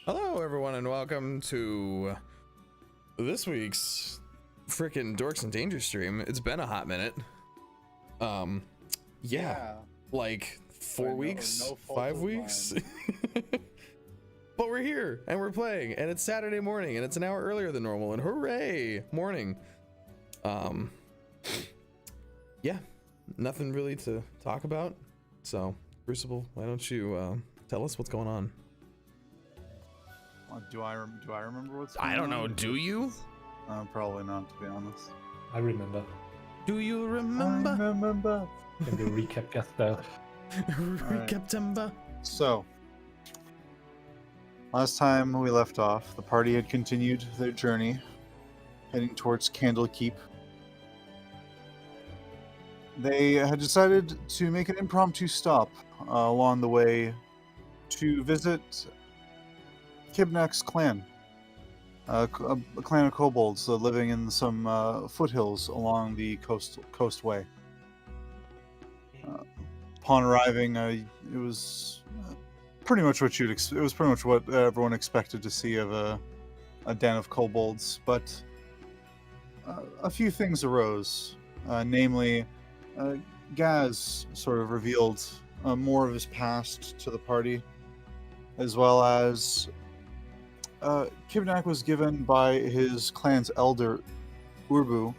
Hello, everyone, and welcome to this week's frickin' Dorks and Danger stream. It's been a hot minute. Yeah. Like 4 weeks, 5 weeks. But we're here and we're playing, and it's Saturday morning, and it's an hour earlier than normal, and hooray, morning. Yeah, nothing really to talk about. So, Crucible, why don't you tell us what's going on? Do I remember what's going on? I don't know. Do you? Probably not, to be honest. I remember. Do you remember? I remember. In the recap Gasz style. Recap Timber. So, last time we left off, the party had continued their journey, heading towards Candlekeep. They had decided to make an impromptu stop along the way to visit Kibnaak's clan, a clan of kobolds living in some foothills along the coastway. Upon arriving, it was pretty much what it was pretty much what everyone expected to see of a den of kobolds, but a few things arose. Namely, Gasz sort of revealed more of his past to the party, as well as Kibnaak was given by his clan's elder, Urbu,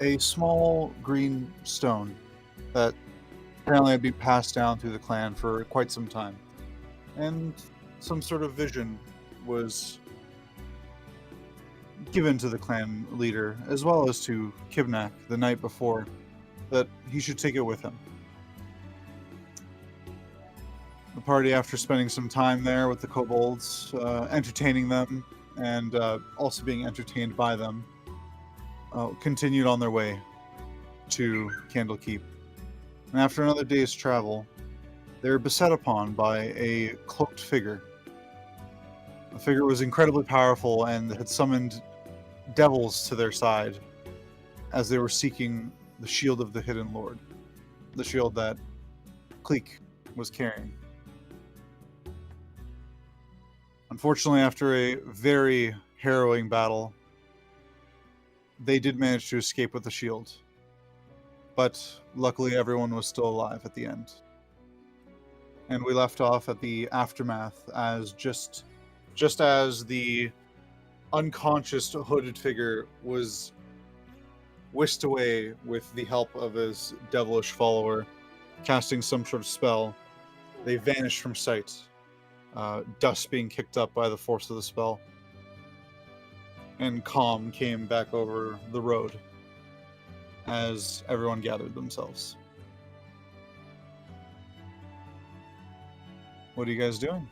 a small green stone that apparently had been passed down through the clan for quite some time. And some sort of vision was given to the clan leader, as well as to Kibnaak the night before, that he should take it with him. The party, after spending some time there with the kobolds, entertaining them, and also being entertained by them, continued on their way to Candlekeep. And after another day's travel, they were beset upon by a cloaked figure. The figure was incredibly powerful and had summoned devils to their side as they were seeking the shield of the Hidden Lord, the shield that Kleeck was carrying. Unfortunately, after a very harrowing battle, they did manage to escape with the shield. But luckily, everyone was still alive at the end. And we left off at the aftermath as just as the unconscious hooded figure was whisked away with the help of his devilish follower, casting some sort of spell. They vanished from sight. Dust being kicked up by the force of the spell. And calm came back over the road as everyone gathered themselves. What are you guys doing?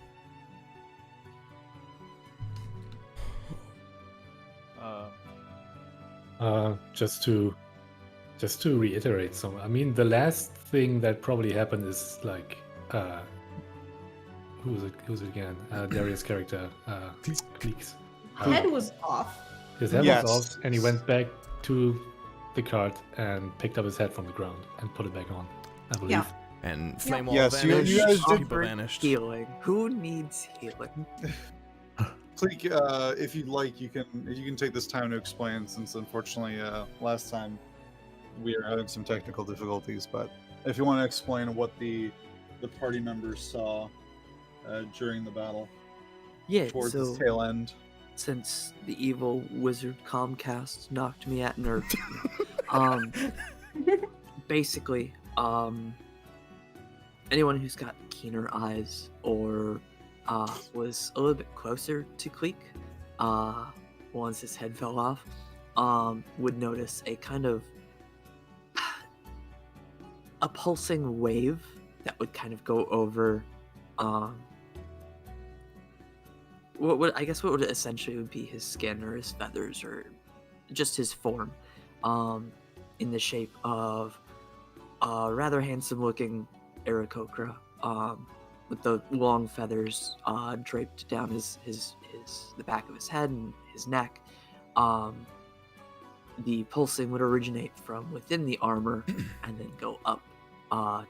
Just to reiterate some. I mean, the last thing that probably happened is like, who's it again? Deriaz character, Kleeck's. Head was off. His head Yes. was off, and he went back to the cart and picked up his head from the ground and put it back on, I believe. Yeah. And Flame Wall Yes, you vanished. guys did People vanished. Healing. Who needs healing? Kleeck, if you'd like, you can take this time to explain, since unfortunately last time we are having some technical difficulties. But if you want to explain what the party members saw during the battle Yeah, towards so the tail end. since the evil wizard Comcast knocked me at nerve, basically, anyone who's got keener eyes or was a little bit closer to Kleeck, once his head fell off, would notice a kind of a pulsing wave that would kind of go over what would essentially would be his skin or his feathers or just his form, in the shape of a rather handsome looking Aarakocra, with the long feathers draped down the back of his head and his neck. The pulsing would originate from within the armor and then go up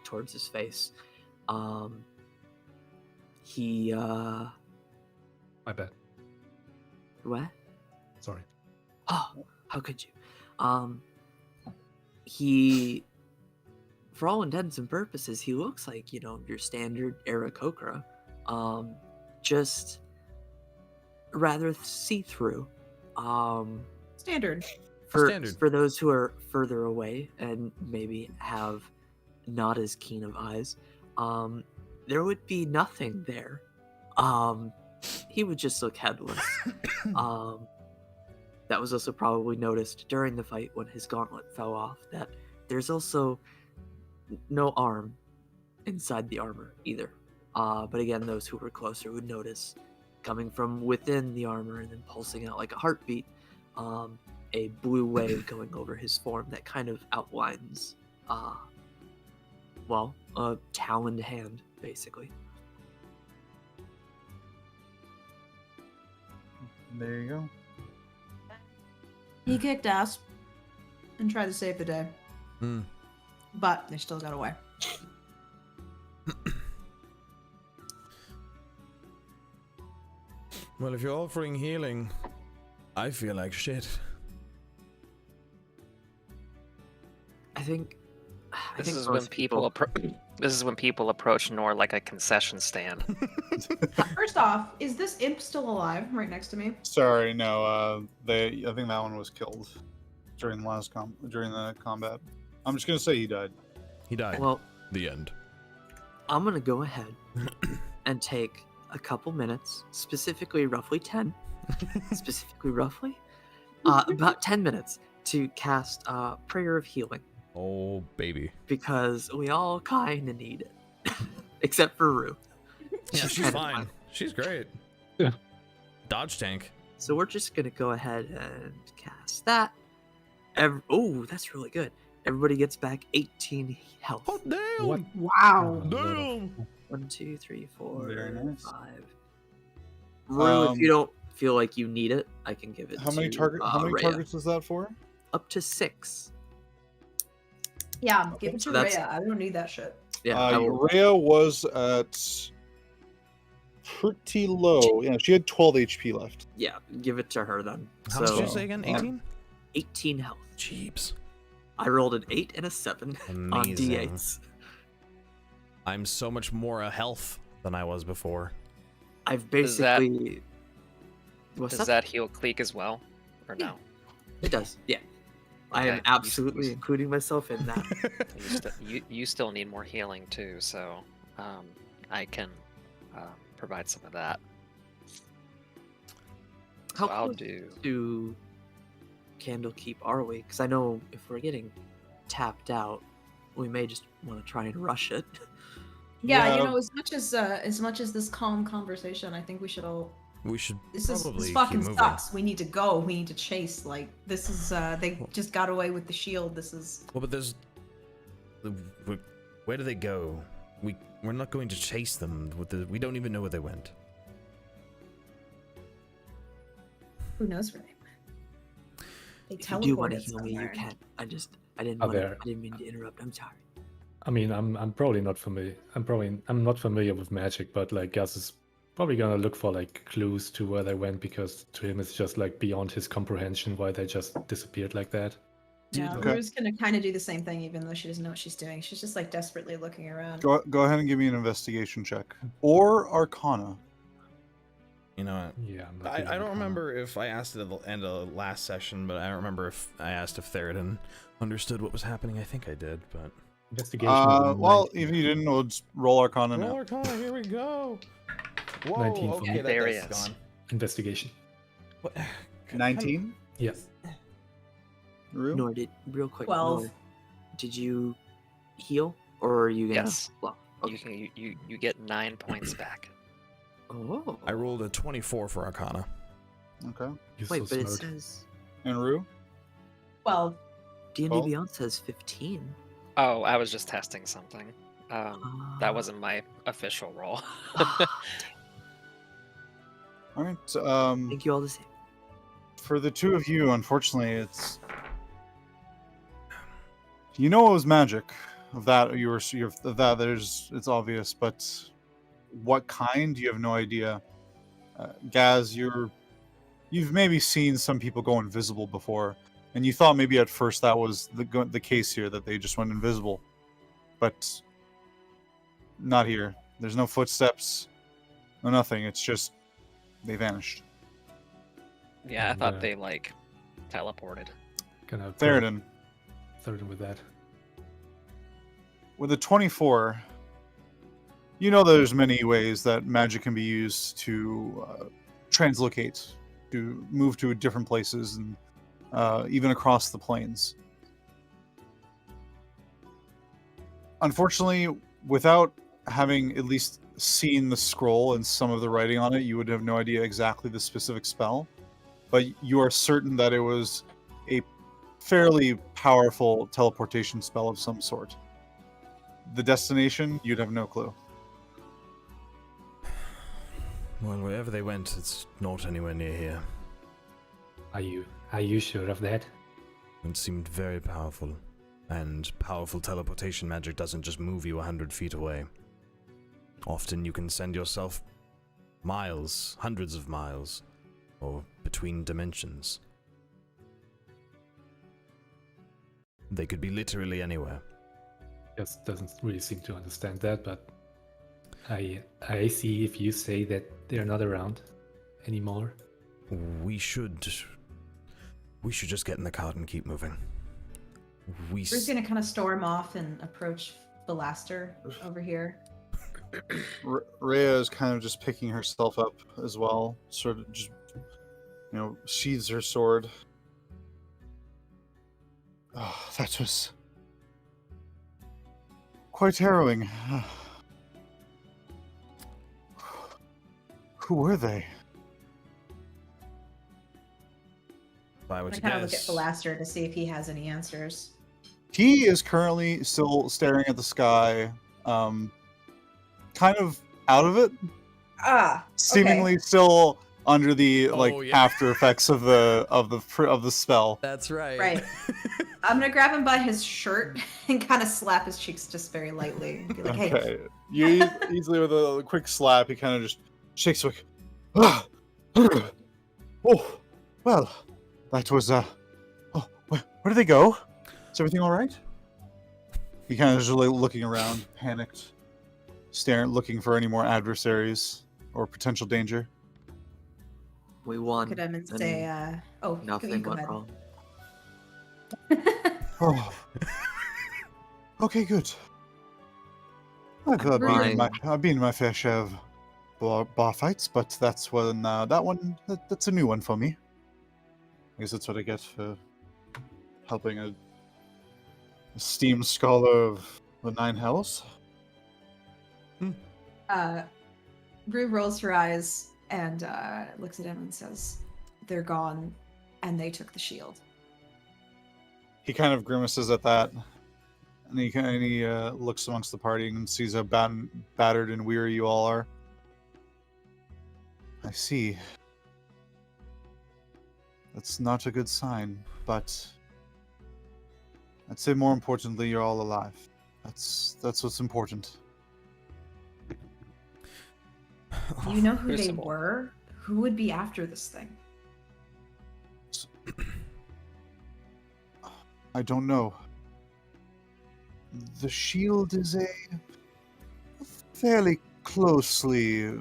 towards his face. he My bad. what? Sorry. Oh, how could you? He, for all intents and purposes, he looks like, your standard Aarakocra. Just rather see-through. Standard. For those who are further away and maybe have not as keen of eyes, there would be nothing there. He would just look headless. That was also probably noticed during the fight when his gauntlet fell off, that there's also no arm inside the armor either. But again, those who were closer would notice, coming from within the armor and then pulsing out like a heartbeat, a blue wave going over his form that kind of outlines, a taloned hand, basically. There you go. He kicked ass and tried to save the day. Hmm. But they still got away. Well, if you're offering healing, I feel like shit. I think This is most when people approach Nor like a concession stand. First off, is this imp still alive right next to me? Sorry, no. I think that one was killed during the combat. I'm just gonna say he died. He died. Well, The end. I'm gonna go ahead and take a couple minutes, specifically roughly 10, about 10 minutes to cast Prayer of Healing, Oh, baby. because we all kind of need it, except for Rue. Yeah, she's kinda fine. She's great. Yeah. Dodge tank. So we're just gonna go ahead and cast that. Oh, that's really good. Everybody gets back 18 health. Oh, damn. What? Wow. Damn. 1, 2, 3, 4, Very nice. 5. Rue, if you don't feel like you need it, I can give it How many to Rhea. targets is that for? Up to 6. Yeah, give it to So that's- Rhea. I don't need that shit. Yeah, I will- Rhea was at pretty low. Yeah, she had 12 HP left. yeah, give it to her then. How much did you So say again? 18? 18 health. Jeeps. I rolled an 8 and a 7 on Amazing. D8s. I'm so much more a health than I was before. I've Does that- basically. What's Does up? that heal Kleeck as well? Or no? It does, yeah. I am Okay. absolutely including myself in that. You still need more healing too, so I can provide some of that. How So I'll close do. to Candlekeep are we? Because I know if we're getting tapped out, we may just want to try and rush it. Yeah, Yeah. you know, as much as this calm conversation, I think we should all. We should This probably fucking keep moving. sucks. We need to go. We need to chase. Like this is. They just got away with the shield. This is. Well, but there's... Where do they go? We're not going to chase them. We don't even know where they went. Who knows where they went? They If you do want to teleported heal me, you somewhere. can. I didn't. There. I didn't mean to interrupt. I'm sorry. I mean, I'm probably not familiar. I'm not familiar with magic, but like Gasz is probably gonna look for like clues to where they went, because to him it's just like beyond his comprehension why they just disappeared like that. Yeah, Okay. Rue's gonna kind of do the same thing, even though she doesn't know what she's doing. She's just like desperately looking around. Go ahead and give me an investigation check. Or Arcana. You know what? Yeah, I'm not I doing don't Arcana. remember if I asked it at the end of the last session, but I don't remember if I asked if Theraden understood what was happening. I think I did, but... Investigation. is a Well, 19. even you didn't know, it's roll Arcana Roll now. Arcana, here we go! Whoa, 19 for okay, me. that dice is Deriaz. gone. Investigation. What? 19? Yes. Rue? Nor real quick. 12. Nor, did you heal, or are you gonna? Yes. Well, You okay. can you get 9 points back. Oh. I rolled a 24 for Arcana. Okay. You're Wait, so but it smart. says And Rue? 12. D&D Oh. Beyond says 15. Oh, I was just testing something. That Ah. wasn't my official roll. Alright. Thank you all the same. For the two of you, unfortunately, it's... You know it was magic. Of that, it's obvious, but what kind, you have no idea. Gasz, you've maybe seen some people go invisible before, and you thought maybe at first that was the case here, that they just went invisible. But not here. There's no footsteps, no nothing. It's just they vanished. Yeah, I And, thought they like teleported. Gonna Theraden, Theraden with that. with a 24, you know there's many ways that magic can be used to translocate, to move to different places, and even across the planes. Unfortunately, without having at least seen the scroll and some of the writing on it, you would have no idea exactly the specific spell. But you are certain that it was a fairly powerful teleportation spell of some sort. The destination, you'd have no clue. Well, wherever they went, it's not anywhere near here. Are you sure of that? It seemed very powerful. And powerful teleportation magic doesn't just move you 100 feet away. Often you can send yourself miles, hundreds of miles, or between dimensions. They could be literally anywhere. Just doesn't really seem to understand that, but I see if you say that they're not around anymore. We should just get in the cart and keep moving. We're gonna kind of storm off and approach Belaster over here. Rhea is kind of just picking herself up as well, sort of just, sheathes her sword. Oh, that was quite harrowing. Who were they? If I were I to kind of look at guess, Belaster to see if he has any answers. He is currently still staring at the sky, kind of out of it, seemingly still under the after effects of the spell. That's right. Right. I'm gonna grab him by his shirt and kind of slap his cheeks just very lightly and be like, "Hey." Okay. You easily with a quick slap, he kind of just shakes like, oh, well, that was where did they go? Is everything all right? He kind of just looking around, panicked, looking for any more adversaries or potential danger. We won. Look at him and say, Nothing go went ahead. wrong. Oh. Okay, good. I've been in my fair share of bar fights, but that's that's a new one for me. I guess that's what I get for helping a esteemed scholar of the Nine Hells. Rue rolls her eyes and looks at him and says, "They're gone, and they took the shield." He kind of grimaces at that, and he looks amongst the party and sees how battered and weary you all are. I see. That's not a good sign, but I'd say more importantly, you're all alive. That's what's important. Do you know who they Crucible. were? Who would be after this thing? I don't know. The shield is a fairly closely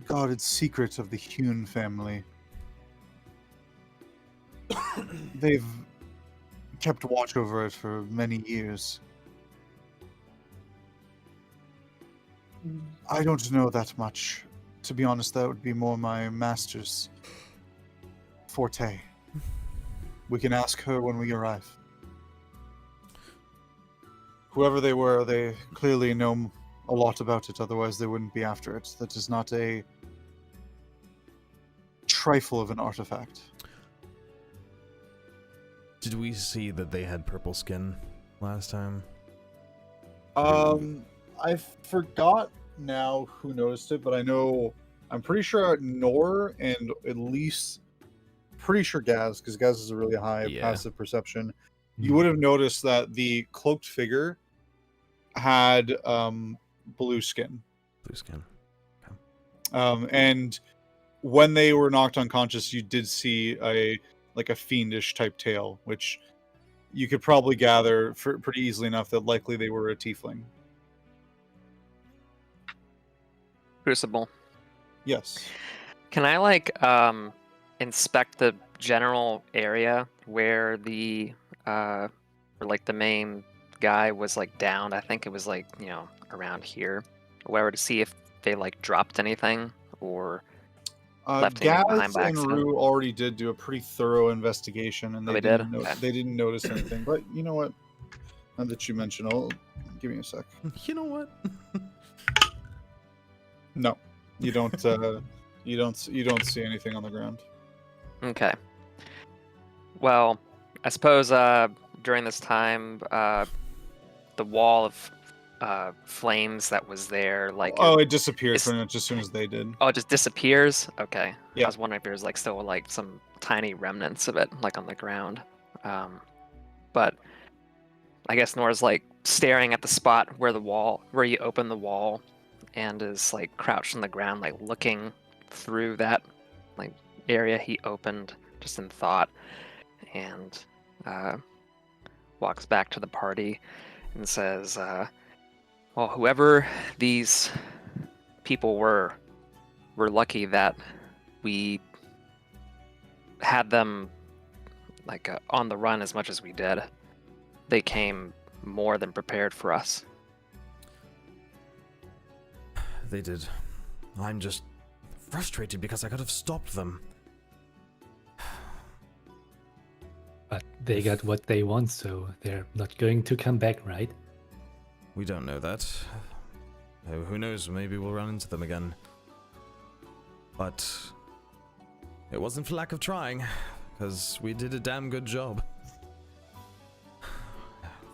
guarded secret of the Hune family. They've kept watch over it for many years. I don't know that much. To be honest, that would be more my master's forte. We can ask her when we arrive. Whoever they were, they clearly know a lot about it, otherwise they wouldn't be after it. That is not a trifle of an artifact. Did we see that they had purple skin last time? I forgot now who noticed it, but I'm pretty sure Nor and at least pretty sure Gasz, because Gasz is a really high passive perception. You would have noticed that the cloaked figure had blue skin. Blue skin. And when they were knocked unconscious, you did see a fiendish type tail, which you could probably gather pretty easily enough that likely they were a tiefling. Crucible. Yes. Can I inspect the general area where the main guy was down? I think it was around here, or whatever, to see if they dropped anything or left anything behind Gasz by and accident. Rue already did do a pretty thorough investigation, and Oh, they they did? didn't Okay. they didn't notice anything. But you know what? Now that you mention, give me a sec. You know what? No, you don't. You don't see anything on the ground. Okay. Well, I suppose during this time, the wall of flames that was there, it disappeared it's- pretty much as soon as they did. oh, it just disappears. Okay. Yeah. I was wondering if there was still some tiny remnants of it on the ground. But I guess Nora's staring at the spot where you open the wall, and is crouched on the ground, looking through that area he opened, just in thought, and walks back to the party and says, well, whoever these people were, we're lucky that we had them on the run as much as we did. They came more than prepared for us. They did. I'm just frustrated because I could have stopped them. But they got what they want, so they're not going to come back, right? We don't know that. Oh, who knows, maybe we'll run into them again. But it wasn't for lack of trying, because we did a damn good job.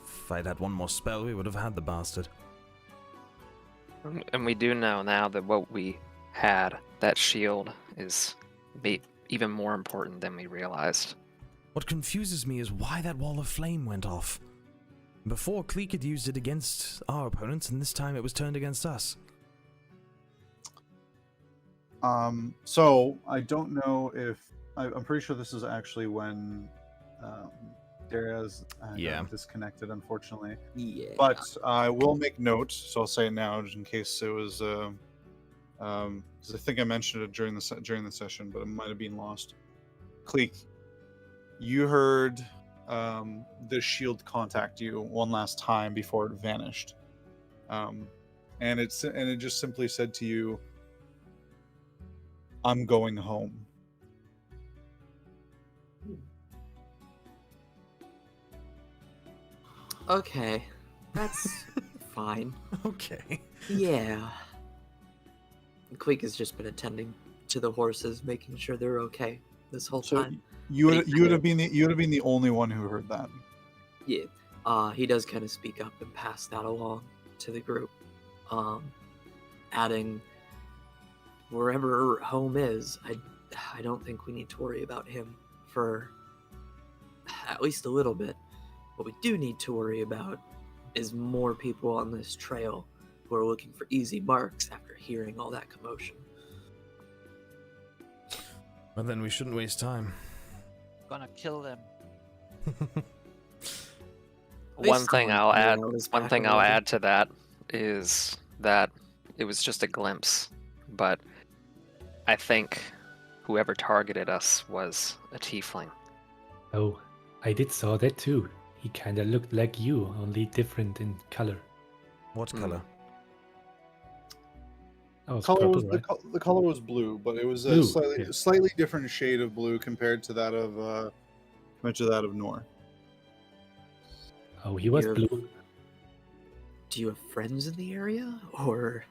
If I'd had one more spell, we would have had the bastard. And we do know now that what we had, that shield, is even more important than we realized. What confuses me is why that wall of flame went off. Before, Kleeck had used it against our opponents, and this time it was turned against us. So I don't know if I'm pretty sure this is actually when Deriaz got disconnected, unfortunately. Yeah. But I will make note, so I'll say it now, just in case it was, because I think I mentioned it during the session, but it might have been lost. Kleeck, you heard the shield contact you one last time before it vanished, and it just simply said to you, "I'm going home." Okay, that's fine. Okay. Yeah. Kleeck has just been attending to the horses, making sure they're okay this whole So time. you would have been the only one who heard that. Yeah. He does kind of speak up and pass that along to the group, adding, wherever home is, I don't think we need to worry about him for at least a little bit. What we do need to worry about is more people on this trail who are looking for easy marks after hearing all that commotion. Well, then we shouldn't waste time. Gonna kill them. One thing I'll add add to that is that it was just a glimpse, but I think whoever targeted us was a tiefling. Oh, I did saw that too. He kinda looked like you, only different in color. What color? Oh, it's Color purple, was right? the color was blue, but it was a Blue, slightly different shade of blue compared to that of Nor. Oh, he was You're- blue. Do you have friends in the area? Or,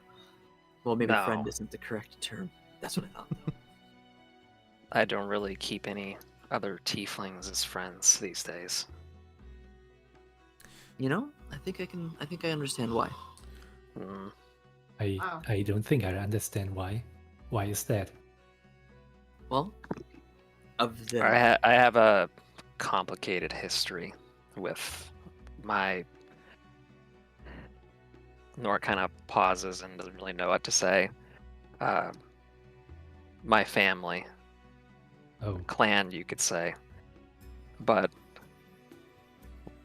well, maybe No. friend isn't the correct term. That's what I thought, though. I don't really keep any other tieflings as friends these days. You know, I think I understand why. Mm. Wow. I don't think I understand why. Why is that? Well, of the I have a complicated history with my... Nor kind of pauses and doesn't really know what to say. my family, Oh, clan, you could say. But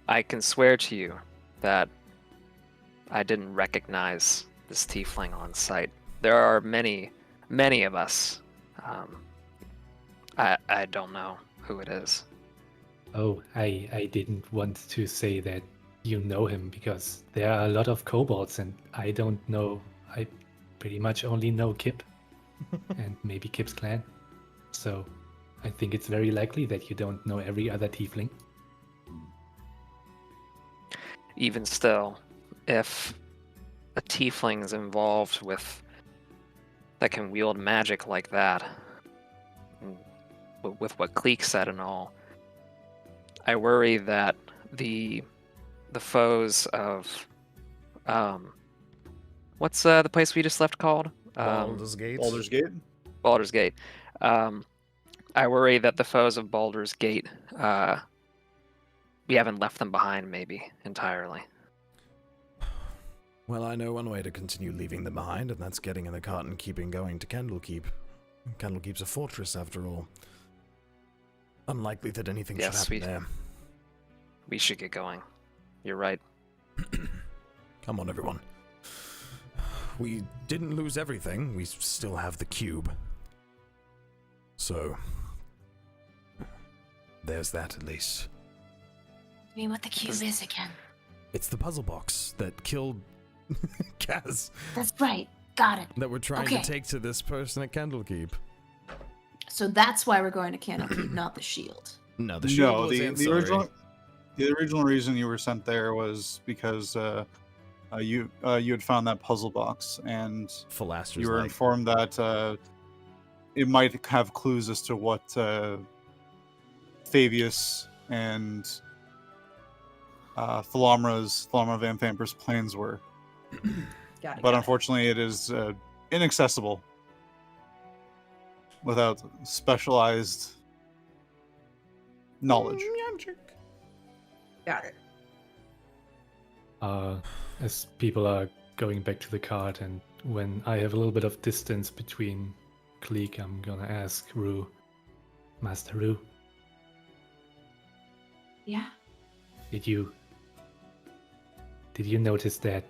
I can swear to you that I didn't recognize this tiefling on sight. There are many of us. I don't know who it is. oh, I didn't want to say that you know him because there are a lot of kobolds and I don't know. I pretty much only know Kip and maybe Kip's clan. So I think it's very likely that you don't know every other tiefling. Even still, if a tiefling is involved with that can wield magic like that, with what Kleeck said and all, I worry that the foes of what's the place we just left called? Baldur's Gate. Baldur's Gate. Baldur's Gate. I worry that the foes of Baldur's Gate, we haven't left them behind maybe entirely. Well, I know one way to continue leaving them behind, and that's getting in the cart and keeping going to Candlekeep. Candlekeep's a fortress, after all. Unlikely that anything should Yes, happen there. We should get going. You're right. Come on, everyone. We didn't lose everything. We still have the cube. So, there's that at least. You mean what the cube is again? It's the puzzle box that killed Gasz That's right. Got it. that we're trying Okay. to take to this person at Candlekeep. So that's why we're going to Candlekeep, not the shield. No, the shield No, was the ancillary. original reason you were sent there was because you had found that puzzle box, and Philaster's you were light. informed that it might have clues as to what Fabius and Thalomra Van Vamper's plans were. Got it. But unfortunately, it is inaccessible without specialized knowledge. Got it. As people are going back to the cart, and when I have a little bit of distance between Kleeck, I'm gonna ask Rue, Master Rue, Yeah. did you notice that?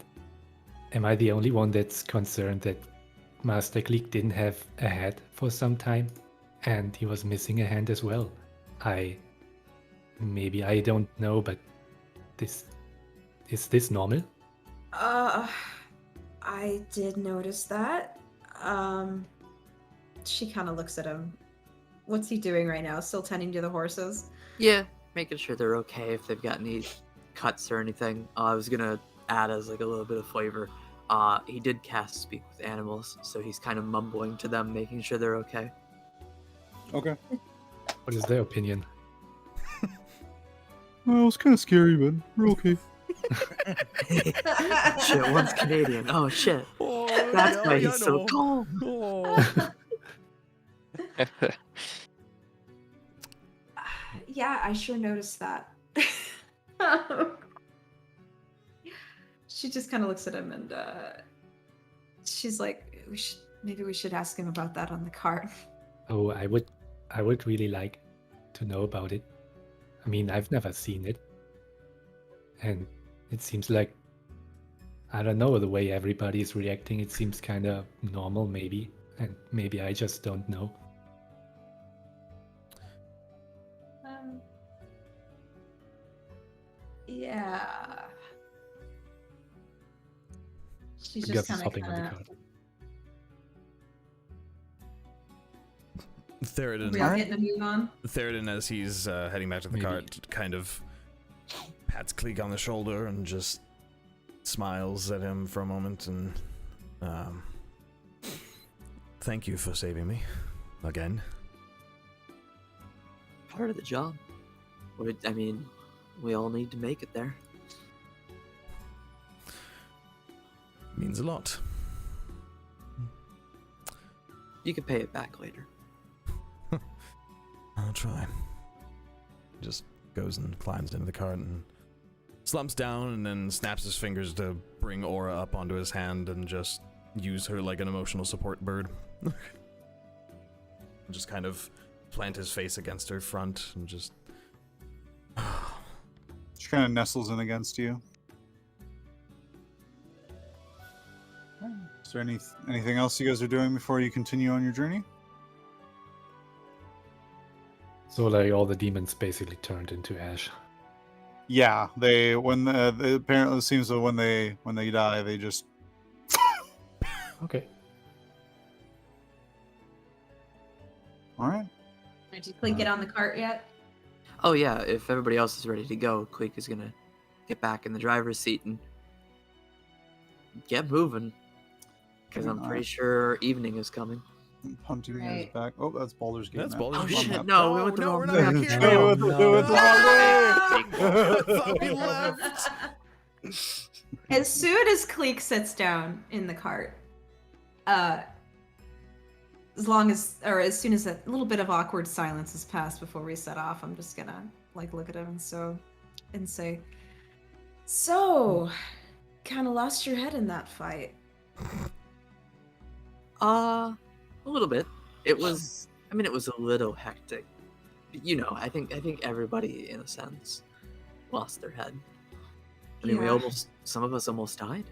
Am I the only one that's concerned that Master Kleeck didn't have a head for some time, and he was missing a hand as well? Maybe I don't know, but is this normal? I did notice that. She kind of looks at him. What's he doing right now? Still tending to the horses? Yeah, making sure they're okay if they've got any cuts or anything. I was gonna add as like a little bit of flavor. He did cast Speak with Animals, so he's kind of mumbling to them, making sure they're okay. Okay. What is their opinion? Well, it's kind of scary, but we're okay. Shit, one's Canadian. Oh shit. Oh, That's why he's so calm. Yeah, I sure noticed that. She just kind of looks at him and she's like, maybe we should ask him about that on the cart. Oh, I would really like to know about it. I mean, I've never seen it. And it seems like, I don't know, the way everybody is reacting, it seems kind of normal maybe. And maybe I just don't know. Yeah. She's Gasz just is kind of hopping on the cart. Theraden, we all getting a move on. Theraden, as he's heading back to the Maybe. cart, kind of pats Kleeck on the shoulder and just smiles at him for a moment and thank you for saving me again. Part of the job. I mean, we all need to make it there. Means a lot. You can pay it back later. I'll try. Just goes and climbs into the cart and slumps down and then snaps his fingers to bring Aura up onto his hand and just use her like an emotional support bird. just kind of plant his face against her front and just. She kind of nestles in against you. Is there anything else you guys are doing before you continue on your journey? So like all the demons basically turned into ash. Yeah, they apparently it seems that when they die, they just. Okay. All right. Did Kleeck get on the cart yet? Oh yeah, if everybody else is ready to go, Kleeck is gonna get back in the driver's seat and get moving. Because I'm pretty sure evening is coming. Hunting is Right. back. Oh, that's Baldur's Gate. That's now. Baldur's Oh Gate. shit, no, we went the wrong we're way. not here. No, we went the wrong way. I thought we left. As soon as Kleeck sits down in the cart, as soon as a little bit of awkward silence has passed before we set off, I'm just gonna look at him and say, "So, kind of lost your head in that fight." A little bit. It was a little hectic. You know, I think everybody in a sense lost their head. I mean, Yeah. some of us almost died.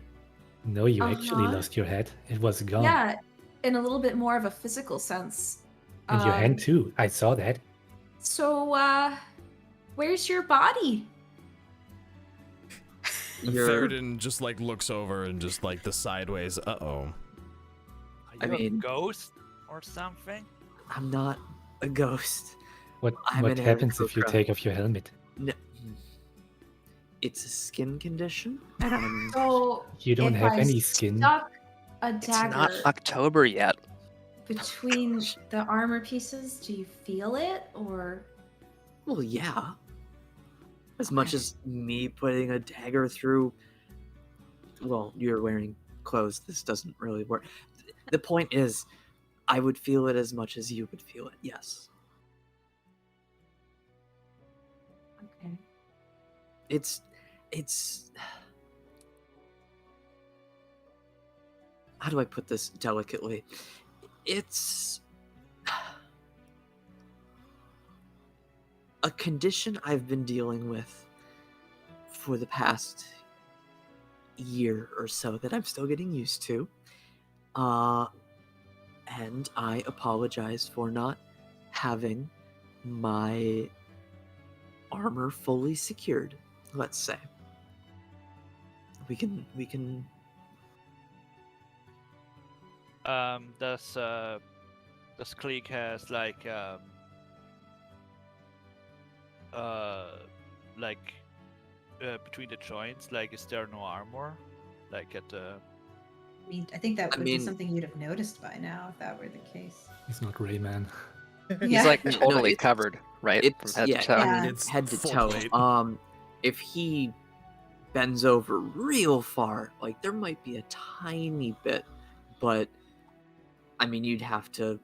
No, you actually Uh-huh. lost your head. It was gone. Yeah, in a little bit more of a physical sense. And your hand Um, too. I saw that. So, where's your body? And You're- Theraden just looks over and just the sideways. Are Uh-oh. I you mean- a ghost or something? I'm not a ghost. What I'm what an happens if you Aarakocra. take off your helmet? No, it's a skin condition, and I'm So, You don't if have I any skin. Stuck a It's dagger not October yet. between the armor pieces. Do you feel it, or? well, yeah. As much as me putting a dagger through. Well, you're wearing clothes. This doesn't really work. The point is, I would feel it as much as you would feel it. Yes. Okay. It's how do I put this delicately? It's a condition I've been dealing with for the past year or so that I'm still getting used to. And I apologize for not having my armor fully secured, let's say. We can Does Kleeck has between the joints, is there no armor? At the I mean, I think that would be mean- something you'd have noticed by now if that were the case. He's not Rayman. He's Yeah. like No, totally it's- covered, right? From it's head yeah, to toe. Yeah. It's head to full toe. plate. If he bends over real far, there might be a tiny bit, but I mean, you'd have to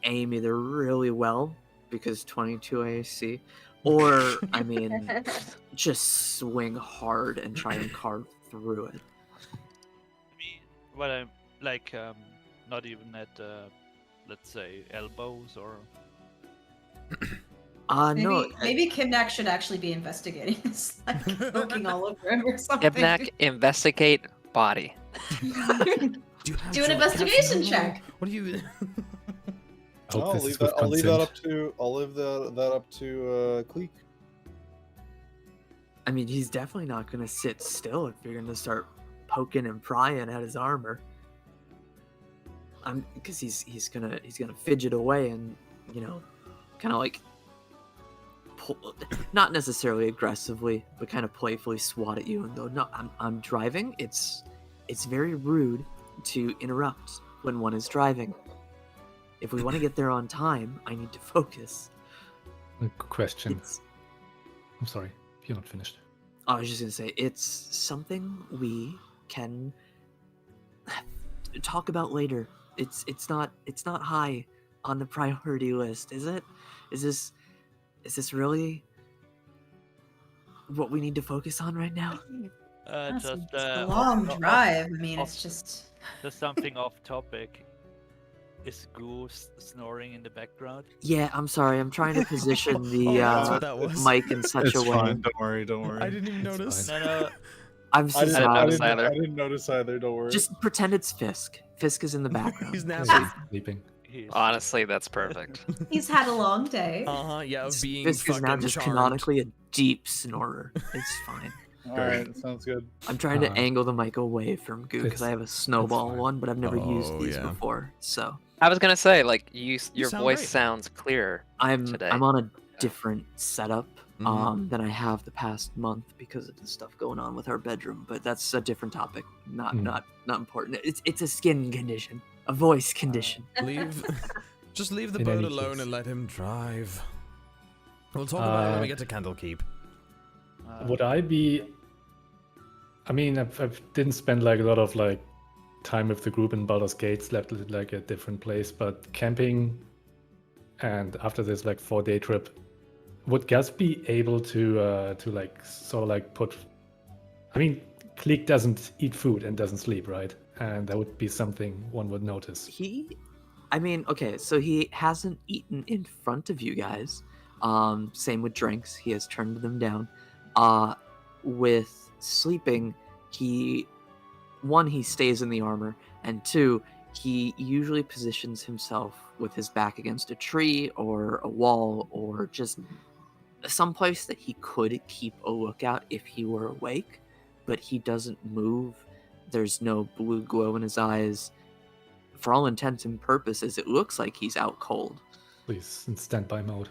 aim either really well because 22 AC, or I mean, just swing hard and try and carve through it. I mean, what I'm not even at let's say elbows or. Maybe Kibnaak should actually be investigating this, poking all over him or something. Kibnaak, investigate body. Do an investigation check. What do you? Hope I'll this leave is with that. consent. I'll leave that up to Kleeck. I mean, he's definitely not gonna sit still if you're gonna start poking and prying at his armor. Because he's gonna fidget away and kind of pull, not necessarily aggressively, but kind of playfully swat at you and go, "No, I'm driving. It's very rude to interrupt when one is driving. If we want to get there on time, I need to focus." Question. It's, I'm sorry, you're not finished. I was just gonna say it's something we can talk about later. It's not high on the priority list, is it? Is this really what we need to focus on right now? That's Just it's a long drive. I mean, off- it's just. Just something off topic. Is Goose snoring in the background? Yeah, I'm sorry. I'm trying to position the that's what that was. mic in such It's a way. fine. Don't worry. Don't worry. I didn't even It's notice. fine. No, I'm so I didn't, sorry. I, notice didn't, either. I didn't notice either. Don't worry. Just pretend it's Fisk. Fisk is in the background. He's now Yeah, he's sleeping. he's Honestly, that's perfect. He's had a long day. Yeah, of being Fisk is now fucking just charmed. canonically a deep snorer. It's fine. All right, sounds good. I'm trying to Uh, angle the mic away from Goo because I have a snowball fine. one, but I've never used Oh, these yeah. before. So I was gonna say, like, your sound voice great. sounds clear. I'm Today. I'm on a different setup Mhm. than I have the past month because of the stuff going on with our bedroom. But that's a different topic. Not Mm. not important. It's a skin condition, a voice condition. Just leave the In boat any alone case. and let him drive. We'll talk about it when we get to Candlekeep. Would I be? I mean, I didn't spend like a lot of like time with the group in Baldur's Gate. Slept at like a different place, but camping, and after this like 4-day trip, would Gasz be able to like sort of like put? I mean, Kleeck doesn't eat food and doesn't sleep, right? And that would be something one would notice. Okay, so he hasn't eaten in front of you guys. Same with drinks. He has turned them down. With sleeping, he stays in the armor, and 2, he usually positions himself with his back against a tree or a wall or just someplace that he could keep a lookout if he were awake, but he doesn't move. There's no blue glow in his eyes. For all intents and purposes, it looks like he's out cold. Please, in standby mode.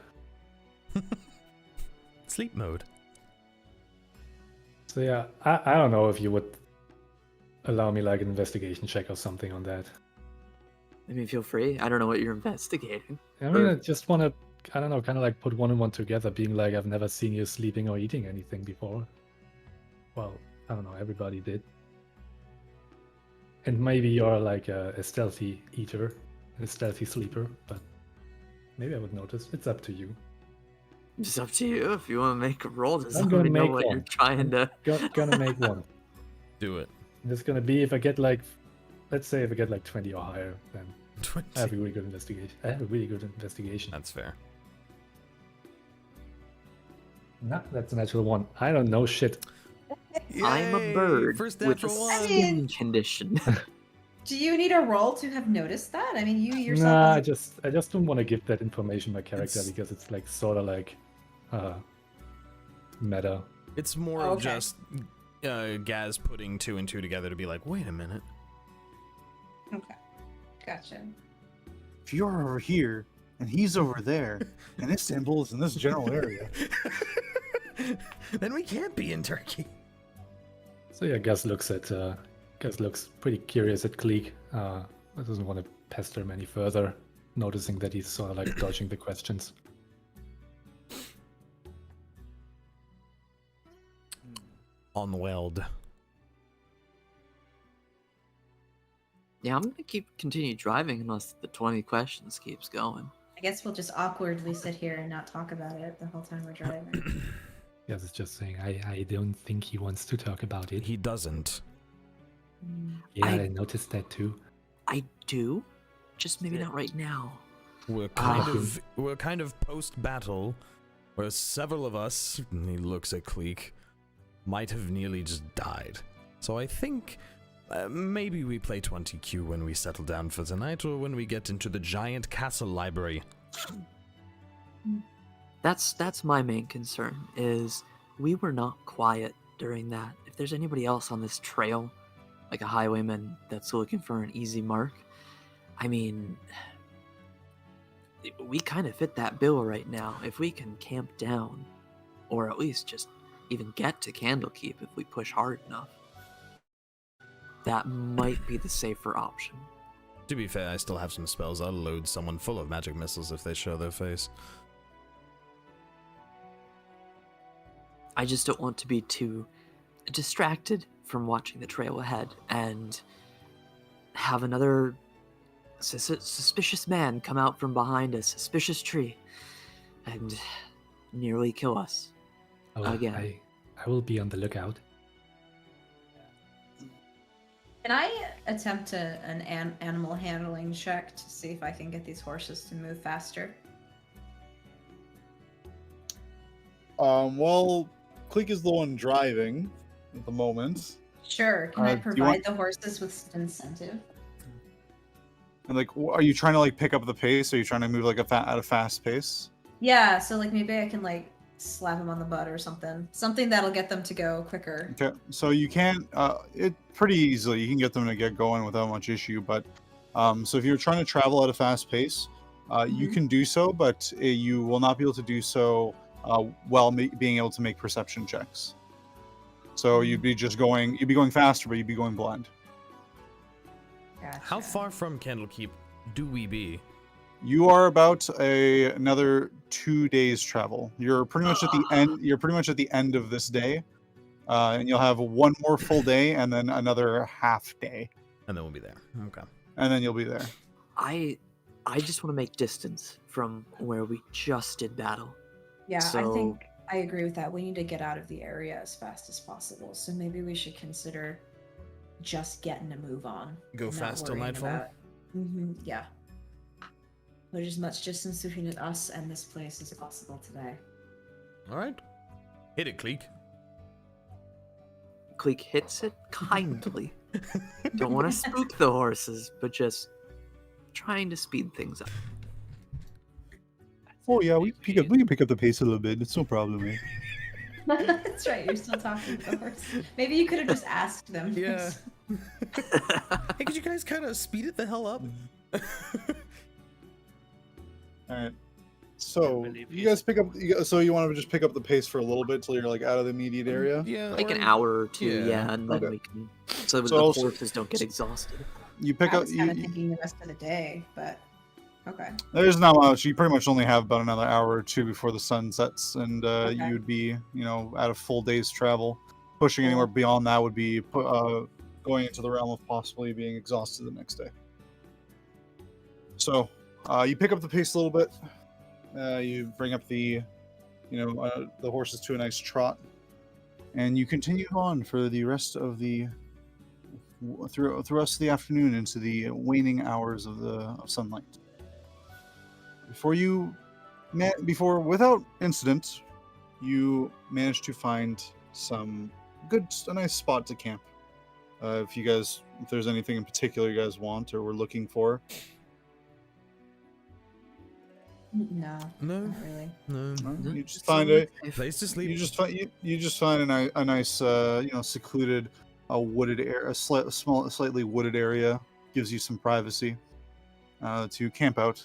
Sleep mode. So yeah, I don't know if you would allow me like an investigation check or something on that. I mean, feel free. I don't know what you're investigating. I mean, I just want to, I don't know, kind of like put one and one together, being like, I've never seen you sleeping or eating anything before. Well, I don't know, everybody did. And maybe you're like a stealthy eater, a stealthy sleeper, but maybe I would notice. It's up to you. It's up to you if you want to make a roll. Just I'm let gonna me know make what you're one. trying to. Gonna make one. Do it. It's gonna be if I get like, let's say if I get like 20 or higher, then 20. I have a really good investigation. That's fair. Nah, that's a natural one. I don't know shit. I'm a Yay! bird First with a natural one. skin condition. Do you need a roll to have noticed that? I mean, you yourself. Nah, as I just don't want to give that information my character It's- because it's like sort of like meta. It's more Oh, of okay. just Gaz putting 2 and 2 together to be like, wait a minute. Okay, gotcha. If you're over here and he's over there, and Istanbul is in this general area, Then we can't be in Turkey. So yeah, Gus looks pretty curious at Kleeck. Doesn't want to pester him any further, noticing that he's sort of like dodging the questions. Onward. Yeah, I'm gonna continue driving unless the 20 questions keeps going. I guess we'll just awkwardly sit here and not talk about it the whole time we're driving. Gus is just saying, I don't think he wants to talk about it. He doesn't. Yeah, I- I noticed that too. I do, just maybe not right now. We're kind of post battle, where several of us, and he looks at Kleeck, might have nearly just died. So I think maybe we play 20Q when we settle down for tonight, or when we get into the giant castle library. That's my main concern. Is we were not quiet during that. If there's anybody else on this trail, like a highwayman that's looking for an easy mark, I mean, we kind of fit that bill right now. If we can camp down, or at least just even get to Candlekeep if we push hard enough, that might be the safer option. To be fair, I still have some spells. I'll load someone full of magic missiles if they show their face. I just don't want to be too distracted from watching the trail ahead and have another suspicious man come out from behind a suspicious tree and nearly kill us. Oh, Again. I will be on the lookout. Can I attempt an animal handling check to see if I can get these horses to move faster? Well, Kleeck is the one driving at the moment. Sure. Can I do you provide want- the horses with some incentive? And like, are you trying to like pick up the pace? Are you trying to move like at a fast pace? Yeah, so like maybe I can like slap them on the butt or something. Something that'll get them to go quicker. Okay, so you can it pretty easily. You can get them to get going without much issue. But so if you're trying to travel at a fast pace, you Mhm. can do so, but you will not be able to do so while being able to make perception checks. So you'd be going faster, but you'd be going blind. Gotcha. How far from Candlekeep do we be? You are about another 2 days travel. You're pretty much at the end. You're pretty much at the end of this day, and you'll have one more full day, and then another half day, And then we'll be there. Okay. and then you'll be there. I just want to make distance from where we just did battle. Yeah, I So- think I agree with that. We need to get out of the area as fast as possible. So maybe we should consider just getting a move on. Go and not fast till worrying nightfall? about- yeah. Put as much distance between us and this place as possible today. All right. Hit it, Kleeck. Kleeck hits it kindly. Don't want to spook the horses, but just trying to speed things up. Oh yeah, we can pick up the pace a little bit. It's no problem. Eh? That's right. You're still talking to the horse. Maybe you could have just asked them. Yeah. Hey, could you guys kind of speed it the hell up? All right. So believe you he's- guys pick up. So you want to just pick up the pace for a little bit till you're like out of the immediate area. Yeah. Like an or- hour or two, yeah. yeah, and then Okay. we can. So, So the also- horses don't get exhausted. You pick I up. was kind of thinking the rest of the day, but okay. There's not much. You pretty much only have about another hour or two before the sun sets, and Okay. you'd be, at a full day's travel. Pushing anywhere beyond that would be going into the realm of possibly being exhausted the next day. So you pick up the pace a little bit. You bring up the horses to a nice trot, and you continue on for the rest of the through the rest of the afternoon into the waning hours of sunlight. Without incident, you manage to find a nice spot to camp. If there's anything in particular you guys want or were looking for. No, No. not really. No. You just find a Place to sleep. you just find a nice secluded wooded area, slightly wooded area. Gives you some privacy to camp out,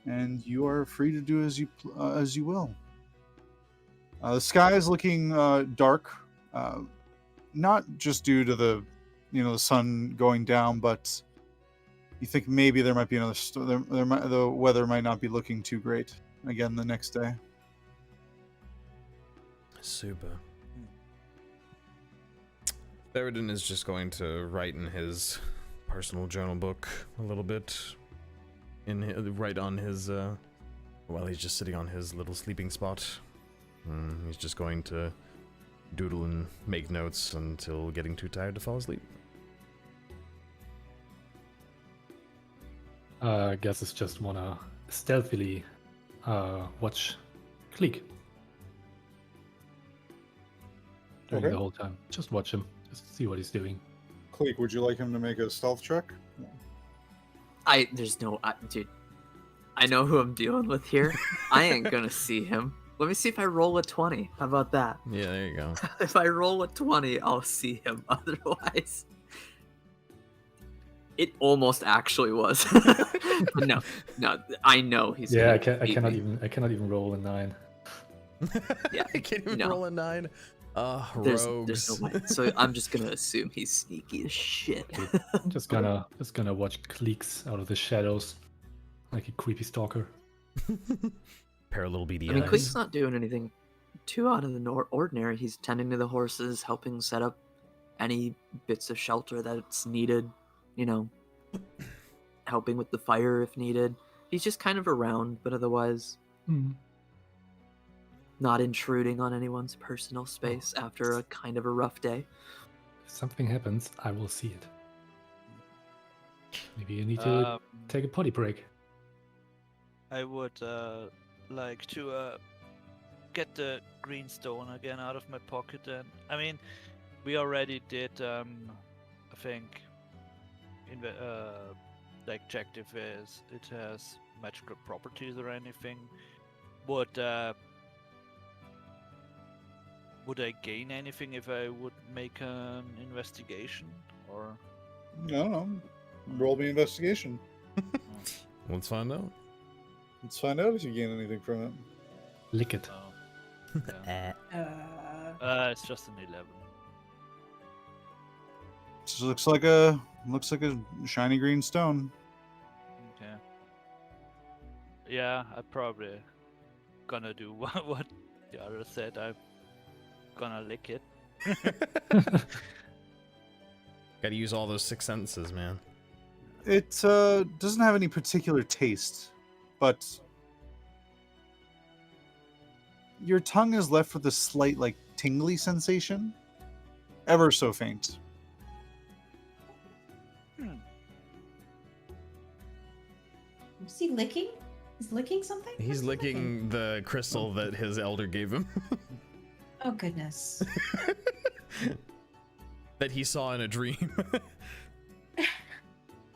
and you are free to do as you will. The sky is looking dark, not just due to the sun going down, but you think maybe there might be another the weather might not be looking too great again the next day. Super. Theraden is just going to write in his personal journal book a little bit, right on his, while he's just sitting on his little sleeping spot. He's just going to doodle and make notes until getting too tired to fall asleep. Gasz is just wanna stealthily watch Kleeck during Okay. the whole time. Just watch him. Just see what he's doing. Kleeck, would you like him to make a stealth check? Dude. I know who I'm dealing with here. I ain't gonna see him. Let me see if I roll a 20. How about that? Yeah, there you go. If I roll a 20, I'll see him. Otherwise, it almost actually was. But no, I know he's. Yeah, gonna I beat cannot me. even roll a 9. Yeah, I can't even no. roll a 9. There's Rogues. no way. So I'm just gonna assume he's sneaky as shit. I'm just gonna watch Kleeks out of the shadows, like a creepy stalker. Pair of little beady I mean, eyes. Kleek's not doing anything too out of the ordinary. He's tending to the horses, helping set up any bits of shelter that's needed, helping with the fire if needed. He's just kind of around, but otherwise not intruding on anyone's personal space after a kind of a rough day. If something happens, I will see it. Maybe you need to take a potty break. I would like to get the green stone again out of my pocket. And I mean, we already did. I think, like checked if it has magical properties or anything. Would I gain anything if I would make an investigation? Or No. Roll me investigation. Let's find out. Let's find out if you gain anything from it. Lick it. yeah. It's just an 11. Just looks like a shiny green stone. Okay. Yeah, I probably gonna do what the other said. I'm gonna lick it. Gotta use all those 6 senses, man. It doesn't have any particular taste, but your tongue is left with a slight, like, tingly sensation. Ever so faint. Is he licking? He's licking something? He's What's he licking the crystal that his elder gave him. Oh, goodness. That he saw in a dream.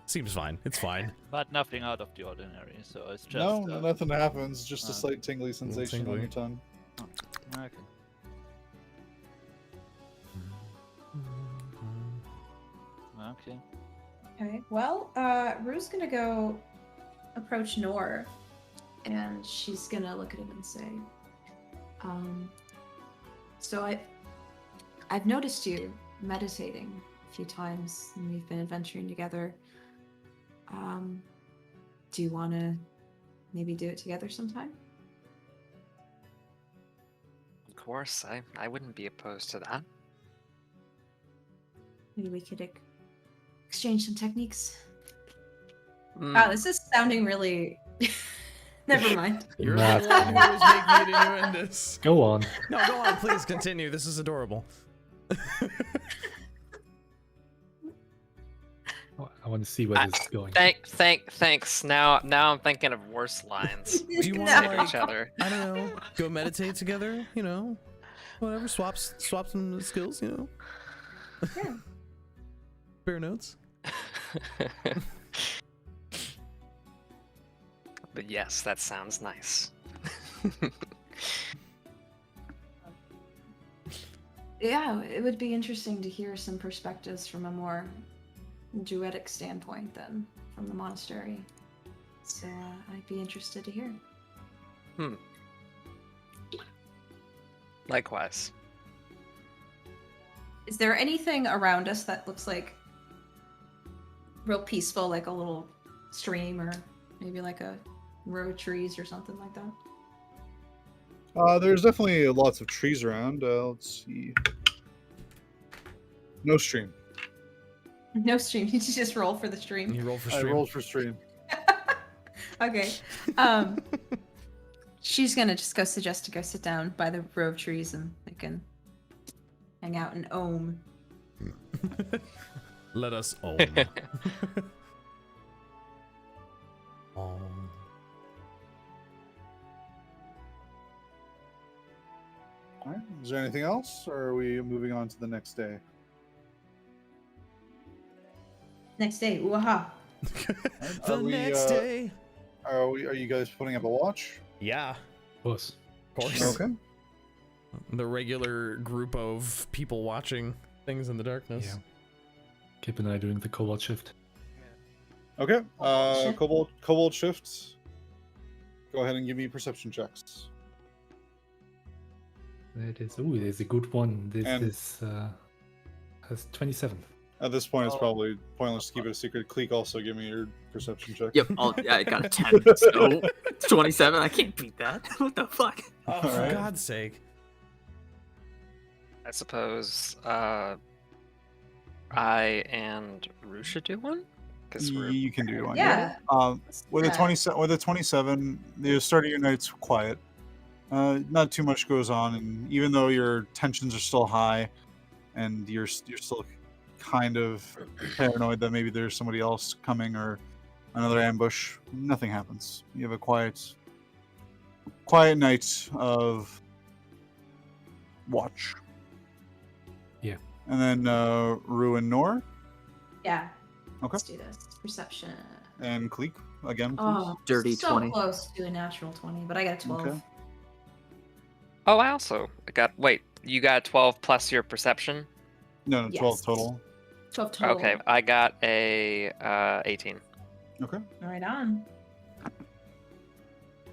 Seems fine. It's fine. But nothing out of the ordinary, so it's just... No, nothing happens. Just a slight tingly little sensation on tingly. your tongue. Okay. Okay. Okay, well, Rue's gonna go approach Nor, and she's gonna look at him and say, so I've noticed you meditating a few times, and we've been adventuring together. Do you want to maybe do it together sometime? Of course, I wouldn't be opposed to that. Maybe we could exchange some techniques. Mm, Wow, this is sounding really... Never mind. You're Not- the one who was making it innuendous. Go on. No, go on, please continue. This is adorable. I want to see where this is going. Thanks. Now I'm thinking of worse lines. Do you want No. to, At like, each other. I don't know, go meditate together? You know, whatever. Swap some skills. You know. Yeah. Bare notes. But yes, that sounds nice. Yeah, it would be interesting to hear some perspectives from a more druidic standpoint than from the monastery. So I'd be interested to hear. Likewise. Is there anything around us that looks like real peaceful, like a little stream or maybe like a row of trees or something like that? There's definitely lots of trees around. Let's see. No stream. No stream. You just roll for the stream. You roll for I stream. rolled for stream. Okay. She's gonna just go suggest to go sit down by the row of trees and they can hang out and ohm. Let us own. Om. All right. Is there anything else, or are we moving on to the next day? Next day, ooh-ha. The Are we, next day. Are you guys putting up a watch? Yeah, Of course. of course. Okay. The regular group of people watching things in the darkness. Yeah. Kip and I doing the cobalt shift. Okay. Shift. Kobold shift. Go ahead and give me perception checks. That is. Ooh, there's a good one. This And- is has 27. At this point, it's Oh. probably pointless to keep it a secret. Kleeck, also give me your perception check. Yep, I got a 10. So 27. I can't beat that. What the fuck? Oh, for Alright. God's sake. I suppose I and Rhos should do one? Because we're You can do one. Yeah. With a Yeah. 27, the start of your night's quiet. Not too much goes on, and even though your tensions are still high, and you're still kind of paranoid that maybe there's somebody else coming or another ambush. Nothing happens. You have a quiet night of watch. Yeah. And then Rue and Nor Yeah. Okay. Let's do this. Perception. and Kleeck again, please. Oh, Dirty so 20. close to a natural 20, but I got a 12. Okay. Oh, I also got. Wait, you got 12 plus your perception? No, 12 Yes. total. 12 total. Okay, I got a 18. Okay. Right on.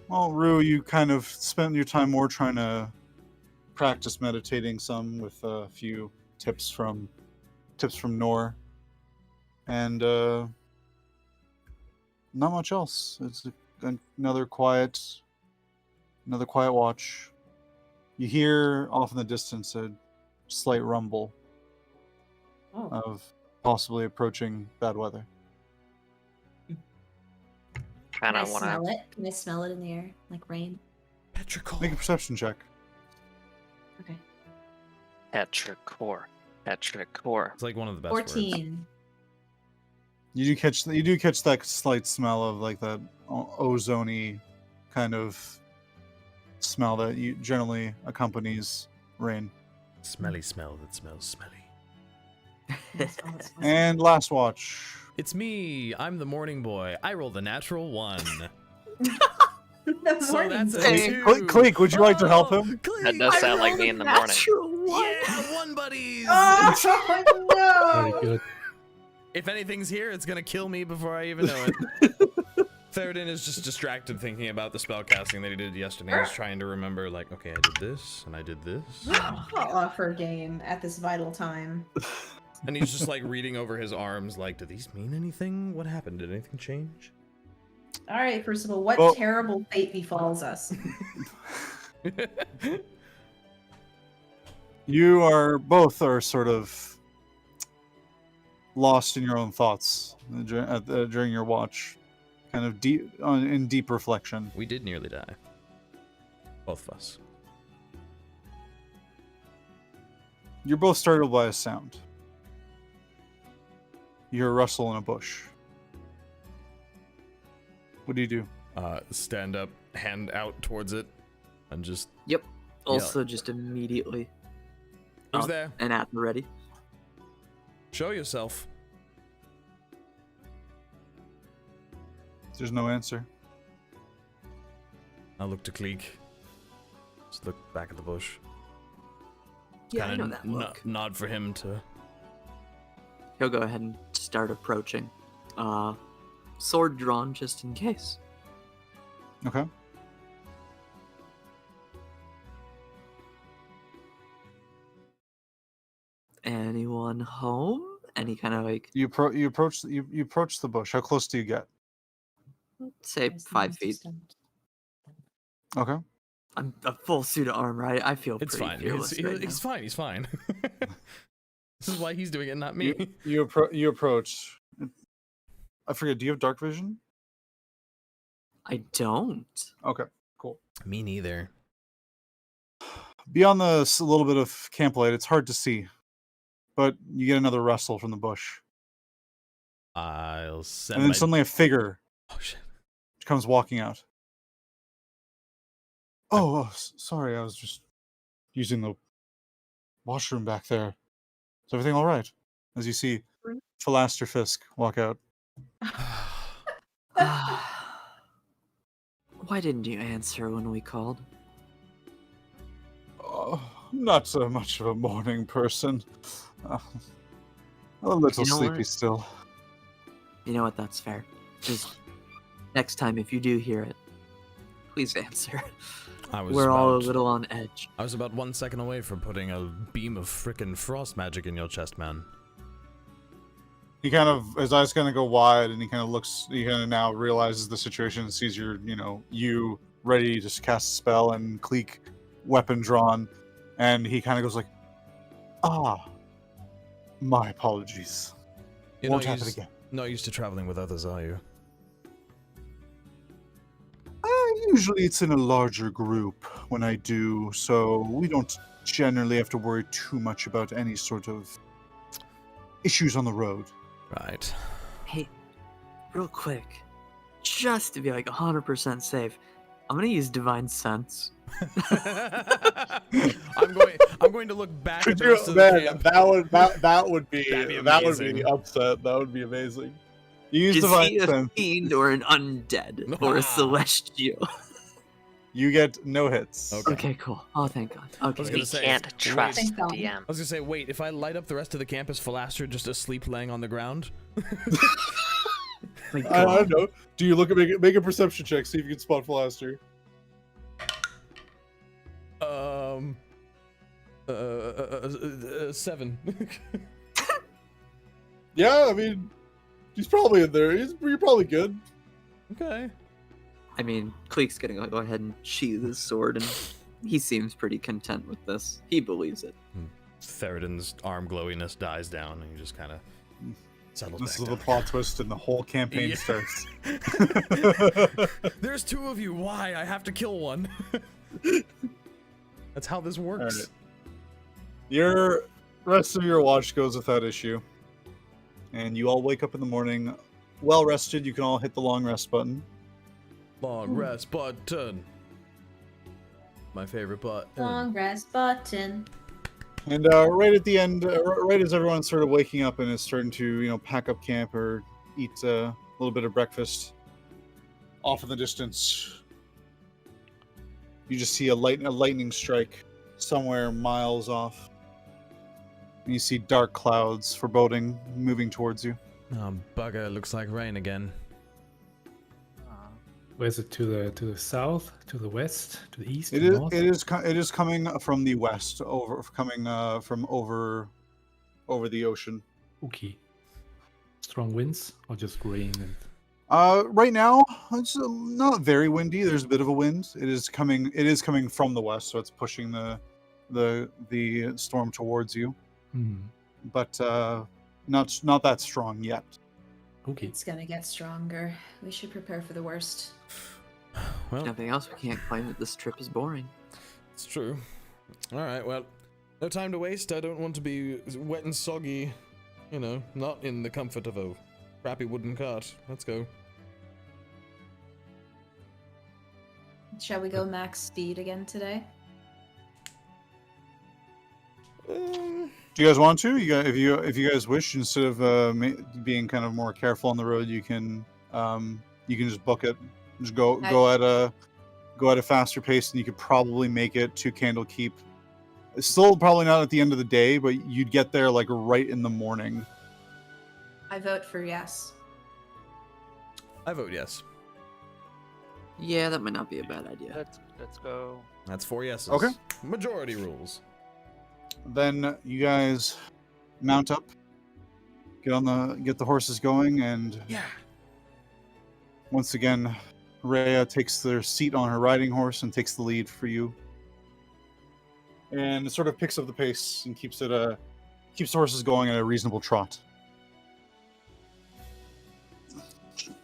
Well, Rue, you kind of spent your time more trying to practice meditating some with a few tips from Nor, and not much else. It's another quiet watch. You hear off in the distance a slight rumble Oh. of possibly approaching bad weather. Kind Can I of want smell to. it? Can I smell it in the air? Like rain? Petrichor. Make a perception check. Okay. Petrichor. It's like one of the best words. 14. You do catch that slight smell of like that ozone-y kind of smell that generally accompanies rain. Smelly smell that smells smelly. And last watch. It's me. I'm the morning boy. I rolled a natural 1. The So morning that's a sun. 2. Kleeck, would you like to help him? Kleeck! That does sound like me in the morning. Yeah, 1 buddies. Oh, Very no! good. If anything's here, it's gonna kill me before I even know it. Teraden is just distracted thinking about the spellcasting that he did yesterday. He's trying to remember, like, okay, I did this, and I did this. I'll offer game at this vital time. And he's just, like, reading over his arms, like, do these mean anything? What happened? Did anything change? All right, Crucible, what Well- terrible fate befalls us? You are both sort of lost in your own thoughts during your watch, kind of in deep reflection. We did nearly die. Both of us. You're both startled by a sound. You hear a rustle in a bush. What do you do? Stand up, hand out towards it, and just... Yep. Also, just immediately. Who's up there? And at the ready. Show yourself. There's no answer. I look to Kleeck. Just look back at the bush. Yeah, I Kinda know that look. Nod for him to... He'll go ahead and start approaching. Sword drawn just in case. Okay. Anyone home? Any kind of like, You approach the bush. How close do you get? say, 5 feet. Okay. I'm a full suit of armor. I feel It's pretty fine. fearless right now. He's fine. He's fine. This is why he's doing it, not me. You approach. I forget. Do you have dark vision? I don't. Okay. Cool. Me neither. Beyond the little bit of camplight, it's hard to see, but you get another rustle from the bush, I'll send and then my... suddenly a figure Oh, shit. comes walking out. Oh, sorry, I was just using the washroom back there. Is everything all right? As you see Philaster Fisk walk out. Why didn't you answer when we called? Oh, not so much of a morning person. A little You know sleepy what? still. You know what? That's fair. Just next time, if you do hear it, please answer. We're all a little on edge. I was about 1 second away from putting a beam of frickin' frost magic in your chest, man. He kind of, his eyes kind of go wide, and he kind of looks. He kind of now realizes the situation and sees you ready to cast a spell, and Kleeck, weapon drawn, and he kind of goes like, my apologies. You're Won't not happen used, again. not used to traveling with others, are you? Usually it's in a larger group when I do, so we don't generally have to worry too much about any sort of issues on the road. Right. Hey, real quick, just to be like 100% safe, I'm gonna use Divine Sense. I'm going to look back at the rest of the camp. That would be amazing. upset. That would be amazing. You use Is divine he a sense. fiend or an undead or a celestial? You get no hits. Okay. Okay, cool. Oh, thank God. Okay. was We gonna say, can't trust Thank the God. DM. I was gonna say, wait, if I light up the rest of the camp, is Philaster just asleep laying on the ground? My I God. don't know. Do you look at make a perception check? See if you can spot Philaster. 7. Yeah, I mean, he's probably in there. You're probably good. Okay. I mean, Kleeck's gonna go ahead and sheath his sword, and he seems pretty content with this. He believes it. Theraden's arm glowiness dies down, and he just kind of settles This back is down. the plot twist, and the whole campaign Yeah. starts. There's 2 of you. Why? I have to kill one. That's how this works. Alright. Your rest of your watch goes without issue, and you all wake up in the morning, well rested. You can all hit the long rest button. Long rest button. My favorite button. Long rest button. And right at the end, right as everyone's sort of waking up and is starting to, pack up camp or eat a little bit of breakfast, off in the distance, you just see a lightning strike somewhere miles off. And you see dark clouds foreboding moving towards you. Oh, bugger, looks like rain again. Where's it, to the south, to the west, to the east, It to is the north? it is coming from the west, from over the ocean. Okay. Strong winds or just rain and Right now it's not very windy. There's a bit of a wind. It is coming from the west, so it's pushing the storm towards you. But not that strong yet. okay. It's gonna get stronger. We should prepare for the worst. Well, Nothing else, we can't claim that this trip is boring. it's true. All right, well, no time to waste. I don't want to be wet and soggy, not in the comfort of a crappy wooden cart. Let's go. Shall we go max speed again today? Do you guys want to? If you guys wish, instead of being kind of more careful on the road, you can just book it. Just go at a faster pace, and you could probably make it to Candlekeep. It's still probably not at the end of the day, but you'd get there like right in the morning. I vote for yes. I vote yes. Yeah, that might not be a bad idea. Let's go. That's 4 yeses. Okay. Majority rules. Then you guys mount up, get the horses going, and Yeah. once again, Rhea takes their seat on her riding horse and takes the lead for you. And it sort of picks up the pace and keeps the horses going at a reasonable trot.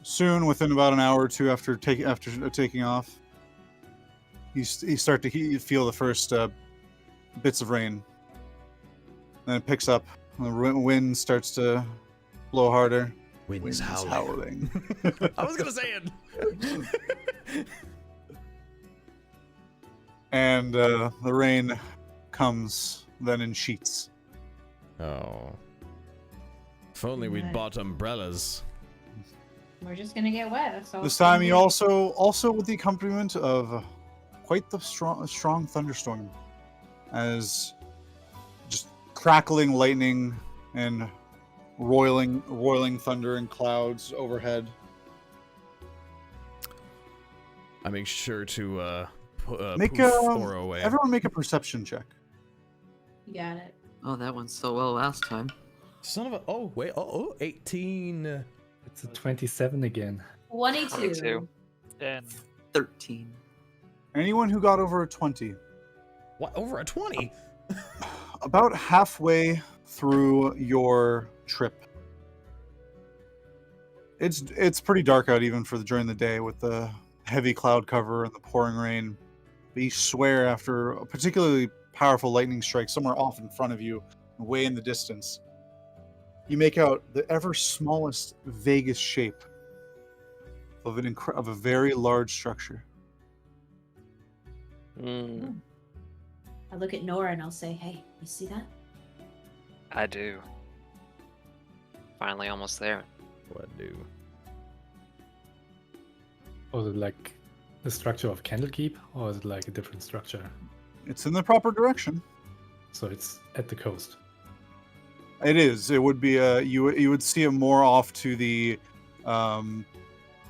Soon, within about an hour or two after taking off, you start to feel the first bits of rain. Then it picks up. And the wind starts to blow harder. Wind's howling. I was gonna say it. And the rain comes then in sheets. Oh. If only we'd Right. bought umbrellas. We're just gonna get wet. That's all. This it's gonna time you be. also with the accompaniment of quite the strong thunderstorm, as just crackling lightning and roiling thunder and clouds overhead. I make sure to Make poof or away. everyone make a perception check. You got it. Oh, that went so well last time. Son of a. Oh wait. 18. It's a 27 again. 22. 22. Then 13. Anyone who got over a 20, What? Over a 20? about halfway through your trip. It's pretty dark out even during the day with the heavy cloud cover and the pouring rain. But you swear after a particularly powerful lightning strike somewhere off in front of you, way in the distance, you make out the ever smallest, vaguest shape of of a very large structure. Mm, I look at Nora and I'll say, "Hey, you see that?" I do. Finally, almost there. What do? Was it like the structure of Candlekeep, or is it like a different structure? It's in the proper direction. So it's at the coast. It is. It would be you would see it more off to the,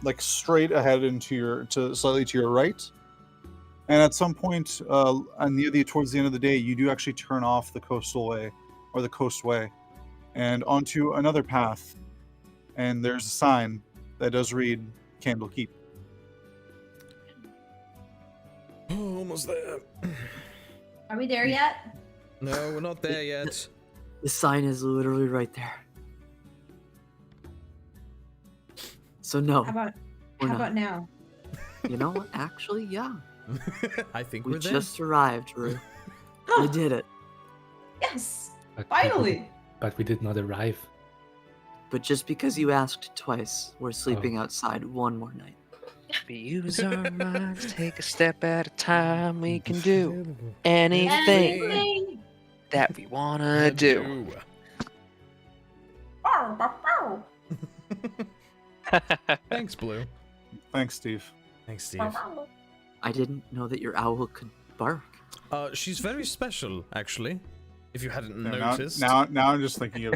like straight ahead slightly to your right. And at some point, towards the end of the day, you do actually turn off the coastal way, or the coastway, and onto another path. And there's a sign that does read Candlekeep. Oh, almost there. Are we there yet? No, we're not there yet. The sign is literally right there. So no, How about we're how not. about now? You know what? Actually, yeah. I think We we're there. just arrived, Rue. We did it. Yes, But finally. But we did not arrive. But just because you asked twice, we're sleeping outside one more night. We use our minds, take a step at a time. We can do anything Anything. that we wanna do. Bow, bow, bow. Thanks, Blue. Thanks, Steve. Thanks, Steve. Bow, bow. I didn't know that your owl could bark. She's very special, actually. If you hadn't Yeah, noticed. now I'm just thinking of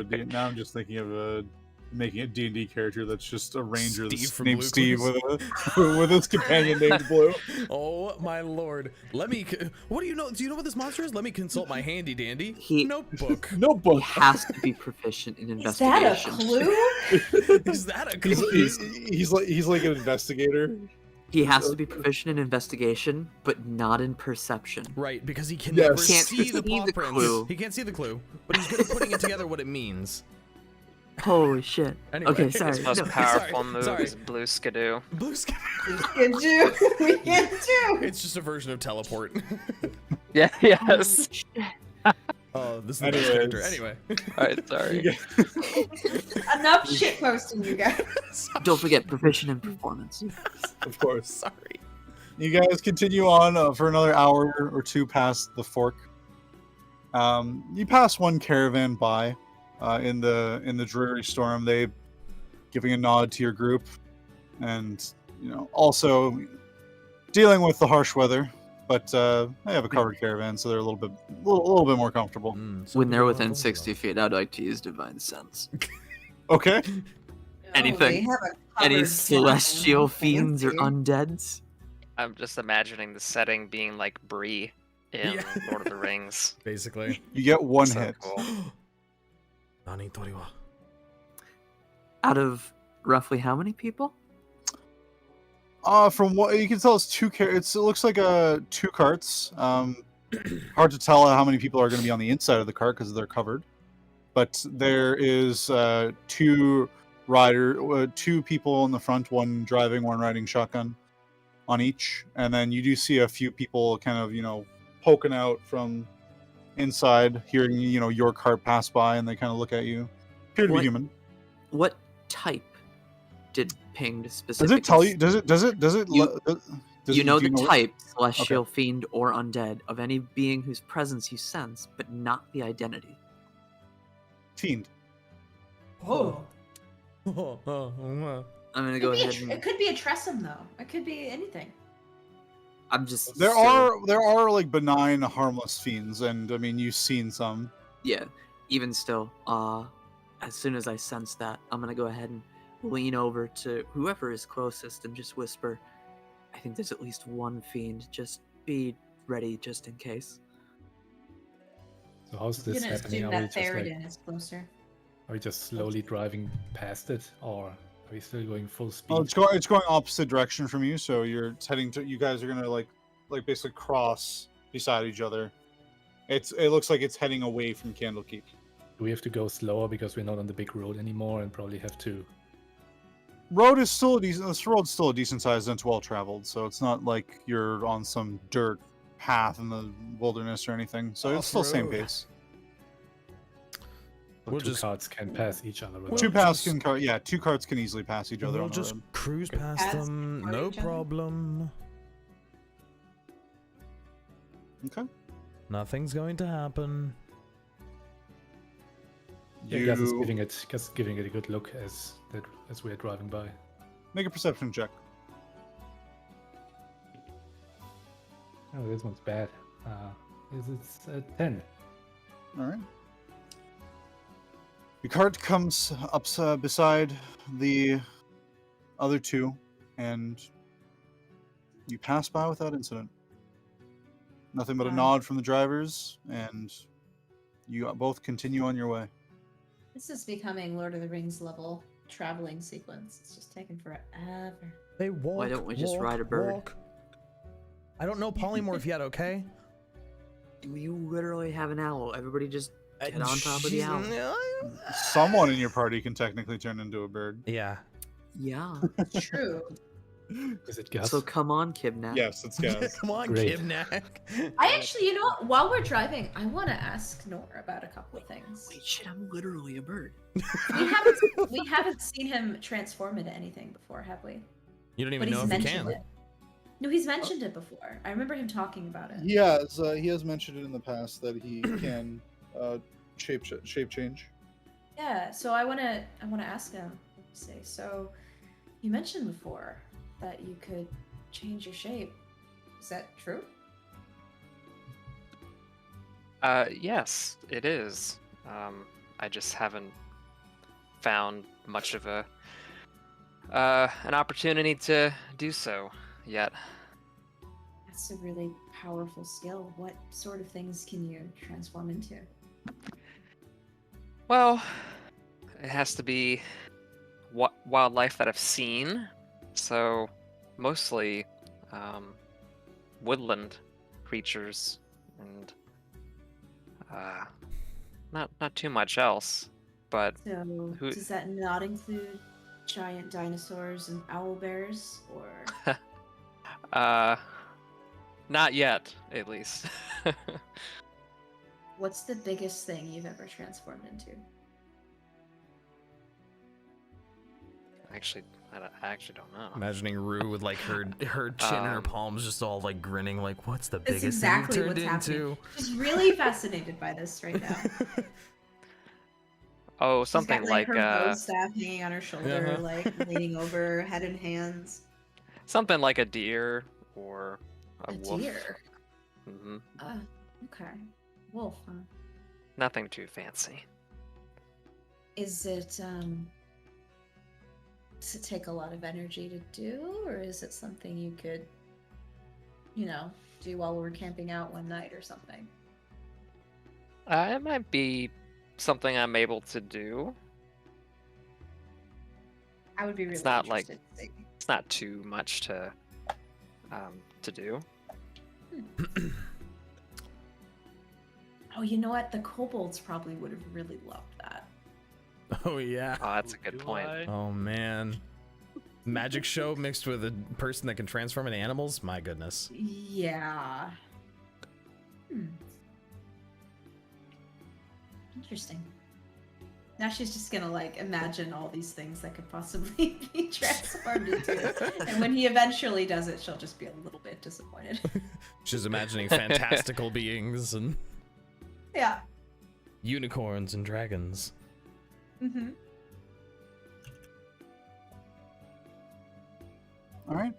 making a D&D character that's just a ranger Steve that's from named Blue Steve Clues. with his companion named Blue. Oh my lord! Let me. What do you know? Do you know what this monster is? Let me consult my handy dandy notebook. He Notebook. has to be proficient in Is that a investigation. clue? Is that a clue? He's like an investigator. He has to be proficient in investigation, but not in perception. Right, because he can Yes. never Can't see the see paw the prints. clue. He can't see the clue, but he's good at putting it together what it means. Holy shit. Anyway, Okay, his sorry. His most No, powerful sorry, move sorry. is Blue Skidoo. Blue sky. Can do. We can do. It's just a version of teleport. Yeah, yes. Oh, this is the best character. Anyway. Alright, sorry. Enough shit posting, you guys. Don't forget proficient in performance. Of course. Sorry. You guys continue on for another hour or two past the fork. You pass one caravan by in the dreary storm. They giving a nod to your group, and also dealing with the harsh weather. But they have a covered caravan, so they're a little bit more comfortable. When they're within 60 feet, I'd like to use Divine Sense. Okay. Anything? Oh, they have a Any covered celestial caravan. fiends or Fancy. undeads? I'm just imagining the setting being like Bree in Yeah. Lord of the Rings. Basically. You get one So hit. cool. Nani toriwa. Out of roughly how many people? From what you can tell, it's it looks like two carts. Hard to tell how many people are going to be on the inside of the cart because they're covered. But there is two people in the front, one driving, one riding shotgun on each, and then you do see a few people kind of poking out from inside, hearing your cart pass by, and they kind of look at you. Appear to be What- human. What type did pinged Does specifically? it tell you? Does it? You- does You it- know do the what- type, celestial, fiend, or undead, of any being whose presence you sense, but not the identity. Fiend. Oh. I'm gonna go ahead It and could be a Tressum though. It could be anything. I'm just There still- are like benign, harmless fiends, and I mean you've seen some. Yeah, even still, as soon as I sense that, I'm gonna go ahead and lean over to whoever is closest and just whisper, I think there's at least one fiend. Just be ready just in case. So how's I'm this gonna happening? assume Are we that just Theraden is closer. are we just slowly driving past it, or are we still going full speed? Well, it's going opposite direction from you, so you're heading to. You guys are gonna like basically cross beside each other. It looks like it's heading away from Candlekeep. Do we have to go slower because we're not on the big road anymore, and probably have to? Road is still a decent. This road's still a decent size and it's well traveled, so it's not like you're on some dirt path in the wilderness or anything. So it's still same Off-road. pace. So We'll two just- cards can pass each other. without- Two cards can easily pass each other We'll on the just road. cruise Okay. past Pass them, before no each other? problem. Okay. Nothing's going to happen. Yeah, Gasz is You giving it a good look as we are driving by. make a perception check. Oh, this one's bad. It's a 10. All right. Your cart comes up beside the other two, and you pass by without incident. Nothing but a Wow. nod from the drivers, and you both continue on your way. This is becoming Lord of the Rings level traveling sequence. It's just taking forever. They walk. don't we just walk, ride a bird? walk. I don't know polymorph yet, okay? You literally have an owl. Everybody just get on top of the Jeez, owl. Someone in your party can technically turn into a bird. Yeah. Yeah. True. Is it Gasz? So come on, Kibnaak. Yes, it's Gasz. Come on, Great. Kibnaak. I actually, you know what? While we're driving, I want to ask Nora about a couple of things. Wait, shit! I'm literally a bird. We haven't seen him transform into anything before, have we? You don't But even know he's if you mentioned can. it. No, he's mentioned it before. I remember him talking about it. he has mentioned it in the past that he can shape change. Yeah, so I wanna ask him. Say, so you mentioned before that you could change your shape. Is that true? Yes, it is. I just haven't found much of a an opportunity to do so yet. That's a really powerful skill. What sort of things can you transform into? Well, it has to be wildlife that I've seen, so mostly woodland creatures and not too much else. But So Who- does that not include giant dinosaurs and owl bears, or not yet, at least. what's the biggest thing you've ever transformed into? Actually, I actually don't know. Imagining Rue with like her chin in her palms, just all like grinning, like, "What's the That's biggest exactly thing you've what's turned happening. into?" She's really fascinated by this right now. Oh, She's something got, like her bow staff hanging on her shoulder, Uh-huh. like leaning over, head in hands. something like a deer or a A wolf. deer. Hmm. Okay. Wolf, huh? Nothing too fancy. Is it does it take a lot of energy to do, or is it something you could, do while we're camping out one night or something? It might be something I'm able to do. I would be really It's not like- interested to see. It's not too much to do. Oh, you know what? The kobolds probably would have really loved that. Oh yeah. Oh, that's a good Do point. I? Oh man. Magic show mixed with a person that can transform into animals? My goodness. Yeah. Interesting. Now she's just gonna imagine all these things that could possibly be transformed into. And when he eventually does it, she'll just be a little bit disappointed. She's imagining fantastical beings and Yeah. unicorns and dragons. Mm-hmm. All right.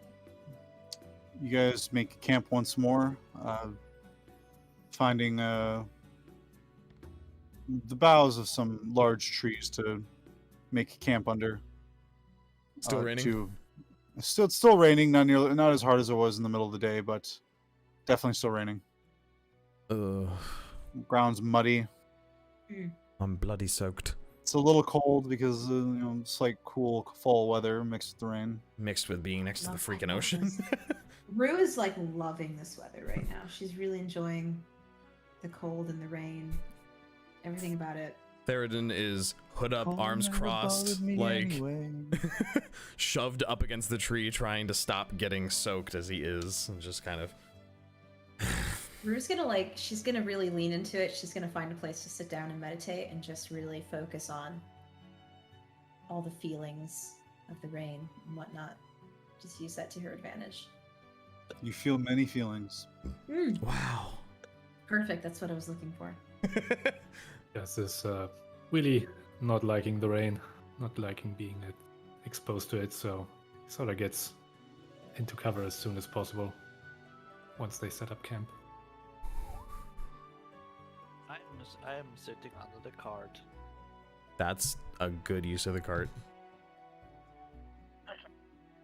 You guys make camp once more, finding the boughs of some large trees to make camp under. Still raining? It's still raining, not as hard as it was in the middle of the day, but definitely still raining. Ugh. Ground's muddy. I'm bloody soaked. It's a little cold because it's like cool fall weather mixed with the rain. Mixed with being next to the Love freaking that. ocean. Rue is loving this weather right now. She's really enjoying the cold and the rain. Everything about it. Theraden is hood up, arms crossed, shoved up against the tree, trying to stop getting soaked as he is, and just kind of Rue's she's gonna really lean into it. She's gonna find a place to sit down and meditate and just really focus on all the feelings of the rain and whatnot. Just use that to her advantage. You feel many feelings. Wow. Perfect, that's what I was looking for. Gus is really not liking the rain, not liking being exposed to it, so he sort of gets into cover as soon as possible once they set up camp. I am sitting under the cart. That's a good use of the cart.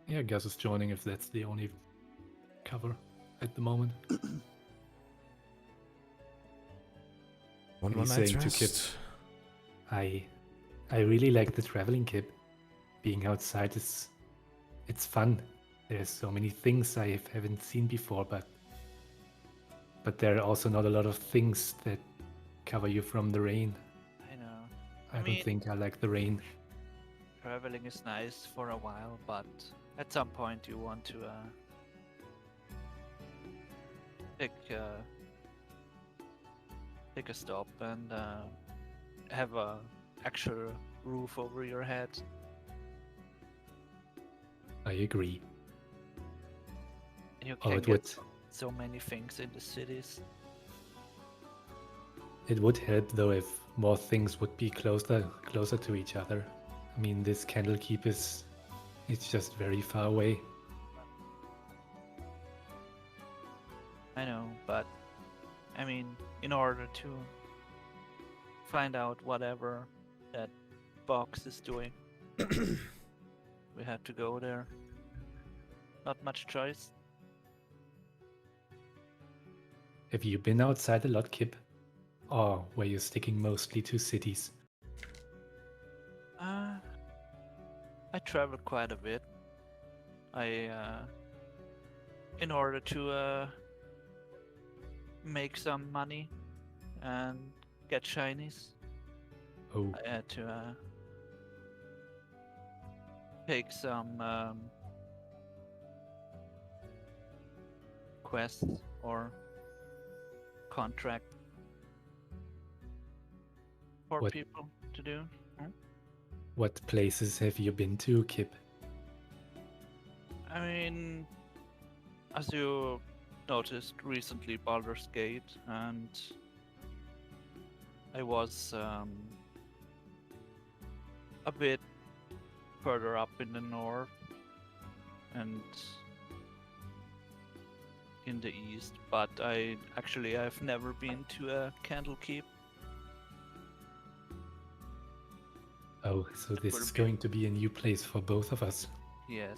Yeah, Gus is joining if that's the only cover at the moment. One He's night's saying to Kip, rest. I really like the traveling, Kip. Being outside it's fun. There's so many things I haven't seen before, but there are also not a lot of things that cover you from the rain. I know. I don't think I like the rain. Traveling is nice for a while, but at some point you want to take a stop and have a actual roof over your head. I agree. You Oh, can it get would so many things in the cities. it would help though if more things would be closer to each other. I mean, this Candlekeep it's just very far away. I know, but I mean, in order to find out whatever that box is doing, we have to go there. Not much choice. Have you been outside a lot, Kip? Or were you sticking mostly to cities? I travel quite a bit. In order to make some money and get shinies, Oh, I had to take some quests or contract for What- people to do. what places have you been to, Kip? I mean, as you noticed recently, Baldur's Gate, and I was a bit further up in the north and in the east, but I've never been to a Candlekeep. Oh, so this would is be- going to be a new place for both of us. Yes.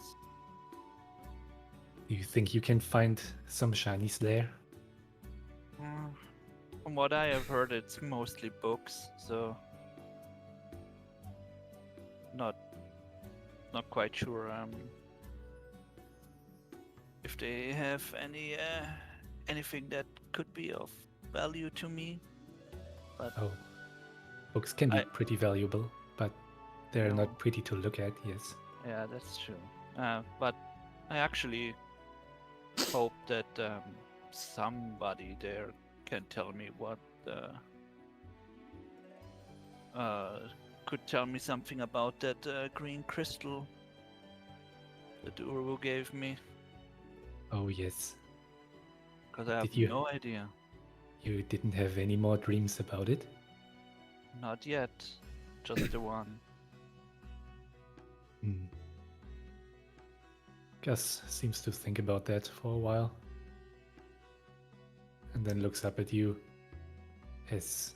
Do you think you can find some shinies there? From what I have heard, it's mostly books, so not quite sure if they have anything that could be of value to me. But Oh, books can be I- pretty valuable, but they're No. not pretty to look at, yes. yeah, that's true. But I actually hope that somebody there can tell me what could tell me something about that green crystal that Uru gave me, Oh, yes. because I have Did you- no idea. You didn't have any more dreams about it? Not yet, just the one. Hmm. Gus seems to think about that for a while. And then looks up at you as,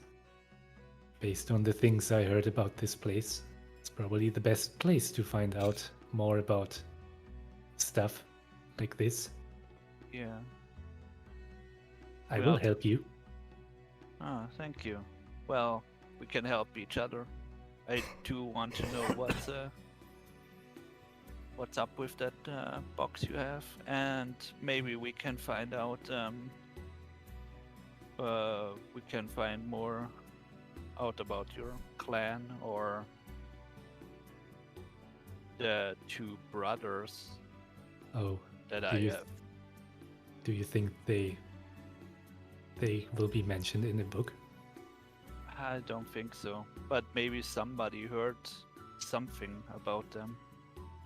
based on the things I heard about this place, it's probably the best place to find out more about stuff like this. Yeah. I Well- will help you. Ah, thank you. Well, we can help each other. I do want to know what's up with that box you have, and maybe we can find out. We can find more out about your clan or the two brothers Oh, that Do I you have. do you think they they will be mentioned in the book? I don't think so. But maybe somebody heard something about them.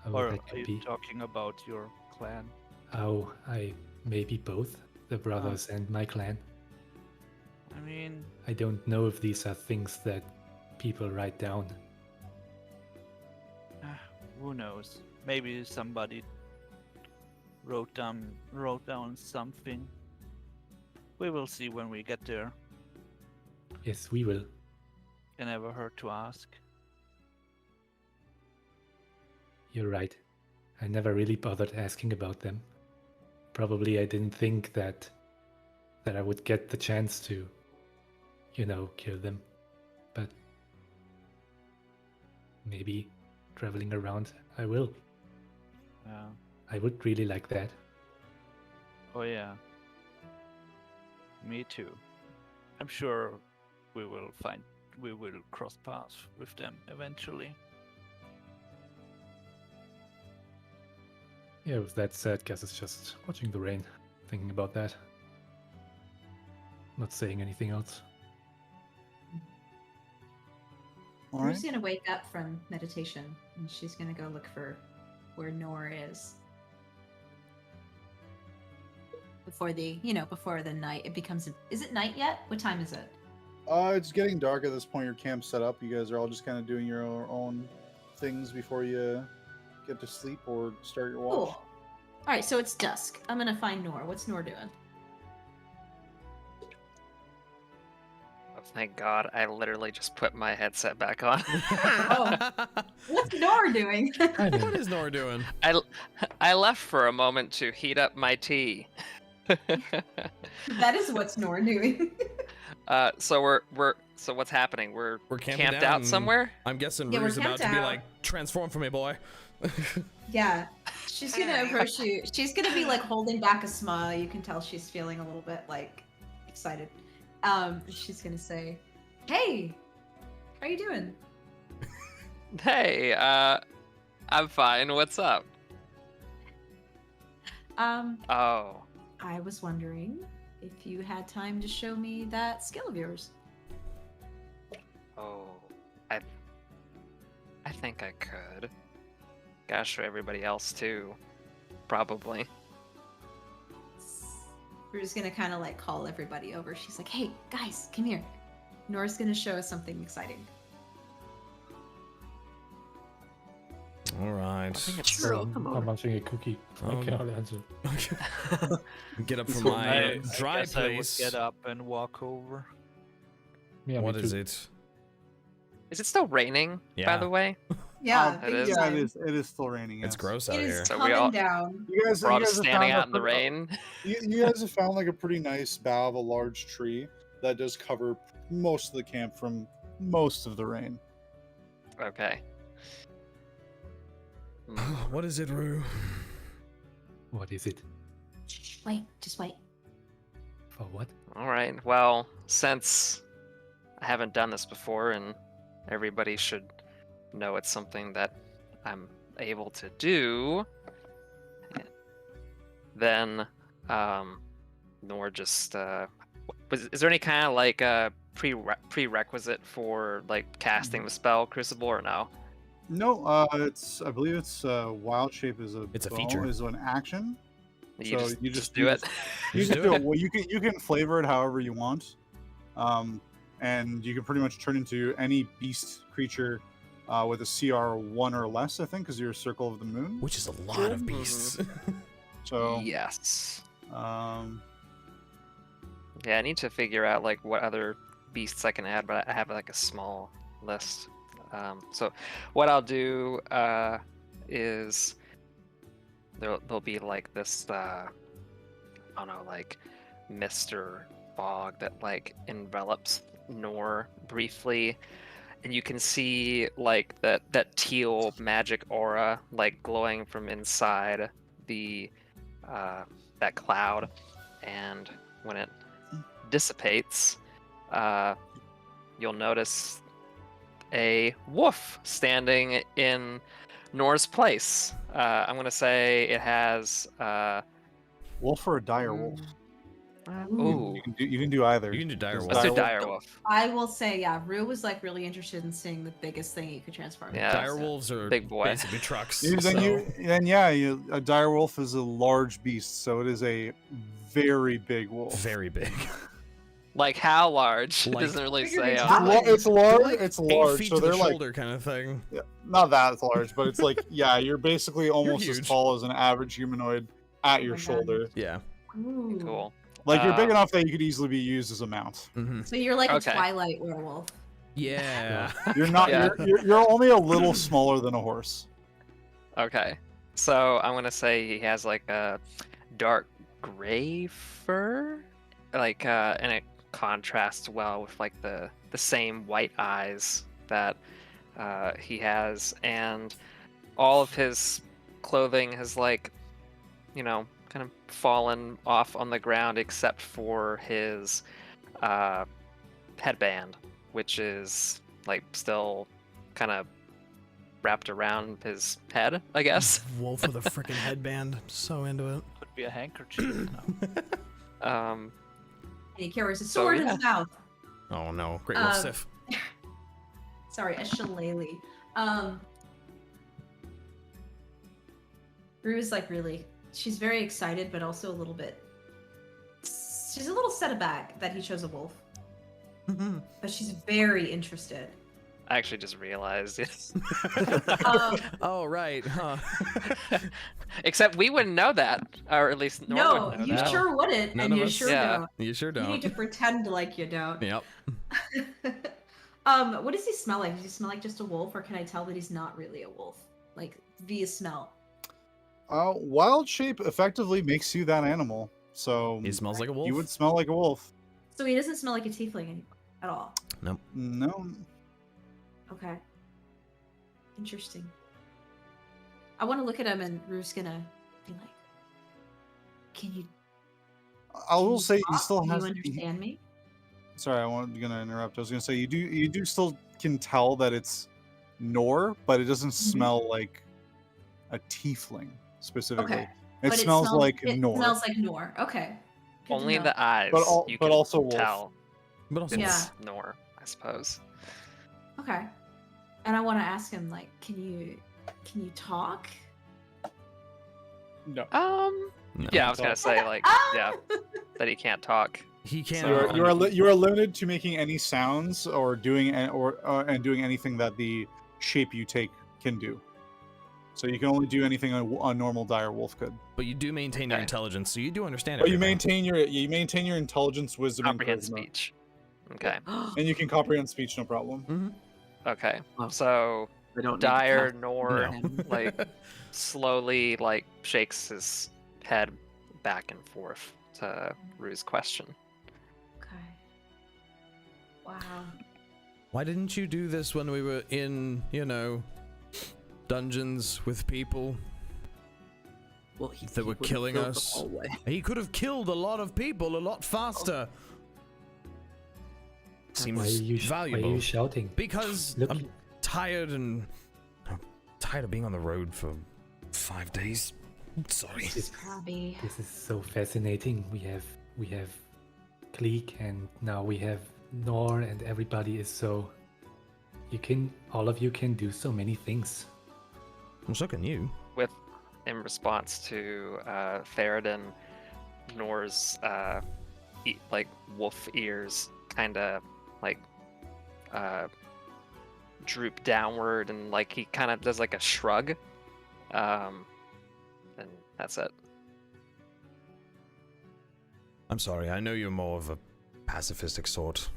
Oh, Or that are could you be. talking about your clan? Oh, maybe both the brothers and my clan. I mean, I don't know if these are things that people write down. who knows? Maybe somebody wrote down something. We will see when we get there. Yes, we will. Can never hurt to ask. You're right. I never really bothered asking about them. Probably I didn't think that I would get the chance to, kill them. But maybe traveling around, I will. Yeah. I would really like that. Oh yeah. Me too. I'm sure we will cross paths with them eventually. Yeah, with that said, Gasz is just watching the rain, thinking about that. Not saying anything else. All Rue's right. gonna wake up from meditation and she's gonna go look for where Nor is. Before the night it becomes. Is it night yet? What time is it? It's getting dark at this point. Your camp's set up. You guys are all just kind of doing your own things before you get to sleep or start your watch. Cool. All right, so it's dusk. I'm gonna find Nor. What's Nor doing? Oh, thank God, I literally just put my headset back on. What's Nor doing? What is Nora doing? I left for a moment to heat up my tea. That is what's Nor doing. So so what's happening? We're camping camped down out and somewhere? I'm guessing Yeah, we're Rue's about camped to be out. like, transform for me, boy. Yeah, she's gonna approach you. She's gonna be like holding back a smile. You can tell she's feeling a little bit like excited. She's gonna say, "Hey, how you doing?" Hey, I'm fine. What's up? Oh, I was wondering if you had time to show me that skill of yours. I think I could. Gosh, for everybody else too, probably. We're just gonna kind of like call everybody over. She's like, "Hey, guys, come here. Nora's gonna show us something exciting." All right. I think it's true. Come I'm over. munching a cookie. Oh, I cannot answer. Get up from So my I dry guess I would place. get up and walk over. Yeah, What me is too. it? Is it still raining, by Yeah. the way? Yeah, It is. Yeah, it is. It is still raining. It's yes. gross out It here. is So we coming all- down. You guys, We're all you guys just have standing found out in the rain. You guys have found like a pretty nice bough of a large tree that does cover most of the camp from most of the rain. Okay. What is it, Rue? What is it? Wait, just wait. For what? All right. Well, since I haven't done this before, and everybody should know it's something that I'm able to do, then Nor just is there any kind of like prerequisite for like casting the spell Crucible or no? No, I believe it's wild shape is It's a bow- feature. is an action. You So just, you just just do you it. just- You Just can do do it. it. Well, you can flavor it however you want, and you can pretty much turn into any beast creature with a CR 1 or less, I think, because you're a circle of the moon. Which is a lot of beasts. So Yes. Yeah, I need to figure out like what other beasts I can add, but I have like a small list. So what I'll do is there'll be like this I don't know, like mist or fog that like envelops Nor briefly, and you can see like that teal magic aura like glowing from inside the that cloud, and when it dissipates, you'll notice a wolf standing in Nor's place. I'm gonna say it has wolf or a dire wolf? Ooh. You can do either. You can do dire Because wolf. Let's do direwolf- direwolf. I will say, yeah, Rue was like really interested in seeing the biggest thing you could transform. Yeah. Dire wolves are Big boy. basically trucks. Then so- a direwolf is a large beast, so it is a very big wolf. very big. Like how large? It Like- doesn't really Figure say. it on out. the- Like- It's large. They're like It's 8 large. feet So to they're the like shoulder kind of thing. not that large, but it's like you're basically almost as huge. tall as an average humanoid at your my God. shoulder. Yeah. Ooh. Cool. Like you're big Uh, enough that you could easily be used as a mount. hmm So you're like Okay. a Twilight werewolf. Yeah. You're not. Yeah. You're only a little smaller than a horse. Okay. So I'm gonna say he has like a dark gray fur, like and it contrasts well with like the same white eyes that he has, and all of his clothing has like, you know, kind of fallen off on the ground except for his headband, which is like still kind of wrapped around his head, I guess. Wolf with a freaking headband. So into it. Could be a handkerchief. No. Um, And he carries a So, sword in yeah. his mouth. Oh no. Great wolf Um, stiff. Sorry, a shillelagh. Rue is like really, she's very excited, but also a little bit, she's a little set aback that he chose a wolf, but she's very interested. I actually just realized it. Um, Oh right. Huh. Except we wouldn't know that, or at least Nor no, wouldn't know you that. sure wouldn't, None and of you us. sure Yeah. You sure don't. You need don't. to pretend like you don't. Yep. What does he smell like? Does he smell like just a wolf, or can I tell that he's not really a wolf? Like via smell. Wild shape effectively makes you that animal. So He smells like a wolf. you would smell like a wolf. So he doesn't smell like a tiefling anymore at all. No. Okay. Interesting. I want to look at him, and Rue's gonna be like, "Can you?" I can will you say he talk? still Can has. you understand me? Sorry, I wasn't gonna interrupt. I was gonna say you do still can tell that it's Nor, but it doesn't smell like a tiefling specifically. Okay. It But smells like it Nor. smells like Nor. Okay. Good to Only know. the eyes. You but can also wolf. tell But also, it's Nor, I suppose. Okay. And I want to ask him, like, can you talk? No. no. Yeah, I was gonna say like, Ah! yeah, that he can't talk. He can't. So- You are limited to making any sounds or doing and doing anything that the shape you take can do. So you can only do anything a normal dire wolf could. But you do maintain your Okay. intelligence, so you do understand But you everything. maintain your intelligence, wisdom, and Comprehend charisma. speech. Okay. And you can comprehend speech, no problem. Okay. Oh. So I don't need to Dire cast Nor No. like slowly like shakes his head back and forth to Rue's question. Okay. Wow. Why didn't you do this when we were in, dungeons with people? Well, That were would've killing filled the us. hallway. He could have killed a lot of people a lot faster. Seems Why are you valuable. shouting? Because Look, I'm tired of being on the road for 5 days. Sorry. this is, Crabby. this is so fascinating. We have Kleeck, and now we have Nor, and everybody is so. All of you can do so many things. Well, so can you. In response to Theraden, Nor's like wolf ears kind of like droop downward, and like he kind of does like a shrug, and that's it. I'm sorry, I know you're more of a pacifistic sort.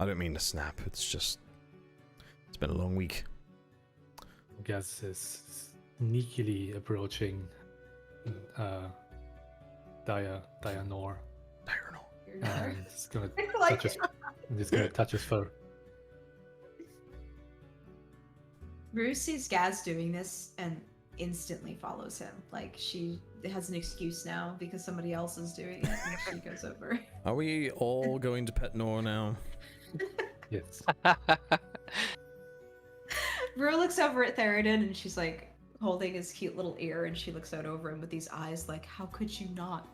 I don't mean to snap, it's been a long week. Gasz is sneakily approaching Dire Nor, Diurnal. and he's gonna I like touch his fur. Rue sees Gaz doing this and instantly follows him. Like she has an excuse now because somebody else is doing it, and she goes over. Are we all going to pet Nor now? Yes. Rue looks over at Theraden and she's like holding his cute little ear, and she looks out over him with these eyes like, how could you not?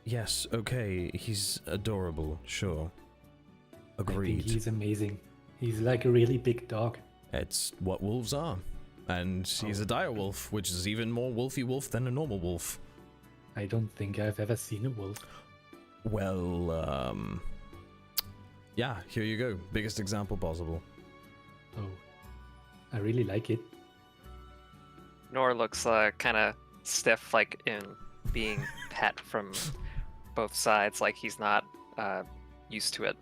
Yes, okay, he's adorable, sure. I think Agreed. he's amazing. He's like a really big dog. It's what wolves are. And he's a dire wolf, which is even more wolfy wolf than a normal wolf. I don't think I've ever seen a wolf. Well, yeah, here you go. Biggest example possible. Oh, I really like it. Nor looks kind of stiff, like in being pet from both sides, like he's not used to it.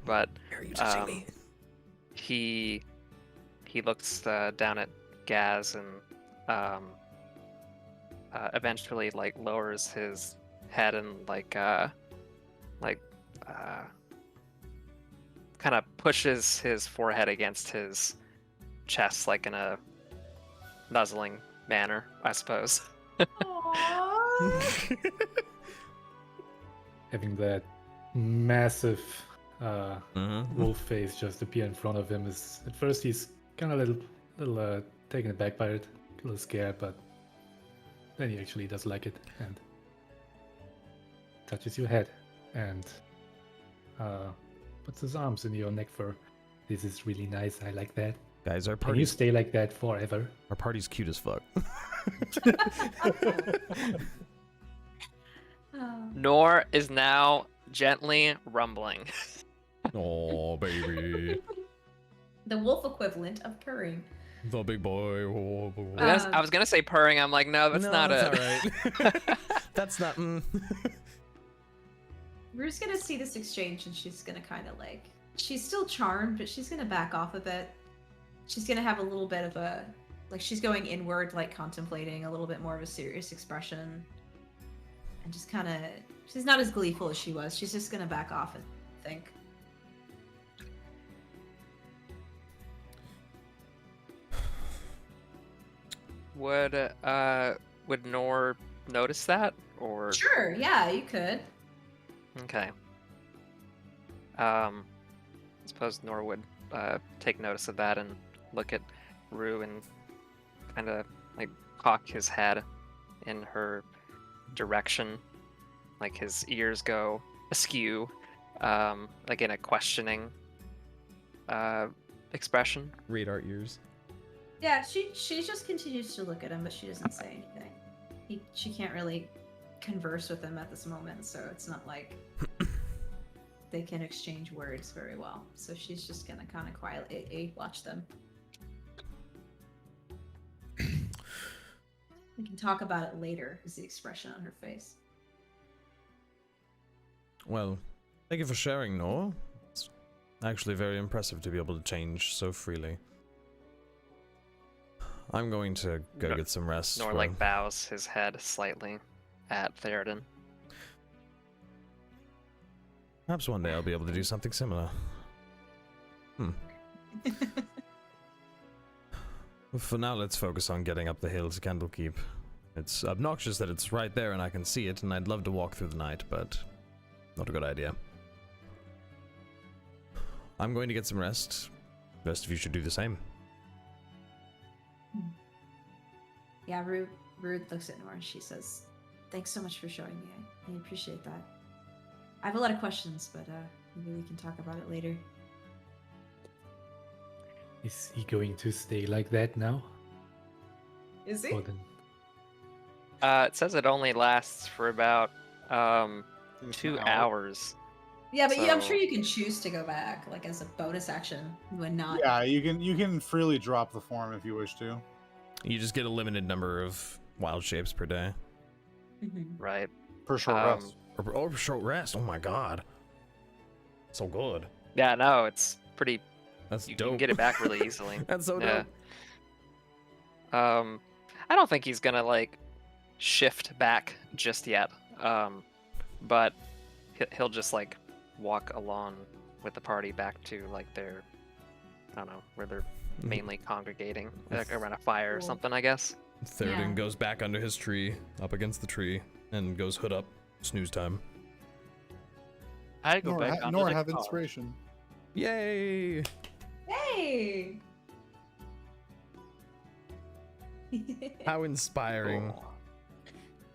But Are you touching me? he looks down at Gasz and eventually like lowers his head and kind of pushes his forehead against his chest, like in a nuzzling manner, I suppose. Aww. Having that massive Mm-hmm. wolf face just appear in front of him is, at first he's kind of a little taken aback by it, a little scared, but then he actually does like it and touches your head and puts his arms in your neck fur. This is really nice. I like that. Guys, our Can you party's, stay like that forever? our party's cute as fuck. Oh. Nor is now gently rumbling. Oh, baby. The wolf equivalent of purring. The big boy. Oh, boy. I was gonna say purring. I'm like, no, that's not it. Right. That's not. Rue's gonna see this exchange and she's gonna kind of like, she's still charmed, but she's gonna back off a bit. She's gonna have a little bit of a, like she's going inward, like contemplating, a little bit more of a serious expression. And just kind of, she's not as gleeful as she was. She's just gonna back off and think. Would Nor notice that, or Sure, yeah, you could. okay? I suppose Nor would take notice of that and look at Rue and kind of like cock his head in her direction, like his ears go askew, like in a questioning expression. Radar ears. Yeah, she just continues to look at him, but she doesn't say anything. She can't really converse with him at this moment, so it's not like they can exchange words very well. So she's just gonna kind of quietly watch them. We can talk about it later, is the expression on her face. Well, thank you for sharing, Nor. It's actually very impressive to be able to change so freely. I'm going to go Nor- get some rest. Nor for- like bows his head slightly at Theraden. Perhaps one day I'll be able to do something similar. For now, let's focus on getting up the hill to Candlekeep. It's obnoxious that it's right there and I can see it, and I'd love to walk through the night, but not a good idea. I'm going to get some rest. The rest of you should do the same. Yeah, Rude looks at Nora and she says, "Thanks so much for showing me. I appreciate that. I have a lot of questions, but maybe we can talk about it later." Is he going to stay like that now? Is Or then It says it only lasts for about 2 hours. Yeah, but I'm So- sure you can choose to go back, like as a bonus action when not. Yeah, you can freely drop the form if you wish to. You just get a limited number of wild shapes per day. Mhm. Right. For short Um, rest. Or short rest. Oh my god. So good. Yeah, no, it's pretty. That's You dope. can get it back really easily. That's so Yeah. dope. I don't think he's gonna like shift back just yet. But he'll just like walk along with the party back to like their, I don't know, where they're mainly congregating, like around a fire or Cool. something, I guess. Theraden Yeah. goes back under his tree, up against the tree, and goes hood up. Snooze time. I go Nor, back ha- under nor the have car. inspiration. Yay! Hey! How inspiring.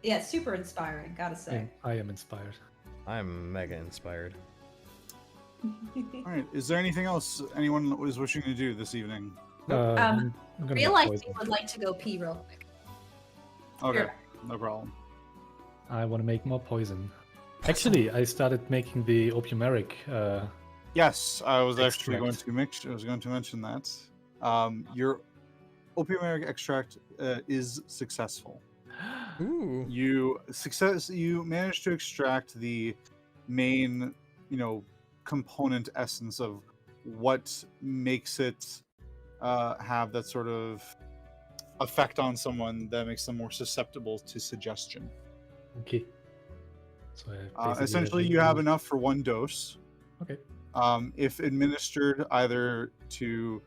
Yeah, super inspiring, gotta say. I am inspired. I'm mega inspired. All right. Is there anything else anyone was wishing to do this evening? I'm gonna Real make life poison. me would like to go pee real quick. Okay, Sure. no problem. I want to make more poison. Actually, I started making the opiumeric. Yes, I was actually Extract. going to mention that. Your opiumeric extract is successful. Ooh. You managed to extract the main, component essence of what makes it have that sort of effect on someone that makes them more susceptible to suggestion. Okay. So I basically Essentially, have you have to- enough for one dose. Okay. If administered either to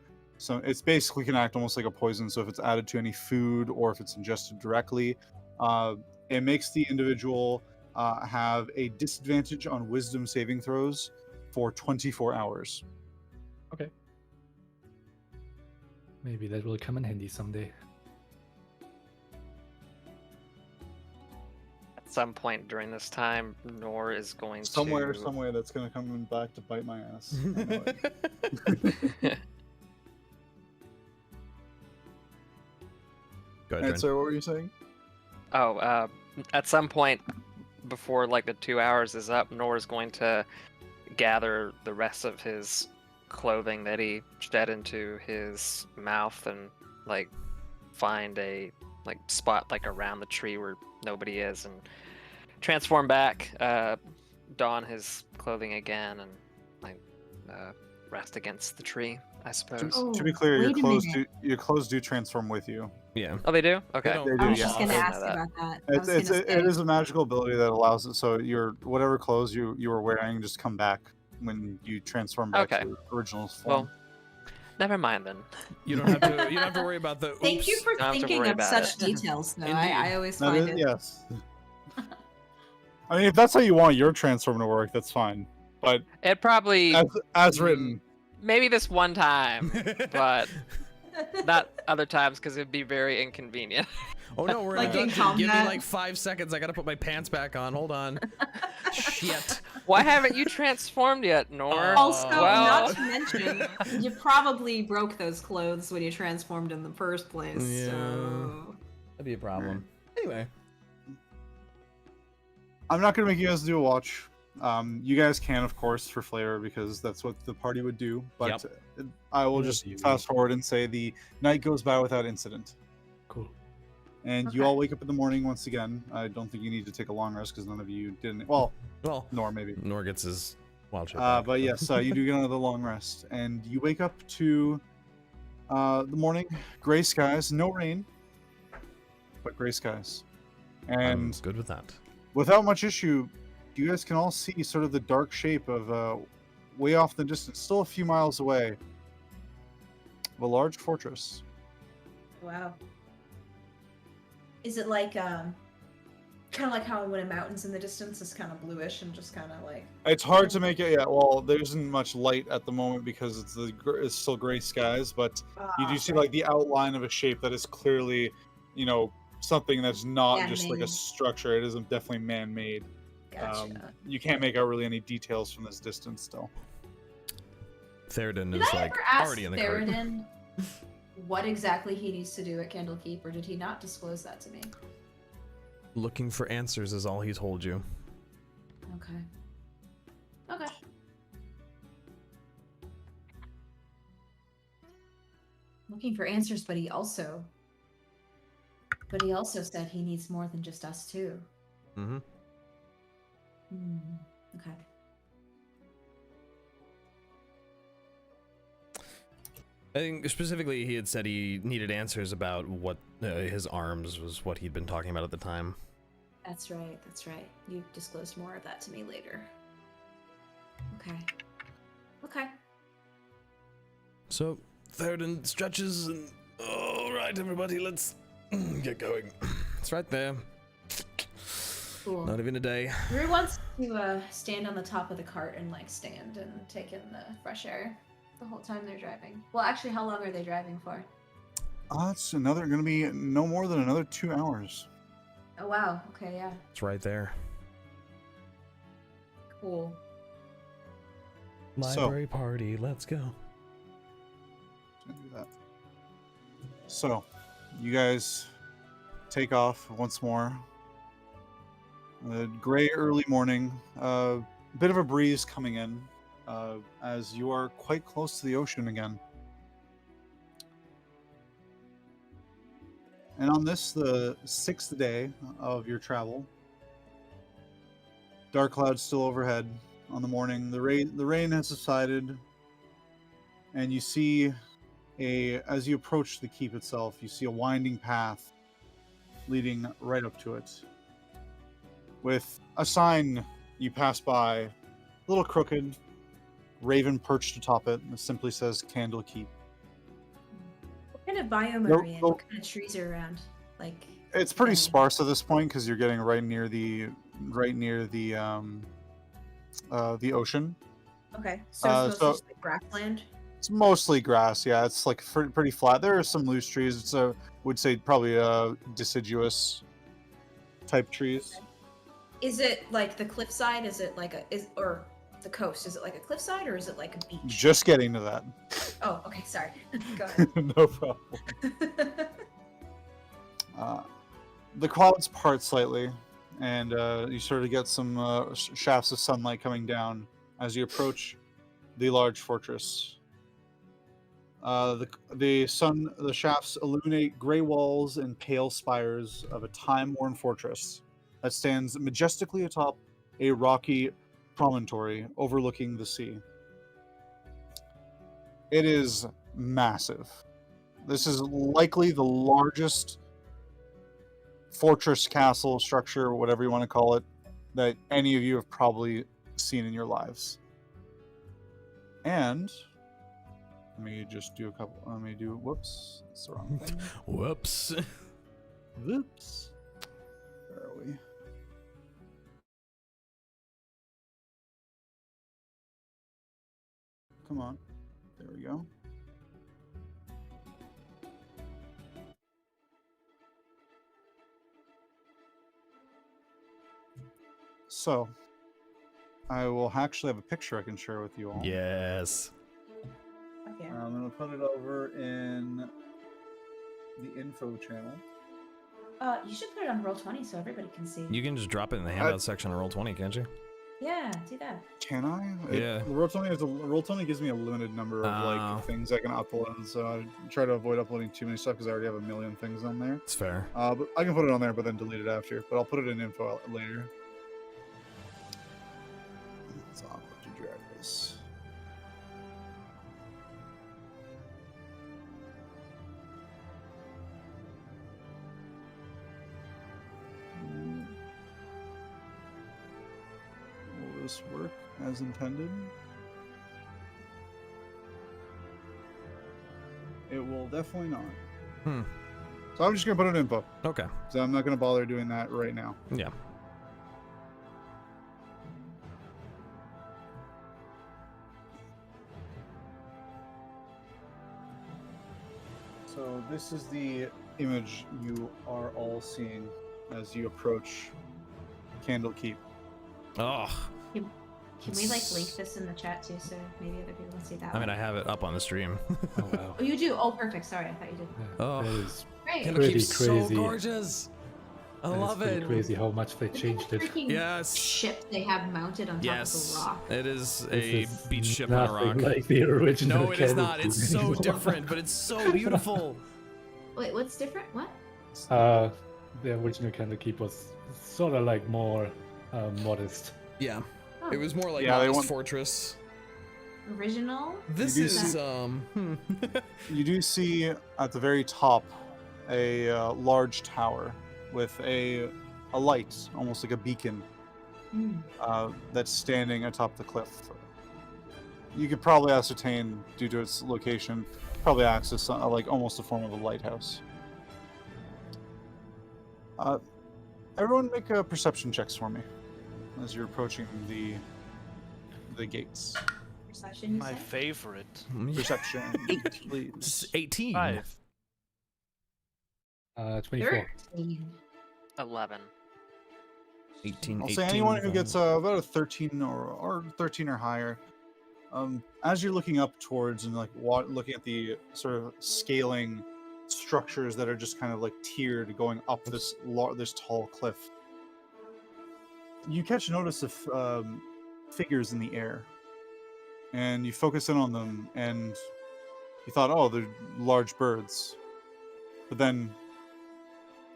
it's basically can act almost like a poison. So if it's added to any food or if it's ingested directly, it makes the individual have a disadvantage on wisdom saving throws for 24 hours. Okay. Maybe that will come in handy someday. At some point during this time, Nor is going Somewhere to that's going to come back to bite my ass. I know it. Go ahead, And Jrain. so what were you saying? at some point before like the 2 hours is up, Nor is going to gather the rest of his clothing that he shed into his mouth and like find a like spot like around the tree where nobody is and transform back, don his clothing again and like rest against the tree, I suppose. To be clear, wait a minute. your clothes do transform with you. Yeah. Oh, they do? Okay. don't- They I do, was yeah. just gonna I didn't ask know you that. about that. It is a magical ability that allows it so your whatever clothes you were wearing just come back when you transform back Okay. to your original form. Well, never mind then. You don't have to. You don't have to worry about the. Thank you oops. for Don't have to thinking worry of about such it. details, though. Indeed. I always That find is- it. yes. I mean, if that's how you want your transform to work, that's fine. But It probably as written, maybe this one time, but not other times because it'd be very inconvenient. Oh no, we're Like in a in dungeon. Give me combat. like 5 seconds. I gotta put my pants back on. Hold on. Shit. Why haven't you transformed yet, Nor? Also, well, not to mention, you probably broke those clothes when you transformed in the first place. Yeah. So That'd be a problem. Anyway. I'm not going to make you guys do a watch. You guys can, of course, for flavor because that's what the party would do. But I will just Yes, you- fast forward and say the night goes by without incident. Cool. And you Okay. all wake up in the morning once again. I don't think you need to take a long rest because none of you didn't. Well, Well, nor maybe. Nor gets his wild shape. back, But yes, you do get another long rest. And you wake up to the morning, gray skies, no rain, but gray skies. I'm And good with that. without much issue, you guys can all see sort of the dark shape of way off in the distance, still a few miles away, of a large fortress. wow. Is it like kind of like how when a mountain's in the distance is kind of bluish and just kind of like It's hard to make it. Yeah, well, there isn't much light at the moment because it's still gray skies, but you do see like the outline of a shape that is clearly, something that's not just like a Man-made. structure. It is definitely man-made. Gotcha. You can't make out really any details from this distance still. Theraden Did is I like ever ask already in the cart. Theraden what exactly he needs to do at Candlekeep, or did he not disclose that to me? Looking for answers is all he told you. Okay. Okay. Looking for answers, but he also said he needs more than just us too. Mm-hmm. Okay. I think specifically he had said he needed answers about what his arms was what he'd been talking about at the time. That's right. That's right. You disclosed more of that to me later. Okay. Okay. So Theraden stretches and all right, everybody, let's get going. It's right there. Cool. Not even a day. Rue wants to stand on the top of the cart and like stand and take in the fresh air the whole time they're driving. Well, actually, how long are they driving for? It's going to be no more than another 2 hours. Oh wow. Okay, yeah. It's right there. Cool. Library party, let's go. Gonna do that. So, you guys take off once more. A gray early morning. Bit of a breeze coming in as you are quite close to the ocean again. And on this, the 6th day of your travel, dark clouds still overhead. On the morning, the rain has subsided, and you see as you approach the keep itself, you see a winding path leading right up to it, with a sign you pass by, a little crooked, raven perched atop it, and it simply says "Candlekeep." What kind of biome Nope, are we in? nope. What kind of trees are around? Like. It's pretty any- sparse at this point because you're getting right near the ocean. Okay, so it's mostly just like grassland. It's mostly grass. Yeah, it's like pretty flat. There are some loose trees. It's would say probably deciduous type trees. Is it like the cliffside? Is it like or the coast? Is it like a cliffside or is it like a beach? Just getting to that. Oh, okay, sorry. Go ahead. No problem. The clouds part slightly, and you sort of get some shafts of sunlight coming down as you approach the large fortress. The shafts illuminate gray walls and pale spires of a time-worn fortress that stands majestically atop a rocky promontory overlooking the sea. It is massive. This is likely the largest fortress, castle, structure, whatever you want to call it, that any of you have probably seen in your lives. And let me just do whoops, that's the wrong thing. Whoops. Whoops. Where are we? Come on. There we go. So, I will actually have a picture I can share with you all. Yes. Okay. I'm going to put it over in the info channel. You should put it on Roll20 so everybody can see. You can just drop it in the handout section of Roll20, can't you? Yeah, do that. Can I? Yeah. Roll20 gives me a limited number of Oh. like things I can upload, so I try to avoid uploading too many stuff because I already have a million things on there. It's fair. But I can put it on there, but then delete it after. But I'll put it in info later. It's awkward to drag this. Will this work as intended? It will definitely not. Hmm. So I'm just gonna put it in info. Okay. So I'm not gonna bother doing that right now. Yeah. So this is the image you are all seeing as you approach Candlekeep. Oh. Can we like link this in the chat too, so maybe other people can see that? I mean, I have it up on the stream. Oh wow. Oh, you do? Oh, perfect. Sorry, I thought you did. Yeah, Oh. that is Great. Pretty Candlekeep's so crazy. gorgeous. I that is love pretty it. crazy how much they Look at changed the it. freaking Yes. ship they have mounted on top of Yes. the rock. It is This a is beach ship on a nothing rock. like the original. No, it is not. It's Candlekeep so anymore. different, but it's so beautiful. Wait, what's different? What? The original Candlekeep was sort of like more modest. Yeah. Oh, It was more like Yeah, they Modest want- Fortress. original? This do is see- You do see at the very top a large tower with a light, almost like a beacon, Hmm. that's standing atop the cliff. You could probably ascertain, due to its location, probably acts as like almost a form of a lighthouse. Everyone make perception checks for me as you're approaching the gates. Perception, you My said? favorite. Perception, 18. please. 18. 5. 24. 13. 11. 18. I'll say anyone who gets about a 13 or 13 or higher. As you're looking up towards and like looking at the sort of scaling structures that are just kind of like tiered going up this tall cliff, you catch notice of figures in the air, and you focus in on them, and you thought, oh, they're large birds, but then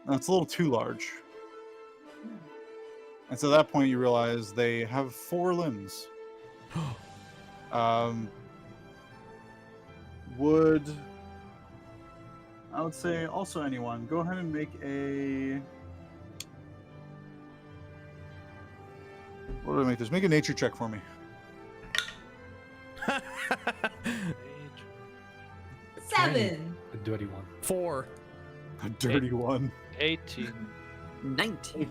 that's a little too large. And so at that point, you realize they have 4 limbs. I would say also anyone, go ahead and make a... What do I make this? Make a nature check for me. Seven. A dirty one. 4. A dirty one. 18. 19.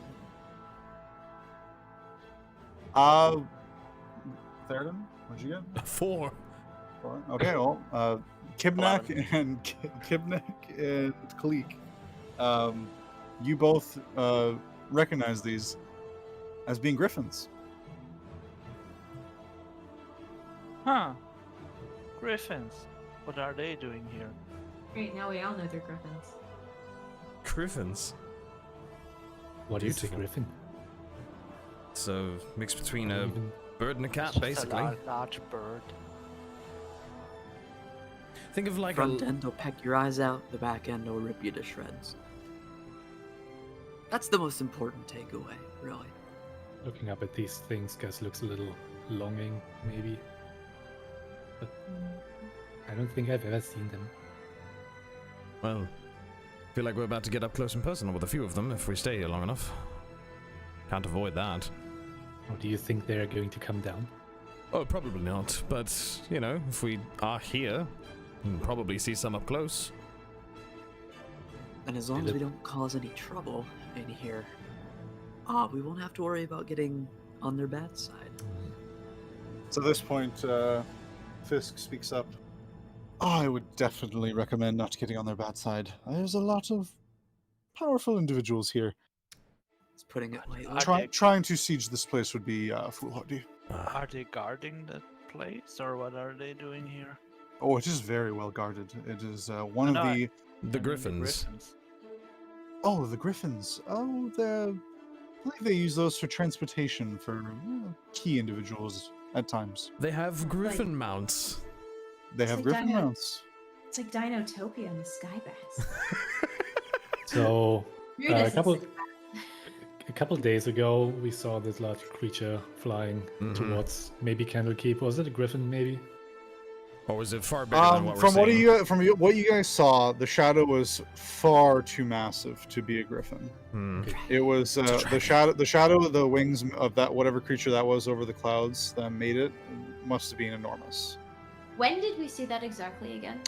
Theraden, what'd you get? 4. 4. Okay, well, Kibnaak and Kleeck, you both recognize these as being griffins. Huh. Griffins. What are they doing here? Great, now we all know they're griffins. Griffins. What is a Beautiful. griffin? So, mix between I a don't even- bird and a cat, Just basically. A large bird. Think of like Front a... end will peck your eyes out, the back end will rip you to shreds. That's the most important takeaway, really. Looking up at these things, Gasz looks a little longing, maybe. But I don't think I've ever seen them. Well, feel like we're about to get up close and personal with a few of them if we stay here long enough. Can't avoid that. Or do you think they're going to come down? Oh, probably not. But, you know, if we are here, we'll probably see some up close. And as long as we don't cause any trouble in here, we won't have to worry about getting on their bad side. So at this point, Fisk speaks up. I would definitely recommend not getting on their bad side. There's a lot of powerful individuals here. It's putting it lightly. Trying to siege this place would be foolhardy. Are they guarding the place, or what are they doing here? Oh, it is very well guarded. It is one of No, the... The Griffins. Oh, the Griffins. Oh, I believe they use those for transportation for key individuals at times. They have Griffin mounts. They have like Griffin Dino- mounts. It's like Dinotopia and the Sky Bats. So, Rudeness a couple- is- a couple days ago, we saw this large creature flying towards maybe Candlekeep. Was it a griffin, maybe? Or was it far bigger than what we're From seeing? what you guys saw, the shadow was far too massive to be a griffin. It was the shadow of the wings of that whatever creature that was over the clouds that made it must have been enormous. When did we see that exactly again?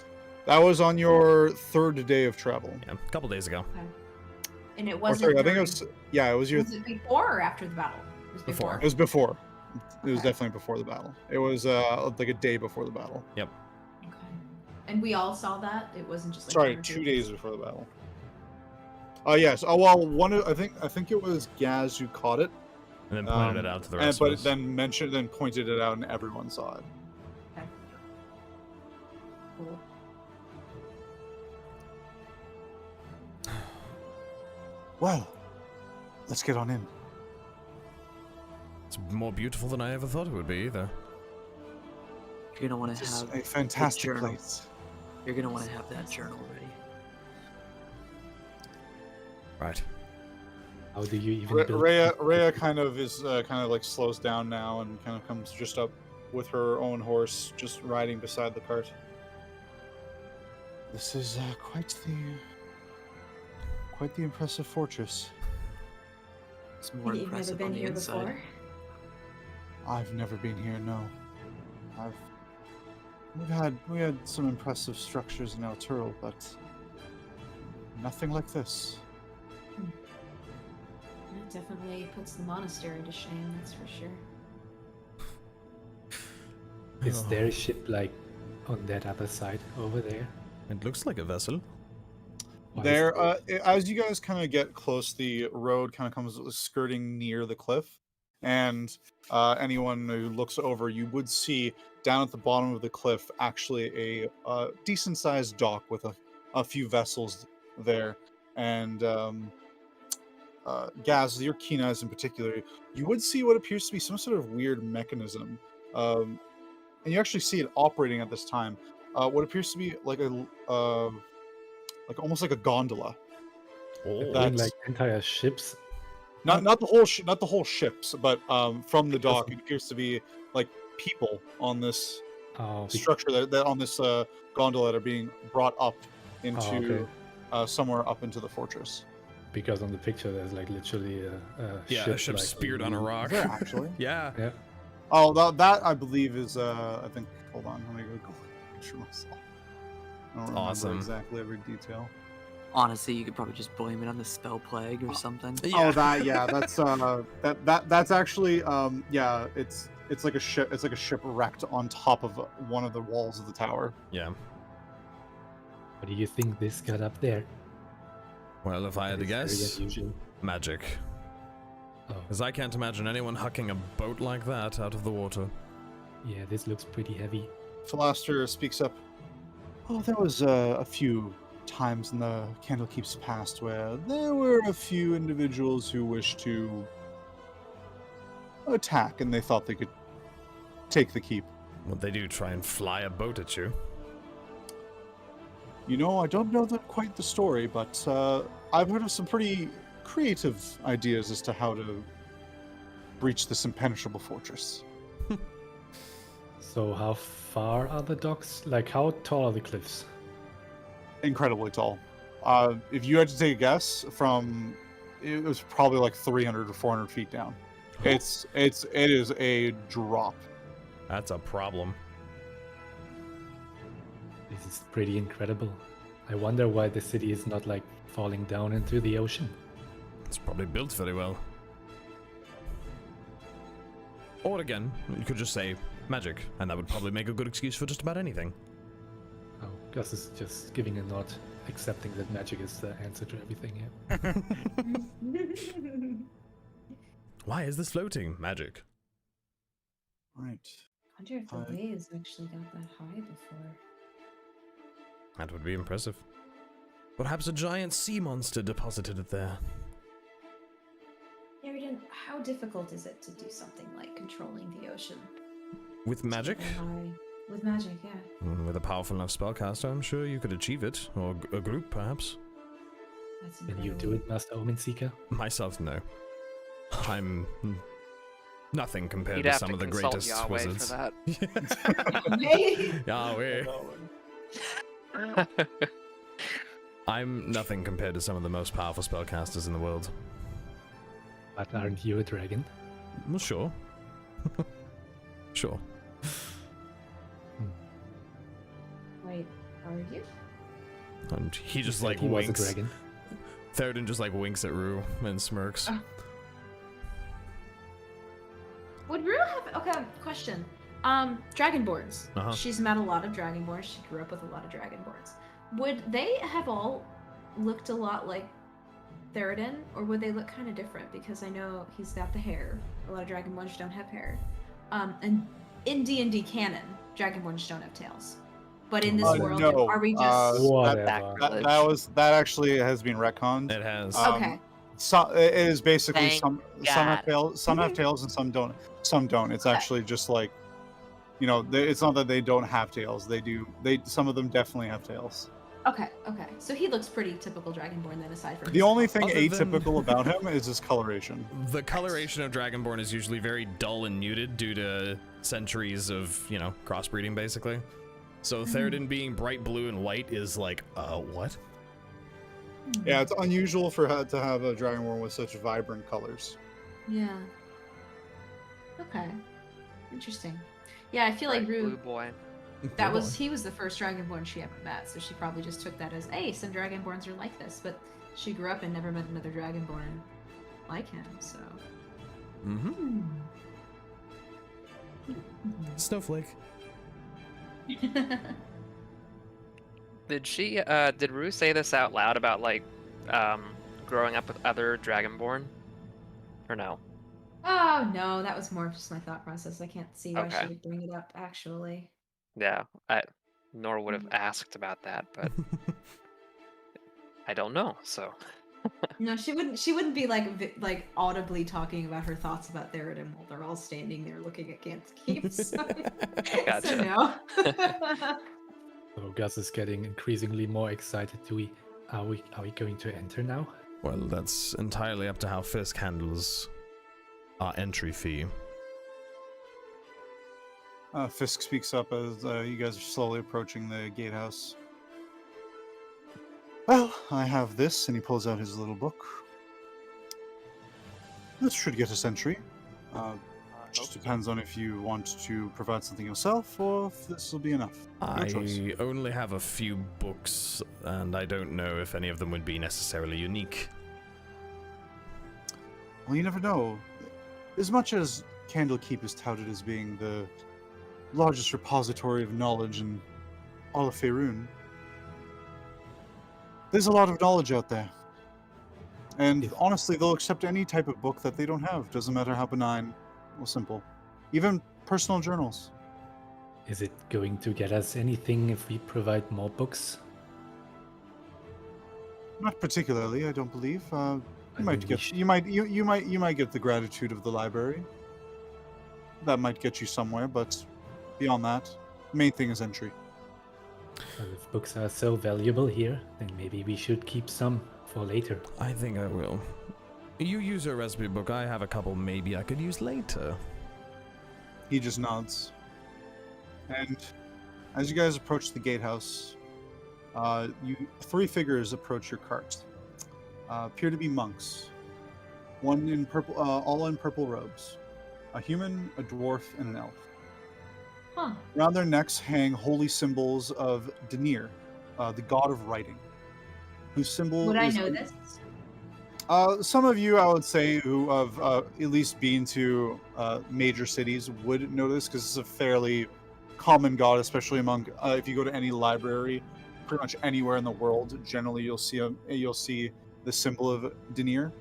That was on your 3rd day of travel. Yeah, a couple days ago. Okay. And it Or wasn't. sorry, I think it during- was. Yeah, it was your. Was it before or after the battle? It was Before. It was before. It was Okay. definitely before the battle. It was like a day before the battle. Okay. And we all saw that. It wasn't just like Sorry, one or 2 days before the battle. Oh yes. Oh well, I think it was Gasz who caught it. And then pointed it out to the and, rest but of us. then pointed it out, and everyone saw it. Okay. Cool. Well, let's get on in. It's more beautiful than I ever thought it would be, either. You're gonna want to It's have a fantastic journal. place. You're gonna want to have that journal ready. Right. How do you even build? Rhea kind of like slows down now and kind of comes just up with her own horse, just riding beside the cart. This is quite the impressive fortress. It's more You've never impressive been on the here inside. before? I've never been here. No, we had some impressive structures in El Turil, but nothing like this. It definitely puts the monastery to shame, that's for sure. Is there a ship like on that other side over there? It looks like a vessel. There, as you guys kind of get close, the road kind of comes skirting near the cliff, and anyone who looks over, you would see down at the bottom of the cliff actually a decent-sized dock with a few vessels there. And Gasz, your keen eyes in particular, you would see what appears to be some sort of weird mechanism, and you actually see it operating at this time. What appears to be like like almost like a gondola. Doing That's like entire ships. not the whole ships, but from the dock, it appears to be like people on this structure that on this gondola that are being brought up into somewhere up into the fortress. Because on the picture there's like literally a ship like, speared on a rock. Is there actually? Yeah. Yeah. Oh, that I believe is I think. Hold on, let me go picture myself. I don't remember Awesome. exactly every detail. Honestly, you could probably just blame it on the spell plague or something. Oh, that's actually it's like a ship. It's like a ship wrecked on top of one of the walls of the tower. Yeah. What do you think this got up there? Well, if I had to It's very guess, unusual. magic. Oh, Because I can't imagine anyone hucking a boat like that out of the water. yeah, this looks pretty heavy. Philaster speaks up. Oh, there was a few times in the Candlekeep's past where there were a few individuals who wished to attack, and they thought they could take the keep. What they do, try and fly a boat at you. You know, I don't know quite the story, but I've heard of some pretty creative ideas as to how to breach this impenetrable fortress. So how far are the docks? Like how tall are the cliffs? Incredibly tall. If you had to take a guess, it was probably like 300 or 400 feet down. It is a drop. That's a problem. This is pretty incredible. I wonder why the city is not like falling down into the ocean. It's probably built very well. Or again, you could just say magic, and that would probably make a good excuse for just about anything. Oh, Gus is just giving a nod, accepting that magic is the answer to everything here. Why is this floating? Magic. Right. I wonder if the waves actually got that high before. That would be impressive. Perhaps a giant sea monster deposited it there. Theraden, how difficult is it to do something like controlling the ocean? With magic? With magic, yeah. With a powerful enough spellcaster, I'm sure you could achieve it. Or a group, perhaps. That's Can you do it, Master Omen Seeker? Myself, no. I'm nothing compared You'd to have some to of the consult greatest Yahweh wizards. for that. Yahweh. I'm nothing compared to some of the most powerful spellcasters in the world. But aren't you a dragon? Well, sure. Sure. Wait, are you? And he just said like he was a winks. dragon. Theraden just like winks at Rue and smirks. Oh. Would Rue have... Okay, question. Dragonborns. Uh-huh. She's met a lot of Dragonborns. She grew up with a lot of Dragonborns. Would they have all looked a lot like Theraden, or would they look kind of different? Because I know he's got the hair. A lot of Dragonborns don't have hair. And in D&D canon, Dragonborns don't have tails. But in this world, no. are we just... Whatever. That actually has been retconned. It has. Okay. So it is basically Thank some God. have tails, some have tails, and some don't. Some don't. It's Okay. actually just like, you know, it's not that they don't have tails. They do. Some of them definitely have tails. Okay. So he looks pretty typical Dragonborn then, aside from The his only color. thing Other than- atypical about him is his coloration. The coloration of Dragonborn is usually very dull and muted due to centuries of, crossbreeding, basically. So Theraden being bright blue and white is like, what? Yeah, it's unusual for her to have a Dragonborn with such vibrant colors. Yeah. Okay. Interesting. Yeah, I feel like Blue Rue. boy. He was the first Dragonborn she ever met, so she probably just took that as, hey, some Dragonborns are like this. But she grew up and never met another Dragonborn like him, so. Mm-hmm. Snowflake. Did Rue say this out loud about like growing up with other Dragonborn? Or no? Oh no, that was more just my thought process. I can't see why Okay. she would bring it up actually. Yeah, Nor would have asked about that, but I don't know. So No, she wouldn't. She wouldn't be like audibly talking about her thoughts about Theraden while they're all standing there looking at Candlekeep. So, Gotcha. so no. So Gus is getting increasingly more excited. Are we going to enter now? Well, that's entirely up to how Fisk handles our entry fee. Fisk speaks up as you guys are slowly approaching the gatehouse. Well, I have this, and he pulls out his little book. This should get us entry. Just depends on if you want to provide something yourself, or if this will be enough. Your choice. I only have a few books, and I don't know if any of them would be necessarily unique. Well, you never know. As much as Candlekeep is touted as being the largest repository of knowledge in all of Faerun, there's a lot of knowledge out there. And honestly, they'll accept any type of book that they don't have. Doesn't matter how benign or simple. Even personal journals. Is it going to get us anything if we provide more books? Not particularly, I don't believe. You I might mean, get you might get the gratitude of the library. That might get you somewhere, but beyond that, the main thing is entry. Well, if books are so valuable here, then maybe we should keep some for later. I think I will. You use your recipe book. I have a couple maybe I could use later. He just nods. And as you guys approach the gatehouse, three figures approach your cart. Appear to be monks. One in purple, all in purple robes. A human, a dwarf, and an elf. Huh. Around their necks hang holy symbols of Denir, the god of writing, whose symbol Would I is... know this? Some of you, I would say, who have at least been to major cities would know this, because it's a fairly common god, especially among, if you go to any library, pretty much anywhere in the world, generally you'll see the symbol of Denir.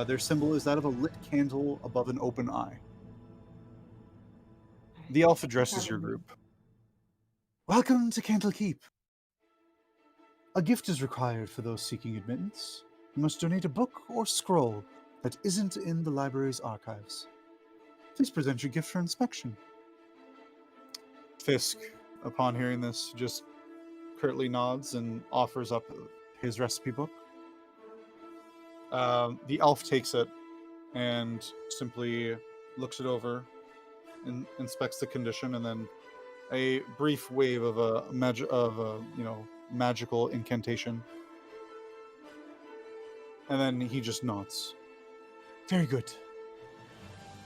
Their symbol is that of a lit candle above an open eye. The elf addresses your group. Welcome to Candlekeep. A gift is required for those seeking admittance. You must donate a book or scroll that isn't in the library's archives. Please present your gift for inspection. Fisk, upon hearing this, just curtly nods and offers up his recipe book. The elf takes it and simply looks it over and inspects the condition, and then a brief wave of a magical incantation, and then he just nods. Very good.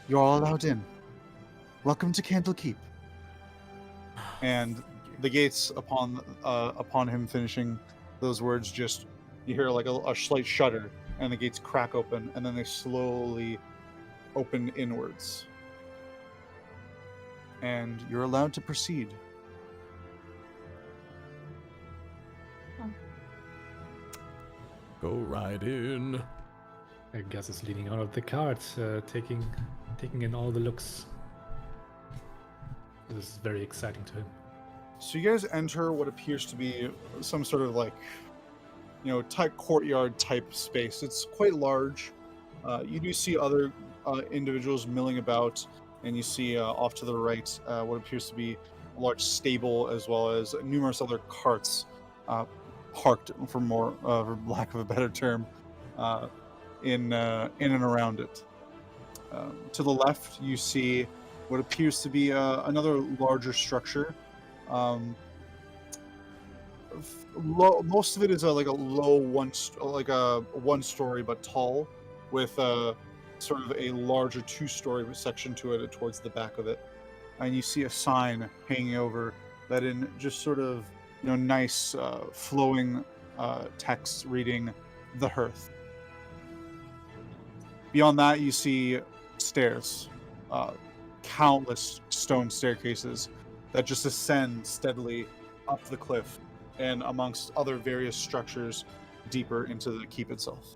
You're all allowed in. Welcome to Candlekeep. And the gates, upon him finishing those words, just you hear like a slight shudder, and the gates crack open, and then they slowly open inwards. And you're allowed to proceed. Go right in. Gus is leaning out of the cart, taking in all the looks. This is very exciting to him. So you guys enter what appears to be some sort of type courtyard type space. It's quite large. You do see other individuals milling about, and you see off to the right what appears to be a large stable, as well as numerous other carts parked, for lack of a better term, in and around it. To the left, you see what appears to be another larger structure. Most of it is like a low one story but tall, with sort of a larger two-story section to it towards the back of it. And you see a sign hanging over that, in just sort of nice flowing text reading, "The Hearth." Beyond that, you see stairs, countless stone staircases that just ascend steadily up the cliff and amongst other various structures deeper into the keep itself.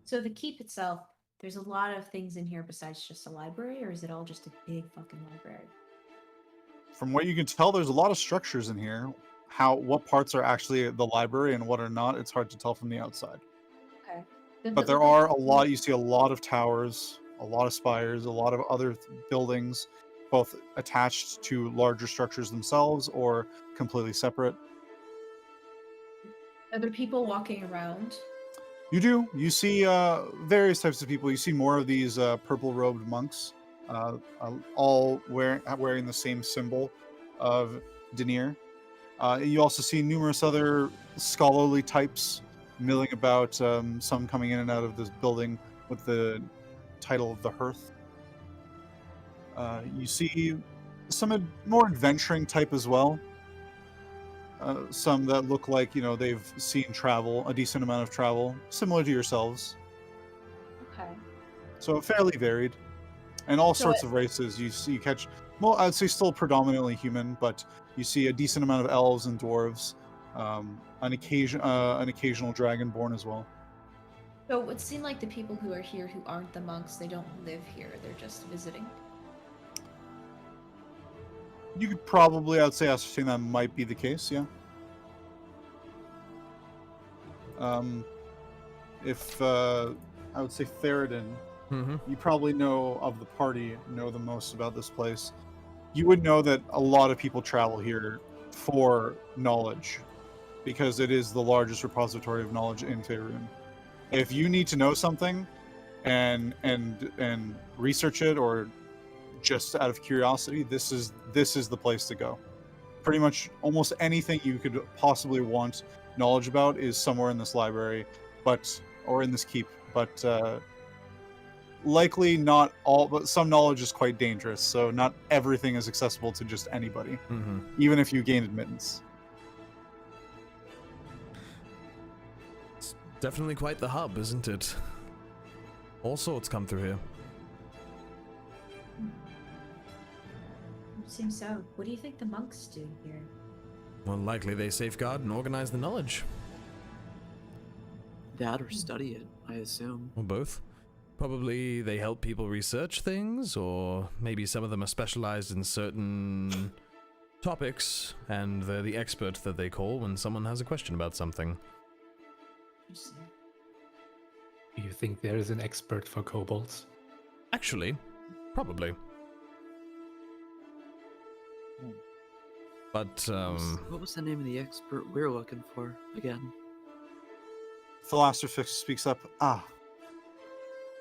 So the keep itself, there's a lot of things in here besides just a library, or is it all just a big fucking library? From what you can tell, there's a lot of structures in here. What parts are actually the library and what are not, it's hard to tell from the outside. Okay. But there are a lot, you see a lot of towers, a lot of spires, a lot of other buildings, both attached to larger structures themselves or completely separate. Are there people walking around? You do. You see various types of people. You see more of these purple-robed monks, all wearing the same symbol of Denier. You also see numerous other scholarly types milling about, some coming in and out of this building with the title of the Hearth. You see some more adventuring type as well. Some that look like, they've seen travel, a decent amount of travel, similar to yourselves. Okay. So fairly varied. And all sorts of races. You catch, well, I'd say still predominantly human, but you see a decent amount of elves and dwarves, an occasional dragonborn as well. So it would seem like the people who are here who aren't the monks, they don't live here, they're just visiting. You could probably, I'd say, ascertain that might be the case, yeah. I would say Theraden, you probably know of the party, know the most about this place. You would know that a lot of people travel here for knowledge, because it is the largest repository of knowledge in Faerun. If you need to know something and research it, or just out of curiosity, this is the place to go. Pretty much almost anything you could possibly want knowledge about is somewhere in this library, or in this keep. But likely not all, but some knowledge is quite dangerous, so not everything is accessible to just anybody, even if you gain admittance. It's definitely quite the hub, isn't it? All sorts come through here. Seems so. What do you think the monks do here? Well, likely they safeguard and organize the knowledge. That or study it, I assume. Or both. Probably they help people research things, or maybe some of them are specialized in certain topics, and they're the expert that they call when someone has a question about something. Do you think there is an expert for kobolds? Actually, probably. But, What was the name of the expert we're looking for, again? Philosophix speaks up.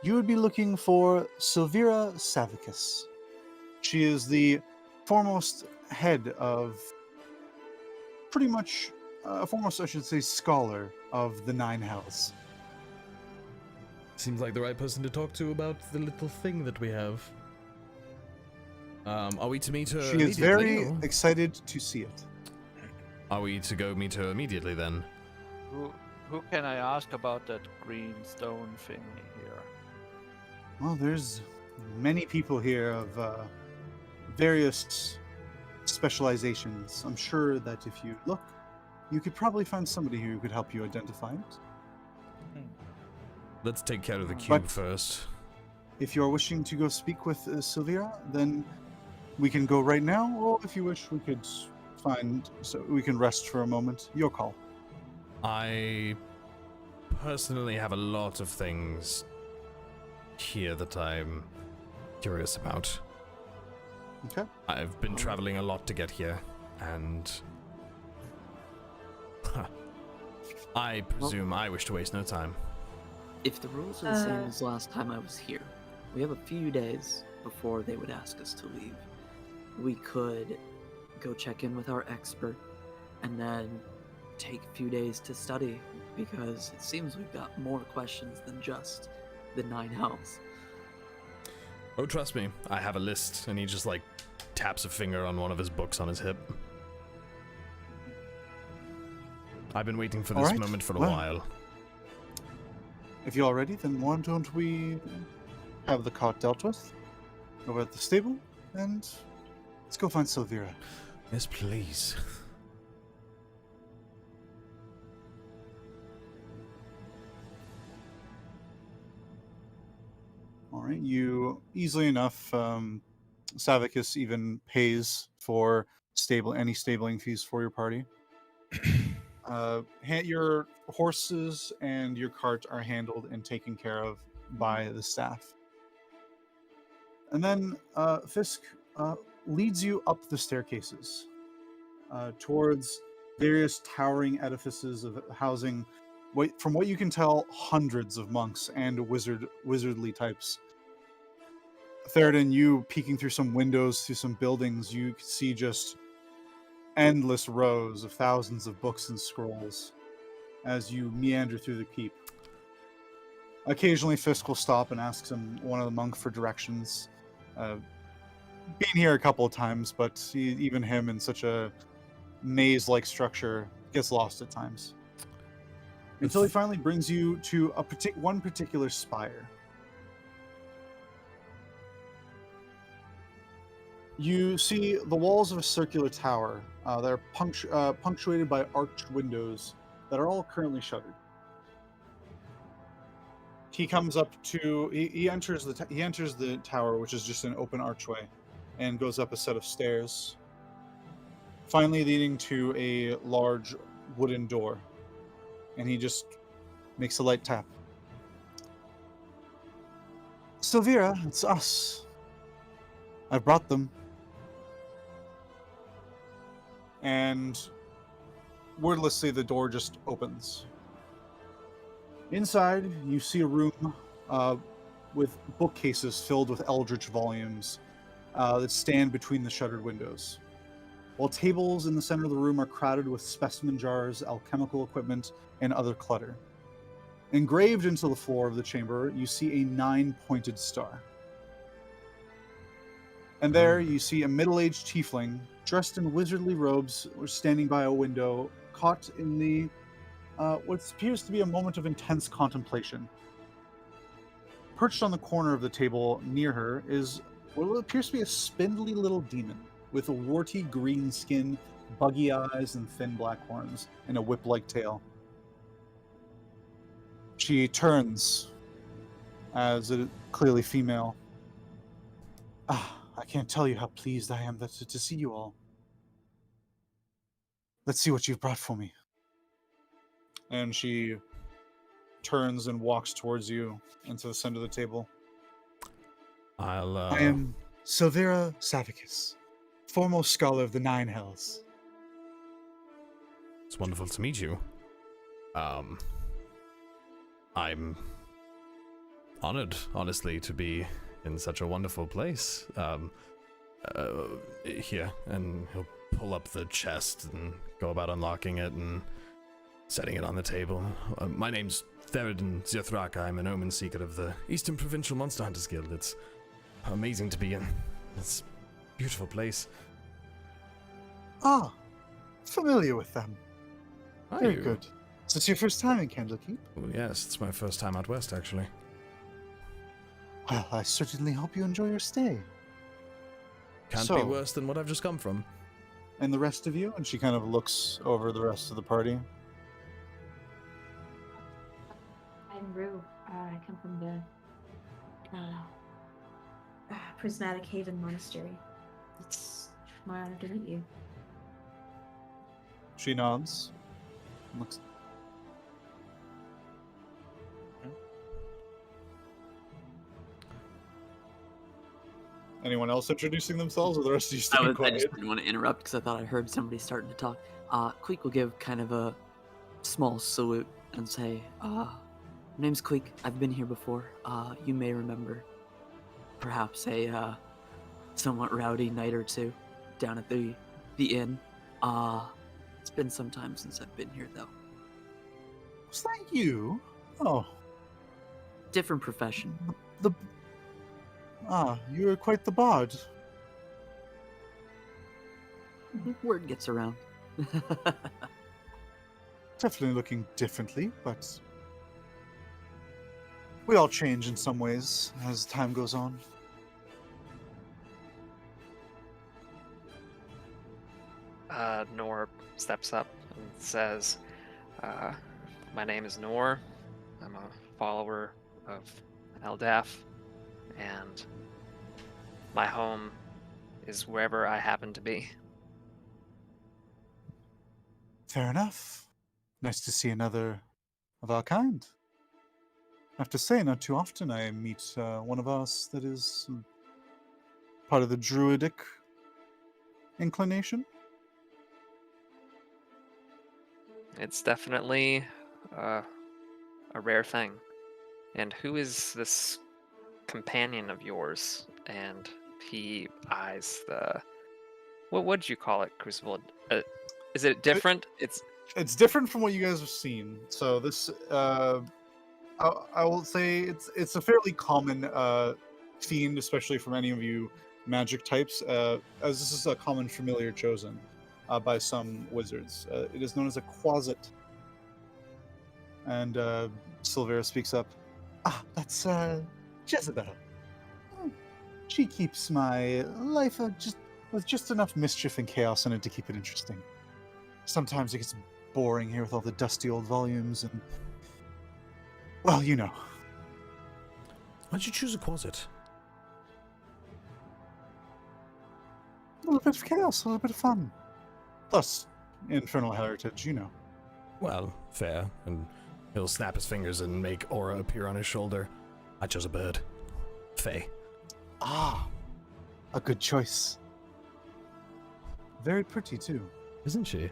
You would be looking for Silvira Savicus. She is the foremost head of, pretty much, foremost, I should say, scholar of the Nine Hells. seems like the right person to talk to about the little thing that we have. Are we to meet her She is immediately, very or- excited to see it. Are we to go meet her immediately then? Who can I ask about that green stone thingy here? Well, there's many people here of various specializations. I'm sure that if you look, you could probably find somebody who could help you identify it. Let's take care of the cube But- first. If you're wishing to go speak with Silvira, then we can go right now, or if you wish, we can rest for a moment. Your call. I personally have a lot of things here that I'm curious about. Okay. I've been traveling a lot to get here, and I presume I wish to waste no time. If the rules are the same as last time I was here, we have a few days before they would ask us to leave. We could go check in with our expert and then take a few days to study, because it seems we've got more questions than just the Nine Hells. Oh, trust me, I have a list, and he just taps a finger on one of his books on his hip. I've been waiting for this Alright, moment for a well. while. if you're all ready, then why don't we have the cart dealt with over at the stable, and let's go find Silvira. Yes, please. All right, you easily enough. Savicus even pays for any stabling fees for your party. Your horses and your cart are handled and taken care of by the staff. And then Fisk leads you up the staircases towards various towering edifices of housing, from what you can tell, hundreds of monks and wizardly types. Theraden, you peeking through some windows, through some buildings, you can see just endless rows of thousands of books and scrolls as you meander through the keep. Occasionally, Fisk will stop and ask one of the monks for directions. Been here a couple of times, but even him in such a maze-like structure gets lost at times. Until he finally brings you to one particular spire. You see the walls of a circular tower that are punctuated by arched windows that are all currently shuttered. He comes up to he enters the tower, which is just an open archway, and goes up a set of stairs, finally leading to a large wooden door. And he just makes a light tap. Silvira, it's us. I brought them. And wordlessly, the door just opens. Inside, you see a room with bookcases filled with eldritch volumes that stand between the shuttered windows, while tables in the center of the room are crowded with specimen jars, alchemical equipment, and other clutter. Engraved into the floor of the chamber, you see a 9-pointed star. And there you see a middle-aged tiefling, dressed in wizardly robes, standing by a window, caught in the what appears to be a moment of intense contemplation. Perched on the corner of the table near her is what appears to be a spindly little demon with a warty green skin, buggy eyes, and thin black horns, and a whip-like tail. She turns, as a clearly female. I can't tell you how pleased I am to see you all. Let's see what you've brought for me. And she turns and walks towards you into the center of the table. I am Silvira Savicus, foremost scholar of the Nine Hells. It's wonderful to meet you. I'm honored, honestly, to be in such a wonderful place. Here, and he'll pull up the chest and go about unlocking it and setting it on the table. My name's Theraden Zithraka. I'm an omen seeker of the Eastern Provincial Monster Hunters Guild. It's amazing to be in this beautiful place. Familiar with them. Are Very you? good. Is this your first time in Candlekeep? Well, yes, it's my first time out west, actually. Well, I certainly hope you enjoy your stay. Can't be worse than what I've just come from. And the rest of you? And she kind of looks over the rest of the party. I'm Rue. I come from the Prismatic Haven Monastery. It's my honor to meet you. She nods. Looks. Anyone else introducing themselves, or the rest of you staying I quiet? just didn't want to interrupt because I thought I heard somebody starting to talk. Kleeck will give kind of a small salute and say, my name's Kleeck. I've been here before. You may remember perhaps a somewhat rowdy night or two down at the inn. It's been some time since I've been here, though. Was that you? Oh. Different profession. You were quite the bard. Word gets around. Definitely looking differently, but We all change in some ways as time goes on. Nor steps up and says, my name is Nor. I'm a follower of Eldaf, and my home is wherever I happen to be. Fair enough. Nice to see another of our kind. I have to say, not too often I meet one of us that is part of the druidic inclination. It's definitely a rare thing. And who is this companion of yours? And he eyes the... What would you call it, Crucible? Is it different? It's different from what you guys have seen. So this, I will say, it's a fairly common fiend, especially from any of you magic types, as this is a common familiar chosen by some wizards. It is known as a quasit. And Silvera speaks up. Ah, that's Jezebel. She keeps my life with just enough mischief and chaos in it to keep it interesting. Sometimes it gets boring here with all the dusty old volumes and... Well, you know. Why'd you choose a quasit? A little bit of chaos, a little bit of fun. Plus, infernal heritage, you know. Well, fair. And he'll snap his fingers and make Aura appear on his shoulder. I chose a bird. Faye. Ah, a good choice. Very pretty, too. Isn't she?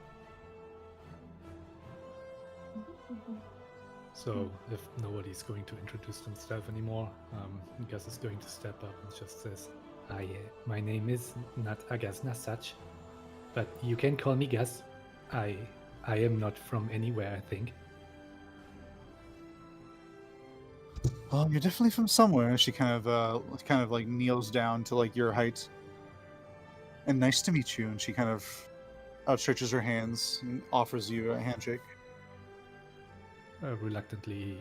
So, if nobody's going to introduce themselves anymore, Gasz is going to step up and just says, my name is not Gasz such, but you can call me Gasz. I am not from anywhere, I think. Well, you're definitely from somewhere. She kind of like kneels down to like your height. And nice to meet you. And she kind of outstretches her hands and offers you a handshake. Reluctantly,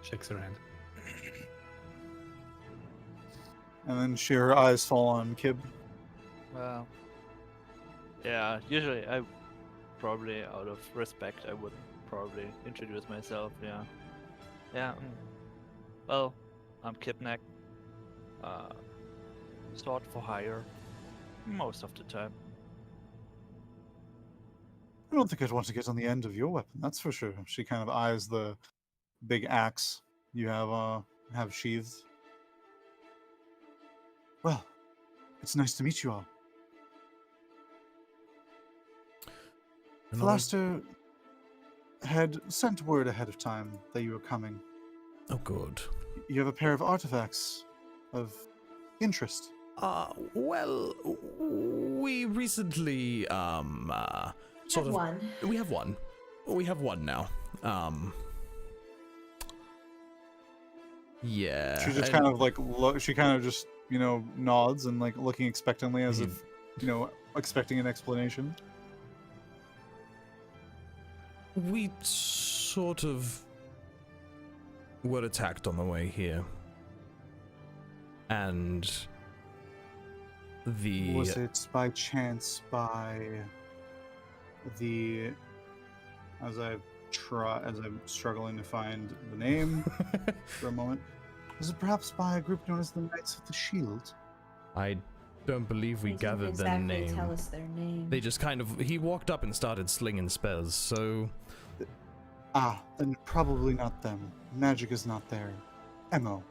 shakes her hand. And then her eyes fall on Kib. Well, yeah, usually I probably, out of respect, I would probably introduce myself, yeah. Yeah, well, I'm Kibnaak. Sword for hire, most of the time. I don't think I'd want to get on the end of your weapon, that's for sure. She kind of eyes the big axe you have sheathed. Well, it's nice to meet you all. Philaster had sent word ahead of time that you were coming. Oh, good. You have a pair of artifacts of interest. Well, we recently, sort of... one. We have one. We have one now. Yeah. She just kind of like, she kind of just, nods and like looking expectantly as if, expecting an explanation. We sort of were attacked on the way here. And Was it by chance by the... As I'm struggling to find the name for a moment. Was it perhaps by a group known as the Knights of the Shield? I don't believe we They didn't gathered their exactly name. Tell us their name. They just kind of... He walked up and started slinging spells, so... Ah, then probably not them. Magic is not their MO.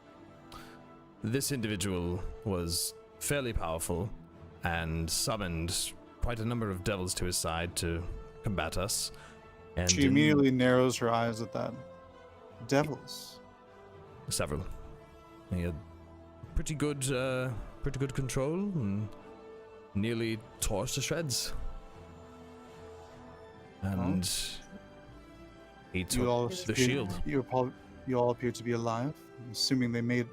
This individual was fairly powerful and summoned quite a number of devils to his side to combat us. And She immediately narrows her eyes at that. Devils. Several. He had pretty good control and nearly tore us to shreds. And he took the shield. You all appear to be alive. I'm assuming they made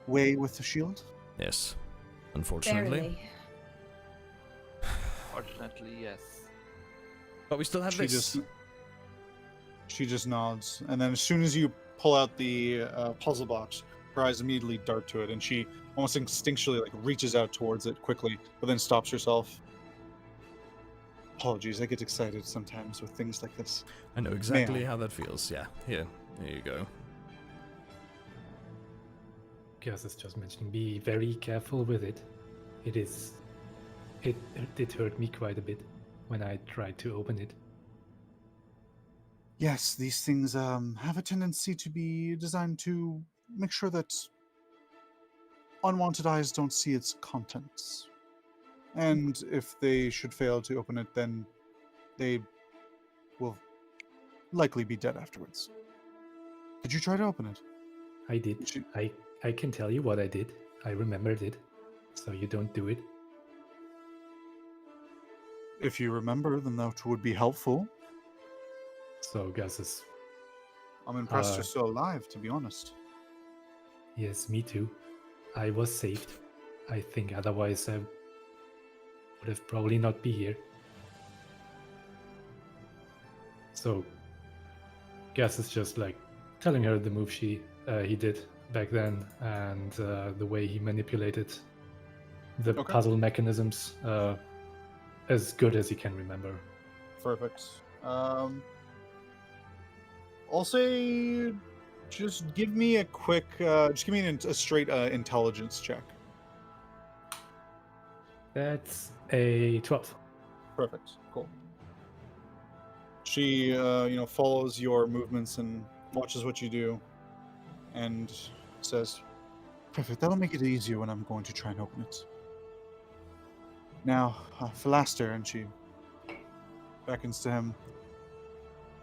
way with the shield. Yes, unfortunately. Barely. Fortunately, yes. But we still have She this. She just nods, and then as soon as you pull out the puzzle box, her eyes immediately dart to it, and she almost instinctually like reaches out towards it quickly, but then stops herself. Apologies, I get excited sometimes with things like this. I know exactly how that feels. Yeah, here you go. Gasz is just mentioning, be very careful with it. It did hurt me quite a bit when I tried to open it. Yes, these things have a tendency to be designed to make sure that unwanted eyes don't see its contents. And if they should fail to open it, then they will likely be dead afterwards. Did you try to open it? I did. I can tell you what I did. I remembered it. So you don't do it. If you remember, then that would be helpful. So Gasz is... I'm impressed you're still alive, to be honest. Yes, me too. I was saved. I think otherwise I would have probably not be here. So Gasz is just like telling her the move he did back then, and the way he manipulated the puzzle mechanisms as good as he can remember. Perfect. I'll say, just give me a quick, just give me a straight intelligence check. That's a 12. Perfect. Cool. She, follows your movements and watches what you do, and says, "Perfect. That'll make it easier when I'm going to try and open it." Now, Philaster, and she beckons to him.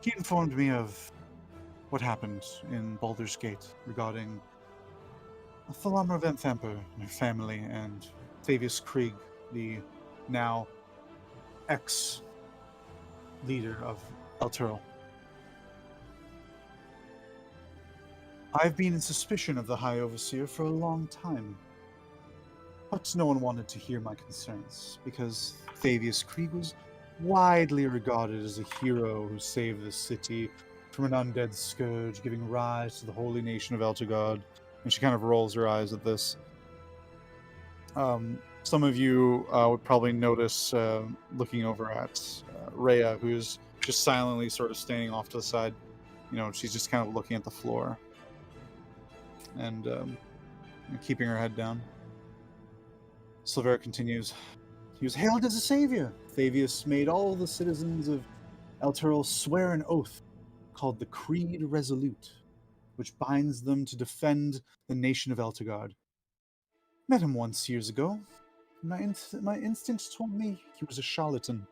He informed me of what happened in Baldur's Gate regarding Thalomra Venthamper and her family, and Thavius Krieg, the now ex-leader of Elturel. I've been in suspicion of the High Overseer for a long time, but no one wanted to hear my concerns, because Thavius Krieg was widely regarded as a hero who saved the city from an undead scourge, giving rise to the holy nation of Elturgard. And she kind of rolls her eyes at this. Some of you would probably notice, looking over at Rhea, who's just silently sort of standing off to the side. She's just kind of looking at the floor and keeping her head down. Silvera continues. He was hailed as a savior. Thavius made all the citizens of Elturel swear an oath called the Creed Resolute, which binds them to defend the nation of Elturgard. Met him once years ago. My instincts told me he was a charlatan.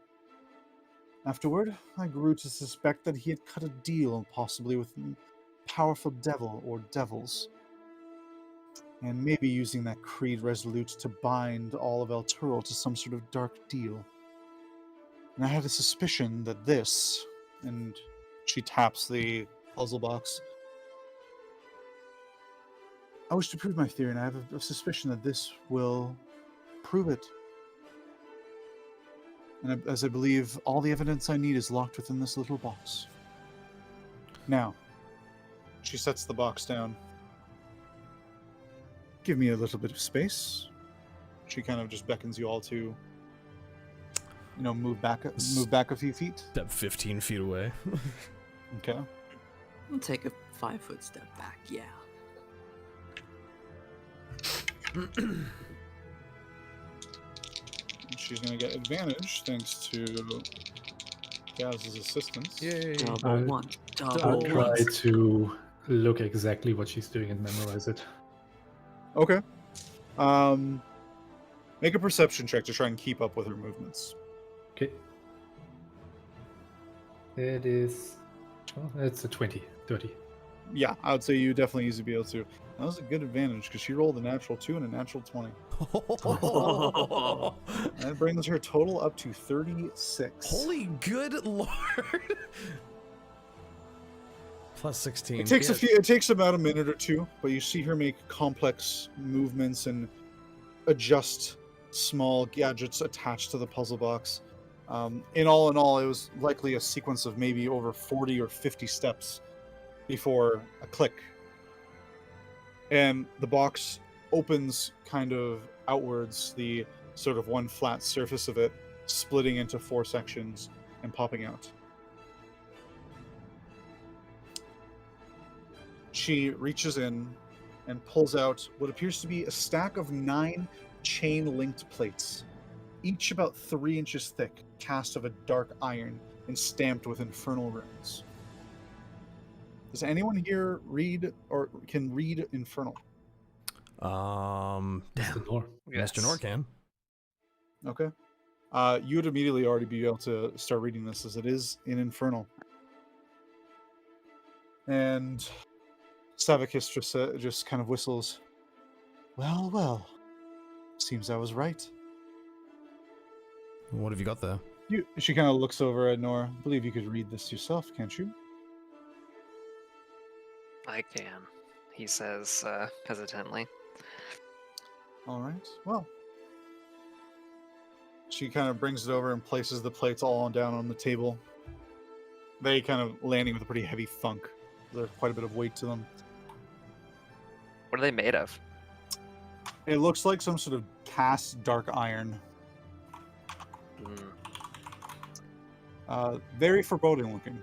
Afterward, I grew to suspect that he had cut a deal, possibly with a powerful devil or devils, and maybe using that Creed Resolute to bind all of Elturel to some sort of dark deal. And I had a suspicion that this, and she taps the puzzle box. I wish to prove my theory, and I have a suspicion that this will prove it. And as I believe all the evidence I need is locked within this little box. Now, she sets the box down. Give me a little bit of space. She kind of just beckons you all to, move back a few feet. Step 15 feet away. Okay. I'll take a 5-foot step back, yeah. She's going to get advantage thanks to Gaz's assistance. Yay. Double one. I'll Double try one. to look exactly what she's doing and memorize it. Okay. Make a perception check to try and keep up with her movements. Okay. It is... Well, it's a 20. 30. Yeah, I would say you definitely easily be able to. That was a good advantage because she rolled a natural 2 and a natural 20. That brings her total up to 36. Holy good lord! Plus 16. It takes about a minute or two, but you see her make complex movements and adjust small gadgets attached to the puzzle box. In all, it was likely a sequence of maybe over 40 or 50 steps before a click. And the box opens kind of outwards, the sort of one flat surface of it splitting into 4 sections and popping out. She reaches in and pulls out what appears to be a stack of 9 chain-linked plates, each about 3 inches thick, cast of a dark iron and stamped with infernal runes. Does anyone here read or can read infernal? Damn. Nor. Mr. Nor can. Okay. You would immediately already be able to start reading this, as it is in infernal. And Savicus just kind of whistles. Well, well. Seems I was right. What have you got there? She kind of looks over at Nor. I believe you could read this yourself, can't you? I can, he says hesitantly. All right. Well. She kind of brings it over and places the plates all down on the table. They kind of landing with a pretty heavy thunk. There's quite a bit of weight to them. What are they made of? It looks like some sort of cast dark iron. Very foreboding looking.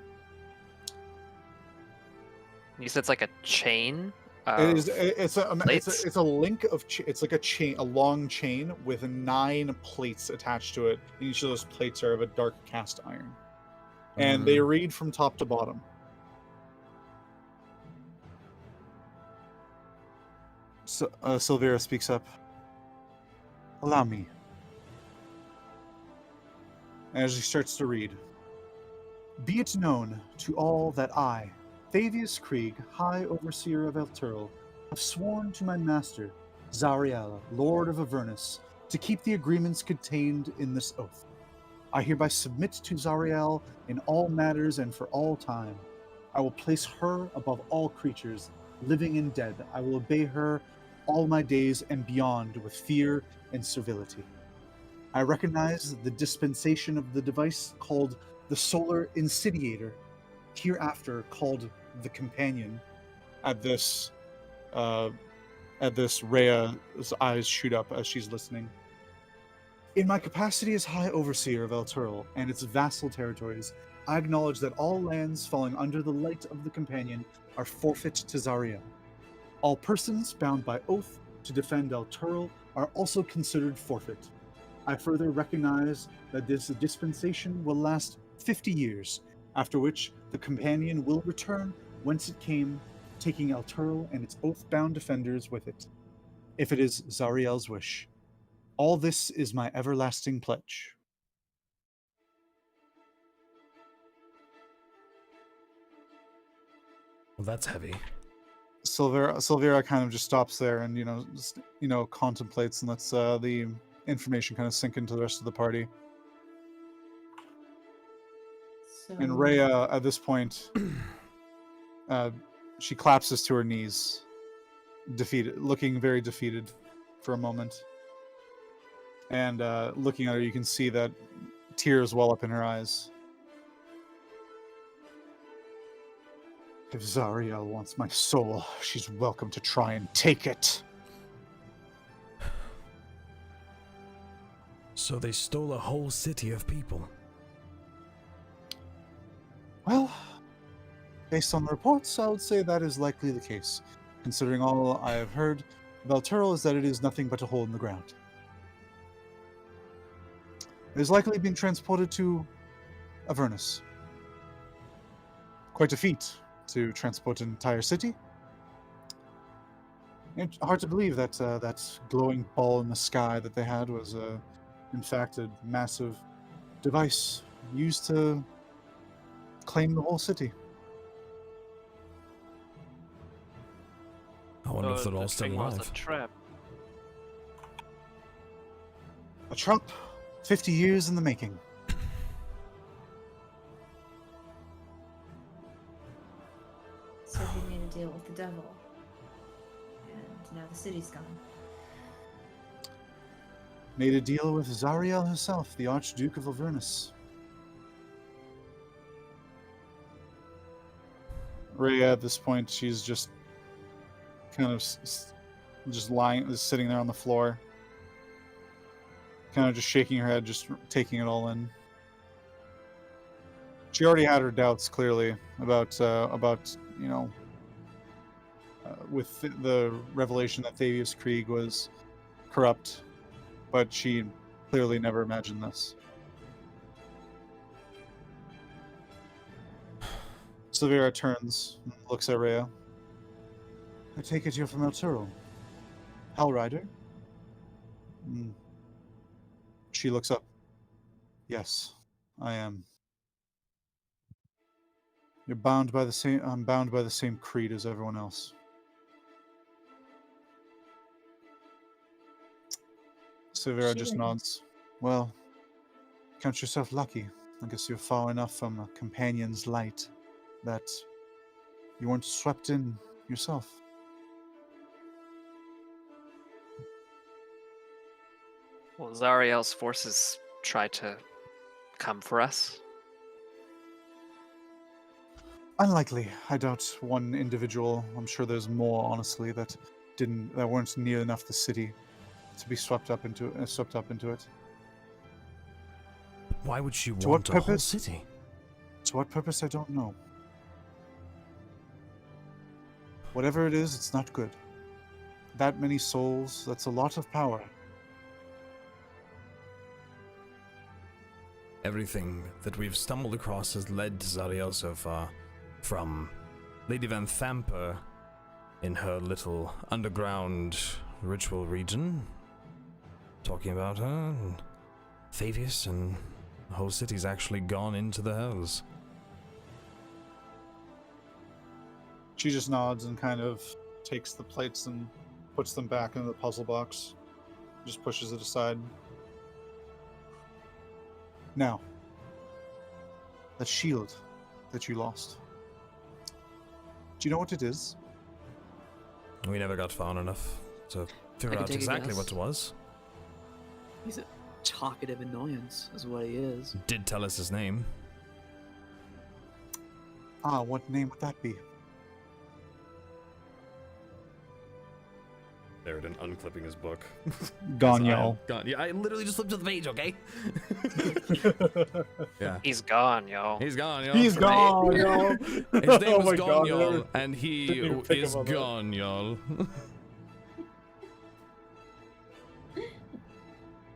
You said it's like a chain. It is. It's a link of. It's like a chain, a long chain with 9 plates attached to it. And each of those plates are of a dark cast iron, and they read from top to bottom. So, Silvera speaks up. Allow me. As he starts to read. Be it known to all that I, Thavius Krieg, High Overseer of Elturel, have sworn to my master, Zariel, Lord of Avernus, to keep the agreements contained in this oath. I hereby submit to Zariel in all matters and for all time. I will place her above all creatures, living and dead. I will obey her all my days and beyond with fear and servility. I recognize the dispensation of the device called the Solar Insidiator, hereafter called the Companion. At this, Rhea's eyes shoot up as she's listening. In my capacity as High Overseer of Elturel and its vassal territories, I acknowledge that all lands falling under the light of the Companion are forfeit to Zariel. All persons bound by oath to defend Elturel are also considered forfeit. I further recognize that this dispensation will last 50 years, after which the Companion will return whence it came, taking Elturel and its oath-bound defenders with it, if it is Zariel's wish. All this is my everlasting pledge. Well, that's heavy. Silvera kind of just stops there and contemplates and lets the information kind of sink into the rest of the party. So... And Rhea, at this point, she collapses to her knees, defeated, looking very defeated for a moment. And looking at her, you can see that tears well up in her eyes. If Zariel wants my soul, she's welcome to try and take it. So they stole a whole city of people. Well, based on the reports, I would say that is likely the case. Considering all I have heard of Elturel is that it is nothing but a hole in the ground. It is likely being transported to Avernus. Quite a feat to transport an entire city. It's hard to believe that that glowing ball in the sky that they had was, in fact, a massive device used to claim the whole city. I wonder if they're all the still thing was alive. a trap. A trap 50 years in the making. So he made a deal with the devil. And now the city's gone. Made a deal with Zariel herself, the Archduke of Avernus. Rhea, at this point, she's just kind of just lying, just sitting there on the floor, kind of just shaking her head, just taking it all in. She already had her doubts, clearly, about with the revelation that Thavius Krieg was corrupt, but she clearly never imagined this. Severa turns and looks at Rhea. I take it you're from El Turo. Hellrider? She looks up. Yes, I am. I'm bound by the same creed as everyone else. Severa just nods. Well, count yourself lucky. I guess you're far enough from a companion's light that you weren't swept in yourself. Will Zariel's forces try to come for us? Unlikely. I doubt one individual. I'm sure there's more, honestly, that weren't near enough the city to be swept up into it. Why would she To want what a whole purpose? city? To what purpose, I don't know. Whatever it is, it's not good. That many souls, that's a lot of power. Everything that we've stumbled across has led to Zariel so far. From Lady Van Thamper in her little underground ritual region, talking about her, and Thavius, and the whole city's actually gone into the hells. She just nods and kind of takes the plates and puts them back into the puzzle box. Just pushes it aside. Now, that shield that you lost. Do you know what it is? We never got far enough to figure can out take a exactly guess. what it was. He's a talkative annoyance, is what he is. Did tell us his name. Ah, what name would that be? Theraden unclipping his book. Gonyal. Yeah, I literally just flipped to the page, okay? Yeah. He's gone, yo. He's gone, y'all. He's gone, y'all. His name Oh was my Gone, God, y'all, never- and he didn't even pick is up on that. gone, y'all.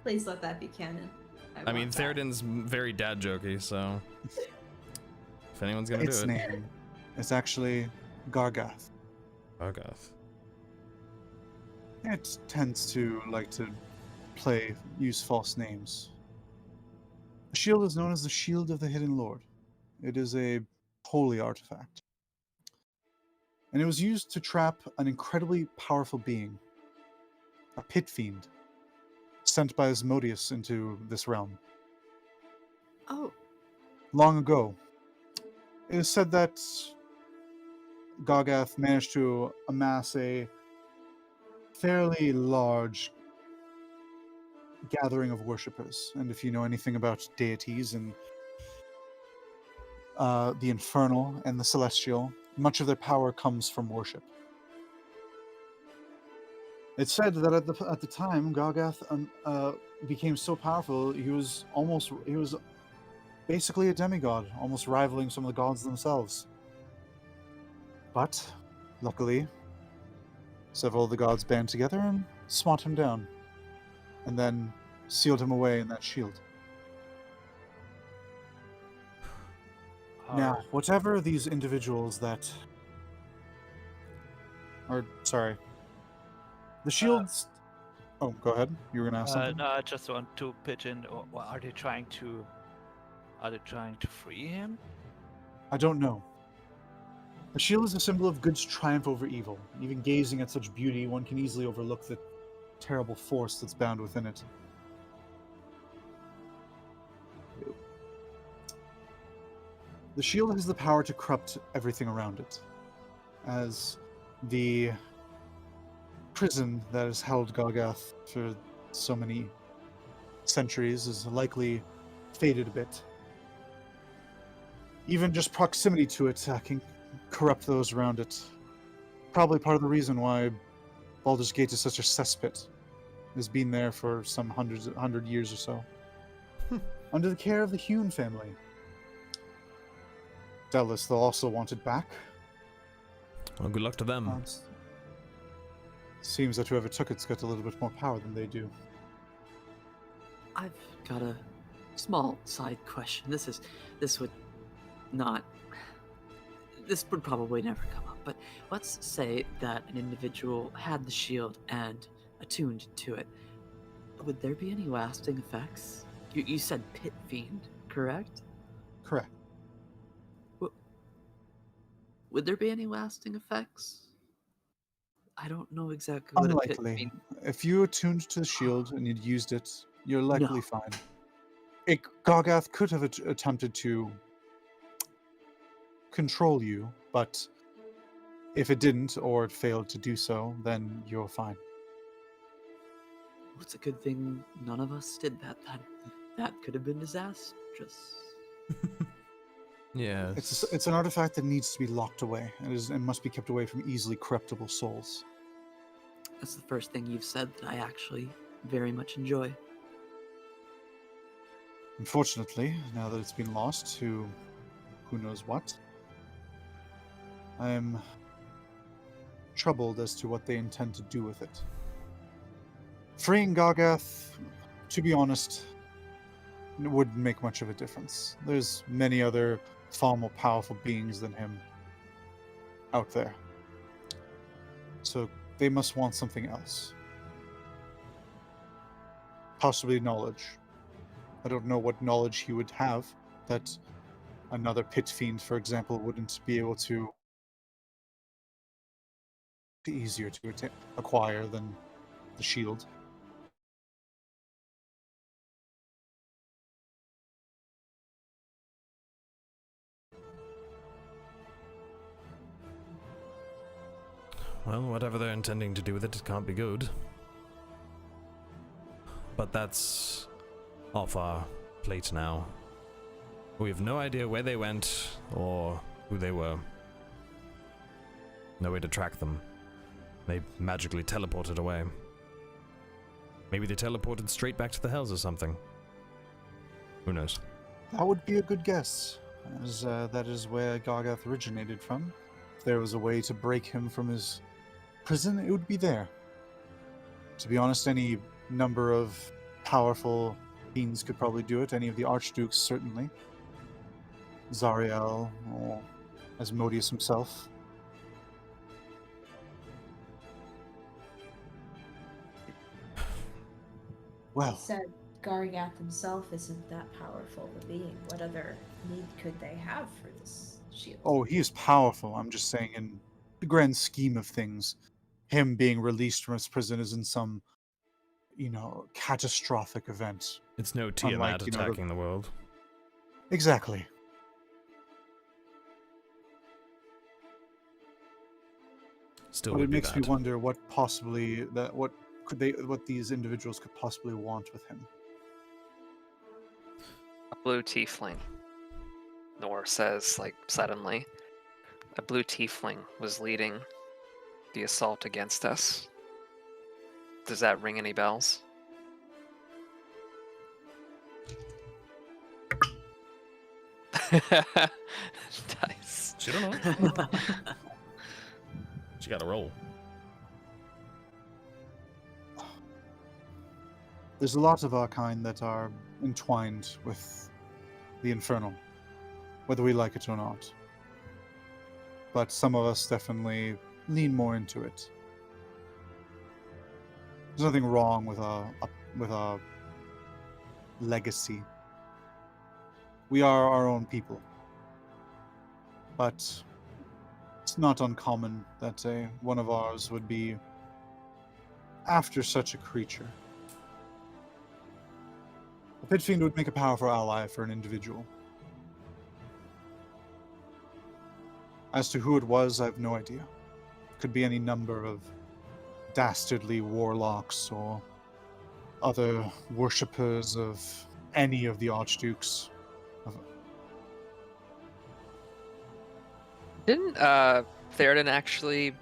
Please let that be canon. I mean, want that. Theraden's very dad jokey, so if anyone's gonna Its do it, name is actually Gargath. Argoth. It tends to like to use false names. The shield is known as the Shield of the Hidden Lord. It is a holy artifact. And it was used to trap an incredibly powerful being, a pit fiend, sent by Asmodeus into this realm. Oh, Long ago, it is said that Gargath managed to amass a fairly large gathering of worshippers. And if you know anything about deities and the infernal and the celestial, much of their power comes from worship. It's said that at the time, Gargath became so powerful, he was basically a demigod, almost rivaling some of the gods themselves. But luckily, several of the gods band together and smote him down, and then sealed him away in that shield. Now, whatever these individuals that the shields. Oh, go ahead. You were gonna ask something. No, I just want to pitch in. Are they trying to free him? I don't know. The shield is a symbol of good's triumph over evil. Even gazing at such beauty, one can easily overlook the terrible force that's bound within it. The shield has the power to corrupt everything around it, as the prison that has held Gargath for so many centuries is likely faded a bit. Even just proximity to it can corrupt those around it. Probably part of the reason why Baldur's Gate is such a cesspit. It's been there for some 100 years or so. Under the care of the Hune family. Doubtless they'll also want it back. Well, good luck to them. Seems that whoever took it's got a little bit more power than they do. I've got a small side question. This would probably never come up, but let's say that an individual had the shield and attuned to it. Would there be any lasting effects? You said pit fiend, correct? Correct. Would there be any lasting effects? I don't know exactly what a pit Unlikely. fiend... If you attuned to the shield and you'd used it, you're likely fine. Gargath could have attempted to control you, but if it didn't, or it failed to do so, then you're fine. It's a good thing none of us did that. That could have been disastrous. Yeah. It's an artifact that needs to be locked away, and must be kept away from easily corruptible souls. That's the first thing you've said that I actually very much enjoy. Unfortunately, now that it's been lost to who knows what, I am troubled as to what they intend to do with it. Freeing Gargath, to be honest, wouldn't make much of a difference. There's many other far more powerful beings than him out there. So they must want something else. Possibly knowledge. I don't know what knowledge he would have that another pit fiend, for example, wouldn't be able to be easier to acquire than the shield. Well, whatever they're intending to do with it, it can't be good. But that's off our plate now. We have no idea where they went or who they were. No way to track them. They magically teleported away. Maybe they teleported straight back to the Hells or something. Who knows? That would be a good guess, as that is where Gargath originated from. If there was a way to break him from his prison, it would be there. To be honest, any number of powerful fiends could probably do it. Any of the Archdukes, certainly. Zariel, or Asmodeus himself. Well, He said Gargath himself isn't that powerful of a being. What other need could they have for this shield? oh, he is powerful. I'm just saying, in the grand scheme of things, him being released from his prison isn't some, catastrophic event. It's no Tiamat Unlike, attacking the world. Exactly. Still But would it be makes me bad. wonder what these individuals could possibly want with him. A blue tiefling. Nor says, suddenly, a blue tiefling was leading the assault against us. Does that ring any bells? Dice. She don't know. She got a roll. There's a lot of our kind that are entwined with the Infernal, whether we like it or not. But some of us definitely lean more into it. There's nothing wrong with our legacy. We are our own people. But it's not uncommon that one of ours would be after such a creature. A pit fiend would make a powerful ally for an individual. As to who it was, I have no idea. Could be any number of dastardly warlocks or other worshippers of any of the Archdukes. Didn't Theraden actually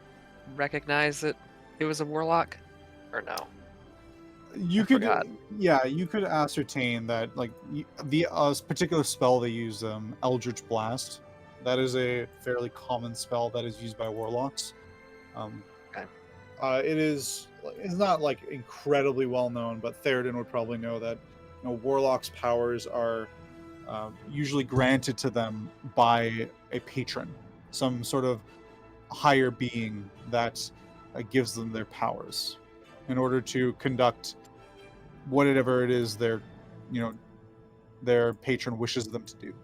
recognize that it was a warlock? Or no? You I could, forgot. yeah, you could ascertain that like the particular spell they use, Eldritch Blast. That is a fairly common spell that is used by warlocks. Okay. It's not like incredibly well known, but Theraden would probably know that warlocks' powers are usually granted to them by a patron, some sort of higher being that gives them their powers in order to conduct whatever it is their patron wishes them to do.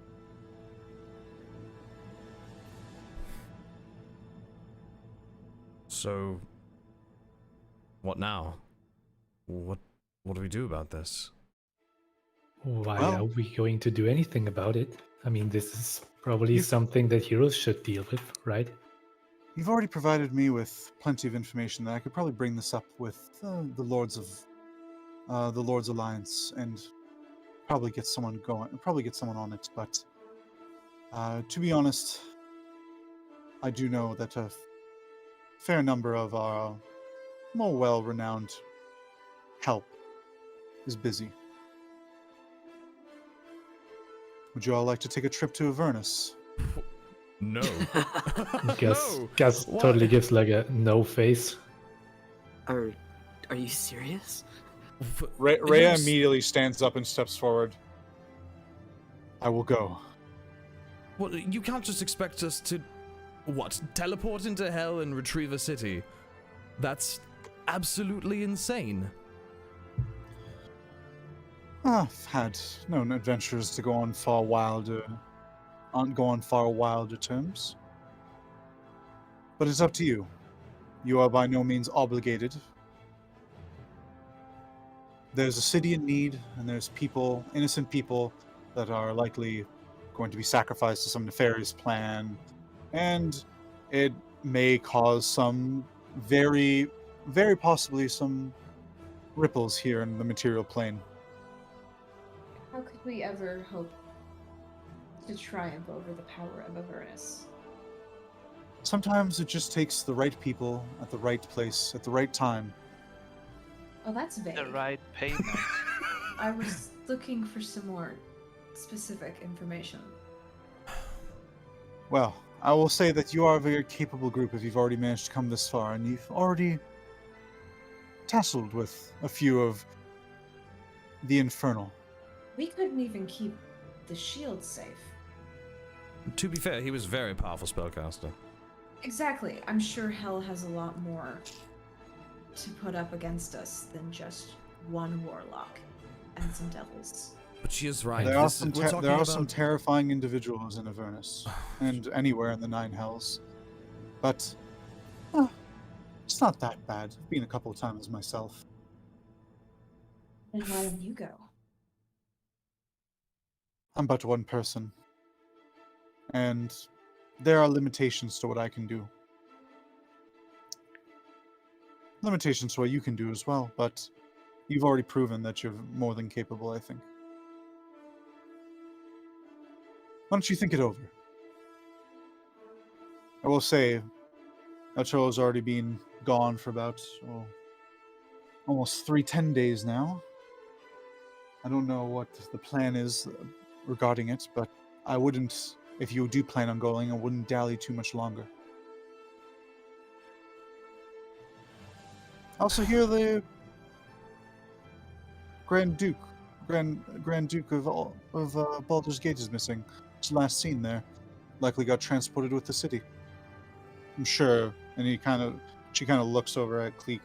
So, what now? What do we do about this? Why Well- are we going to do anything about it? I mean, this is probably You've- something that heroes should deal with, right? You've already provided me with plenty of information that I could probably bring this up with the Lords of the Lords Alliance and probably get someone on it. But to be honest, I do know that a fair number of our more well-renowned help is busy. Would you all like to take a trip to Avernus? No. Gus Why? totally gives like a no face. Are you serious? Rhea Yes. immediately stands up and steps forward. I will go. Well, you can't just expect us to, teleport into hell and retrieve a city. That's absolutely insane. I've had known adventures to go on far wilder terms. But it's up to you. You are by no means obligated. There's a city in need, and there's people, innocent people, that are likely going to be sacrificed to some nefarious plan, and it may cause some very, very possibly some ripples here in the material plane. How could we ever hope to triumph over the power of Avernus? Sometimes it just takes the right people at the right place at the right time. Oh, that's vague. The right payment. I was looking for some more specific information. Well, I will say that you are a very capable group if you've already managed to come this far, and you've already tasseled with a few of the infernal. We couldn't even keep the shield safe. To be fair, he was a very powerful spellcaster. Exactly. I'm sure Hell has a lot more to put up against us than just one warlock and some devils. But she is right. There are This- some we're talking there are about... some terrifying individuals in Avernus, and anywhere in the Nine Hells. But it's not that bad. I've been a couple of times myself. And why don't you go? I'm but one person, and there are limitations to what I can do. Limitations to what you can do as well, but you've already proven that you're more than capable, I think. Why don't you think it over? I will say, Ocho has already been gone for about almost 10 days now. I don't know what the plan is regarding it, but I wouldn't, if you do plan on going, I wouldn't dally too much longer. I also hear the Grand Duke of Baldur's Gate is missing. His last seen there. Likely got transported with the city. I'm sure, and she kind of looks over at Kleeck.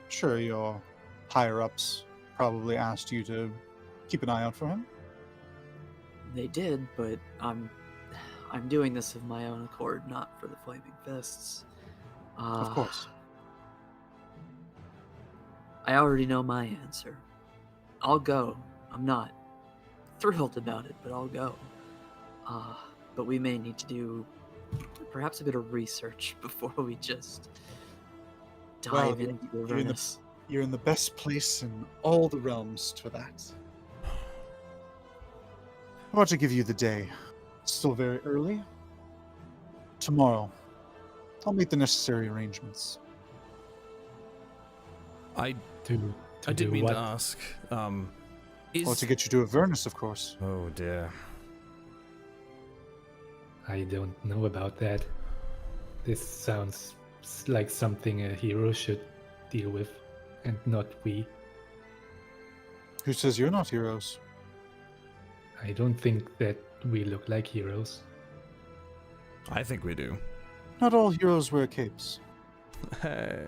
Sure, your higher ups probably asked you to keep an eye out for him. They did, but I'm doing this of my own accord, not for the Flaming Fists. Of course. I already know my answer. I'll go. I'm not thrilled about it, but I'll go. But we may need to do perhaps a bit of research before we just dive into Avernus. You're in the best place in all the realms for that. I want to give you the day. It's still very early. Tomorrow, I'll make the necessary arrangements. I To did do mean what? to ask. Is Well, to get you to Avernus, of course. oh dear. I don't know about that. This sounds like something a hero should deal with, and not we. Who says you're not heroes? I don't think that we look like heroes. I think we do. Not all heroes wear capes. Hey.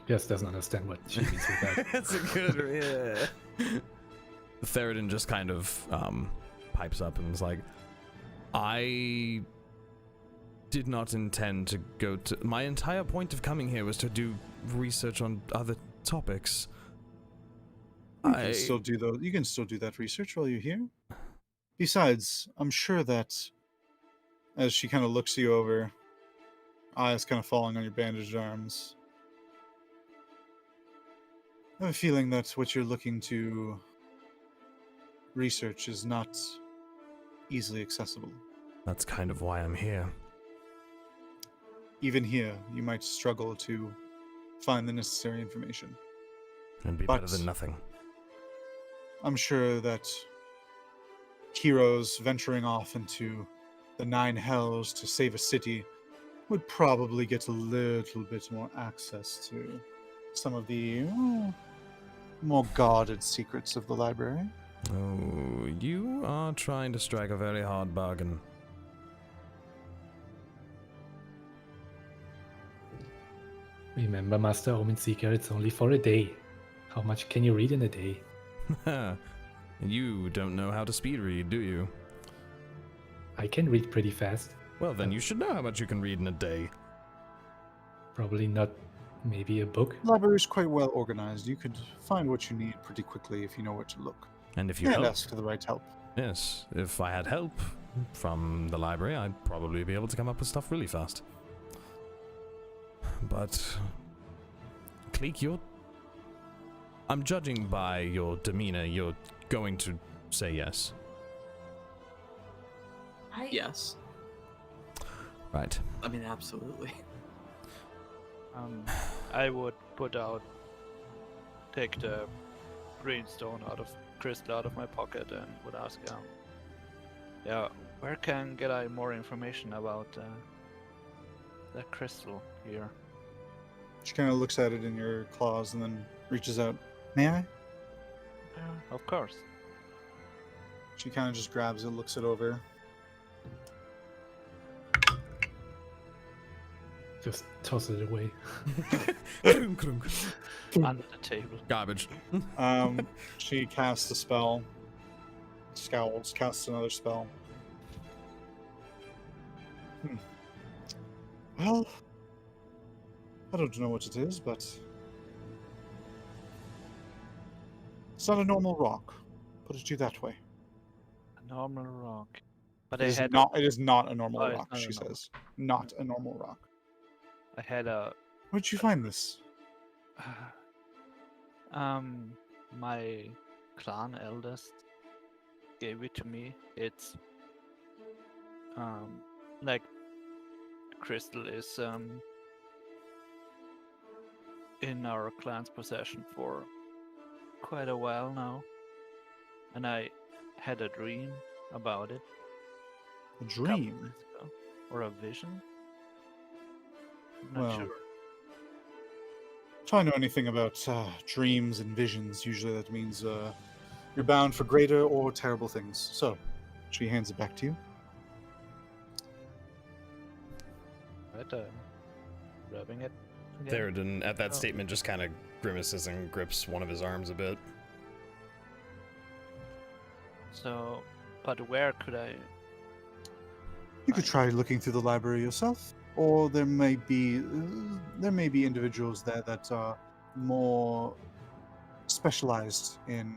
Just doesn't understand what she means with that. That's a good yeah. Theraden just kind of pipes up and is like, I did not intend to go to... My entire point of coming here was to do research on other topics. You can still do those. You can still do that research while you're here. Besides, I'm sure that as she kind of looks you over, eyes kind of falling on your bandaged arms, I have a feeling that what you're looking to research is not easily accessible. That's kind of why I'm here. Even here, you might struggle to find the necessary information. And be But- better than nothing. I'm sure that heroes venturing off into the Nine Hells to save a city would probably get a little bit more access to some of the more guarded secrets of the library. Oh, you are trying to strike a very hard bargain. Remember, Master Omen Seeker, it's only for a day. How much can you read in a day? You don't know how to speed read, do you? I can read pretty fast. Well, then you should know how much you can read in a day. Probably not maybe a book. The library is quite well organized. You could find what you need pretty quickly if you know where to look. And if you And help, ask for the right help. yes, if I had help from the library, I'd probably be able to come up with stuff really fast. But, Kleeck, I'm judging by your demeanor, you're going to say yes. Yes. Right. I mean, absolutely. I would take the greenstone crystal out of my pocket and would ask, where can get I more information about the crystal here? She kind of looks at it in your claws and then reaches out. May I? Of course. She kind of just grabs it, looks it over. Just toss it away. Krunk, krunk. Under the table. Garbage. She casts a spell. Scowls, casts another spell. Well, I don't know what it is, but it's not a normal rock. Put it to you that way. A normal rock. But It is not a normal Oh, it's rock, not a she normal- says. Not a normal rock. I had a Where'd you find this? my clan eldest gave it to me. It's like crystal is in our clan's possession for quite a while now, and I had a dream about it. A couple dream? days ago. Or a vision. I'm not Well, sure. If I know anything about dreams and visions, usually that means you're bound for greater or terrible things. So, she hands it back to you. But rubbing it. again. Theraden, at that Oh. statement, just kind of grimaces and grips one of his arms a bit. So, but where could I? You could try looking through the library yourself, or there may be individuals there that are more specialized in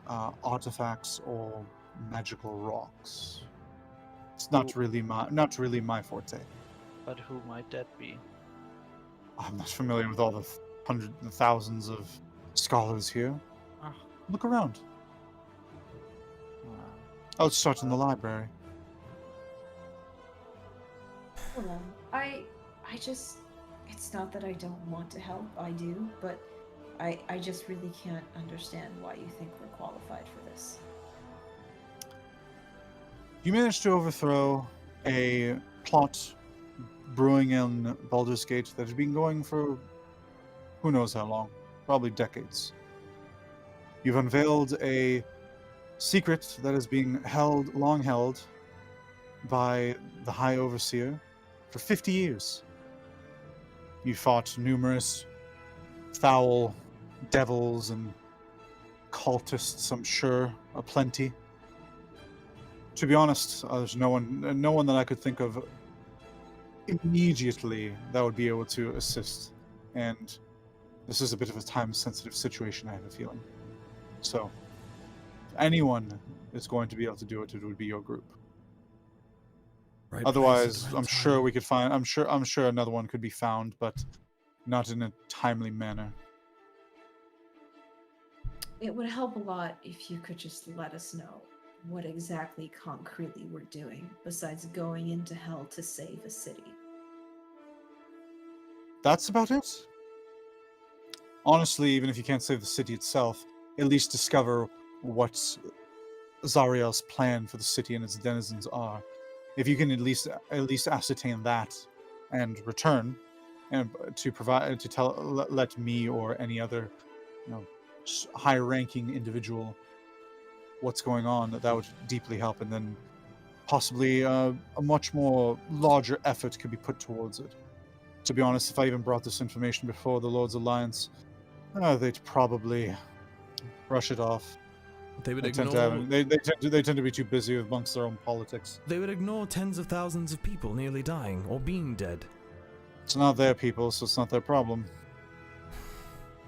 artifacts or magical rocks. It's not really my forte. But who might that be? I'm not familiar with all the hundreds and thousands of scholars here. Ah. Look around. Uh, I'll start in the library. Hold on. I just, it's not that I don't want to help, I do, but I just really can't understand why you think we're qualified for this. You managed to overthrow a plot brewing in Baldur's Gate that has been going for who knows how long, probably decades. You've unveiled a secret that is being long held by the High Overseer for 50 years. You fought numerous foul devils and cultists, I'm sure, aplenty. To be honest, there's no one that I could think of immediately that would be able to assist. And this is a bit of a time-sensitive situation, I have a feeling. So, if anyone is going to be able to do it, it would be your group. Right Otherwise, place at the I'm right sure time. we could find. I'm sure another one could be found, but not in a timely manner. It would help a lot if you could just let us know what exactly concretely we're doing besides going into hell to save a city. That's about it. Honestly, even if you can't save the city itself, at least discover what Zariel's plan for the city and its denizens are. If you can at least ascertain that and return, and to provide to let me or any other, high-ranking individual what's going on, that would deeply help, and then possibly a much more larger effort could be put towards it. To be honest, if I even brought this information before the Lord's Alliance, they'd probably brush it off. They would They tend to be too busy amongst their own politics. They would ignore tens of thousands of people nearly dying or being dead. It's not their people, so it's not their problem.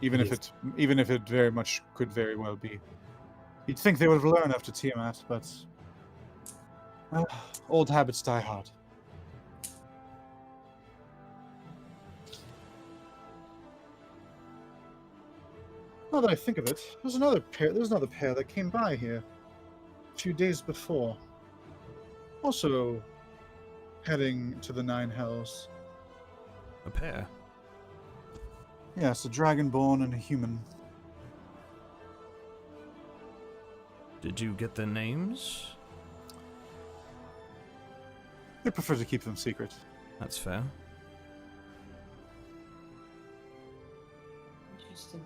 Even if it very much could very well be. You'd think they would have learned after Tiamat, but old habits die hard. Now that I think of it, there's another pair that came by here a few days before. Also heading to the Nine Hells. A pair. Yes, a dragonborn and a human. Did you get their names? They prefer to keep them secret. That's fair. Interesting.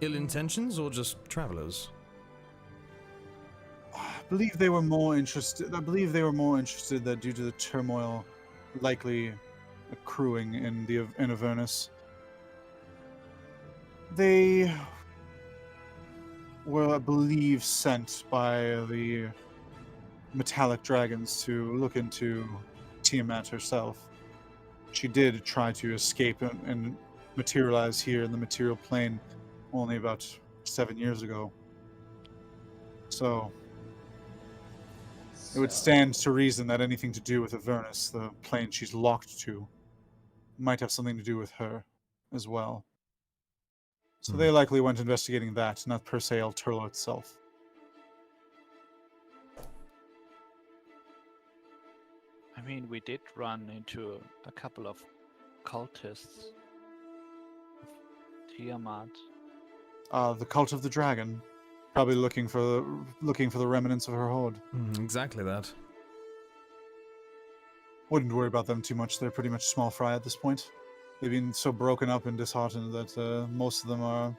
Ill intentions or just travelers? I believe they were more interested that due to the turmoil likely accruing in Avernus, they were, I believe, sent by the metallic dragons to look into Tiamat herself. She did try to escape and materialize here in the material plane only about 7 years ago. So it would stand to reason that anything to do with Avernus, the plane she's locked to, might have something to do with her as well. So they likely went investigating that, not per se Turlo itself. I mean, we did run into a couple of cultists of Tiamat. The Cult of the Dragon, probably looking for the remnants of her horde. Exactly that. Wouldn't worry about them too much. They're pretty much small fry at this point. They've been so broken up and disheartened that most of them are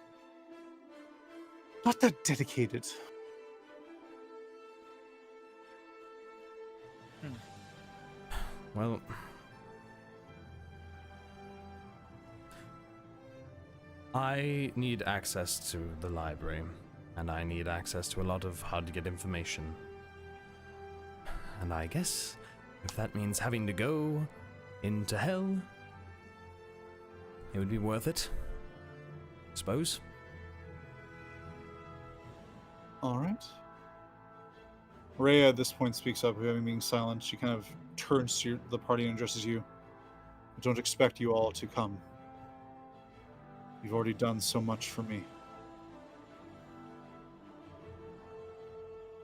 not that dedicated. Well, I need access to the library, and I need access to a lot of hard-to-get information. And I guess if that means having to go into hell, it would be worth it. Suppose. All right. Rhea at this point speaks up, having been silent. She kind of turns to the party and addresses you. I don't expect you all to come. You've already done so much for me.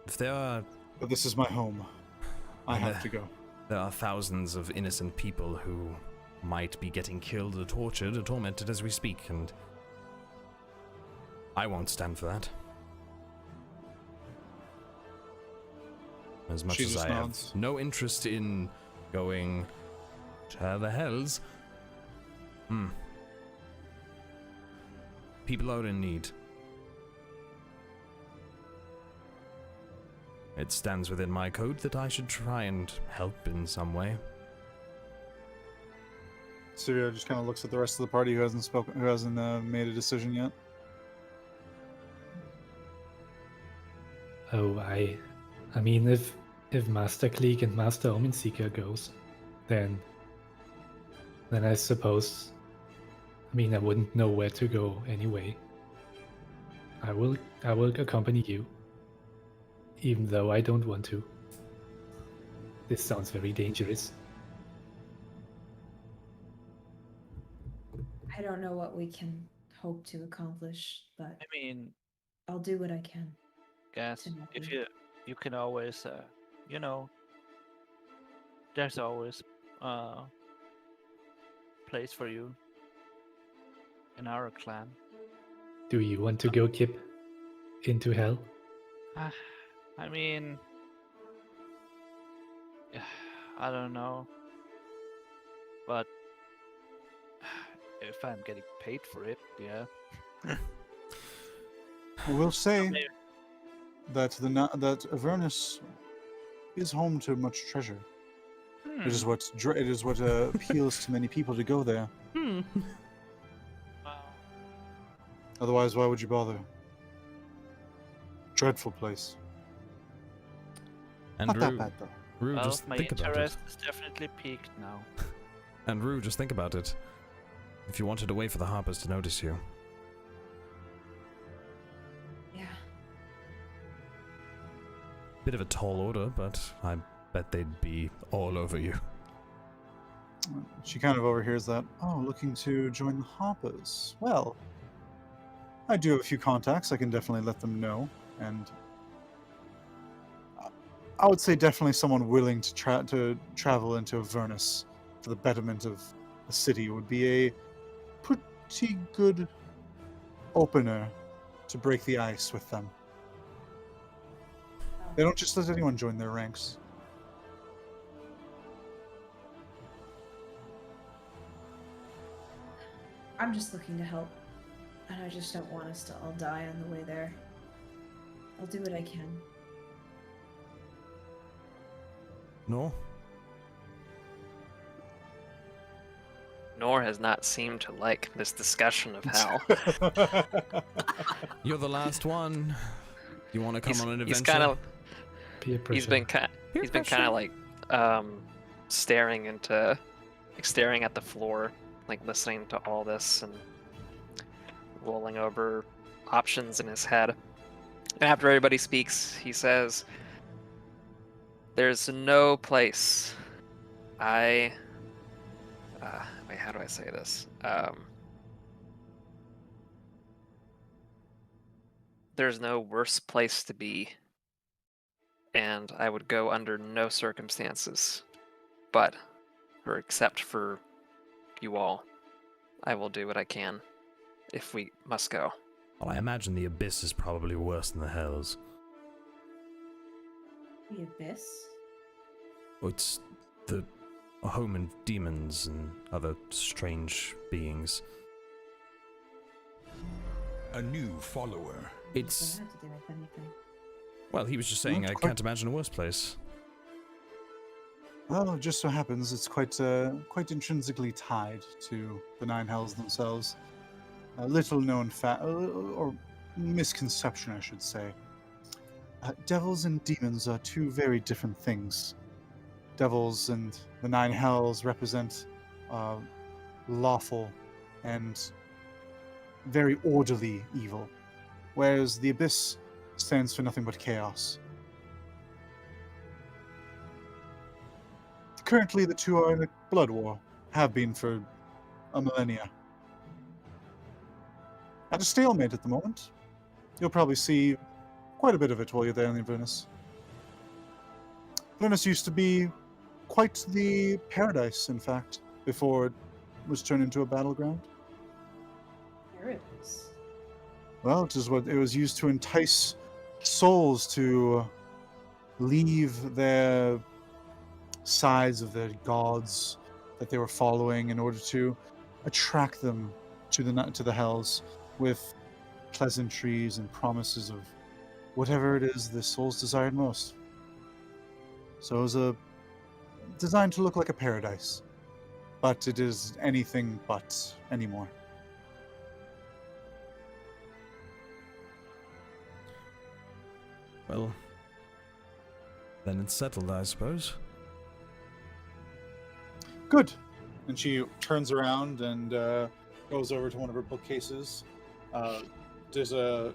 If there are... But this is my home. I have to go. There are thousands of innocent people who might be getting killed or tortured or tormented as we speak, and I won't stand for that. As much She as just I nods. have no interest in going to the hells, people are in need. It stands within my code that I should try and help in some way. Syria just kind of looks at the rest of the party who hasn't made a decision yet. Oh, I mean, if Master Kleeck and Master Omenseeker goes, then I suppose, I mean, I wouldn't know where to go anyway. I will accompany you, even though I don't want to. This sounds very dangerous. I don't know what we can hope to accomplish, but I mean, I'll do what I can. Gasz, to help if you. you can always, there's always place for you in our clan. Do you want to go, Kip, into hell? I mean, I don't know, but if I'm getting paid for it, yeah. I will say Maybe. that Avernus is home to much treasure. It is what appeals to many people to go there. Otherwise, why would you bother? Dreadful place. And Not that Rue, bad though. Rue, Well, just my think about it. interest is definitely peaked now. And Rue, just think about it. If you wanted a way for the Harpers to notice you, Yeah. bit of a tall order, but I bet they'd be all over you. She kind of overhears that. Oh, looking to join the Hoppers. Well, I do have a few contacts. I can definitely let them know. And I would say definitely someone willing to travel into Avernus for the betterment of the city would be a pretty good opener to break the ice with them. They don't just let anyone join their ranks. I'm just looking to help, and I just don't want us to all die on the way there. I'll do what I can. No? Nor has not seemed to like this discussion of hell. You're the last one. You want to come on an adventure? He's kind of Peer pressure. he's been kind of like staring at the floor, like listening to all this and rolling over options in his head. And after everybody speaks, he says, "There's no place wait, how do I say this? There's no worse place to be, and I would go under no circumstances, except for you all. I will do what I can, if we must go." Well, I imagine the Abyss is probably worse than the Hells. The Abyss? Oh, it's the home of demons and other strange beings. A new follower. What It's... does that have to do with anything? Well, he was just saying I Quite- can't imagine a worse place. Well, it just so happens it's quite intrinsically tied to the Nine Hells themselves. A little known fact, or misconception, I should say. Devils and demons are two very different things. Devils and the Nine Hells represent lawful and very orderly evil, whereas the Abyss stands for nothing but chaos. Currently, the two are in a blood war, have been for a millennia. At a stalemate at the moment. You'll probably see quite a bit of it while you're there in the Avernus. Avernus used to be quite the paradise, in fact, before it was turned into a battleground. Paradise. Well, it is what it was used to entice souls to leave their sides of their gods that they were following in order to attract them to the hells with pleasantries and promises of whatever it is the souls desired most. So it was designed to look like a paradise, but it is anything but anymore. Well, then it's settled, I suppose. Good. And she turns around and goes over to one of her bookcases. Does a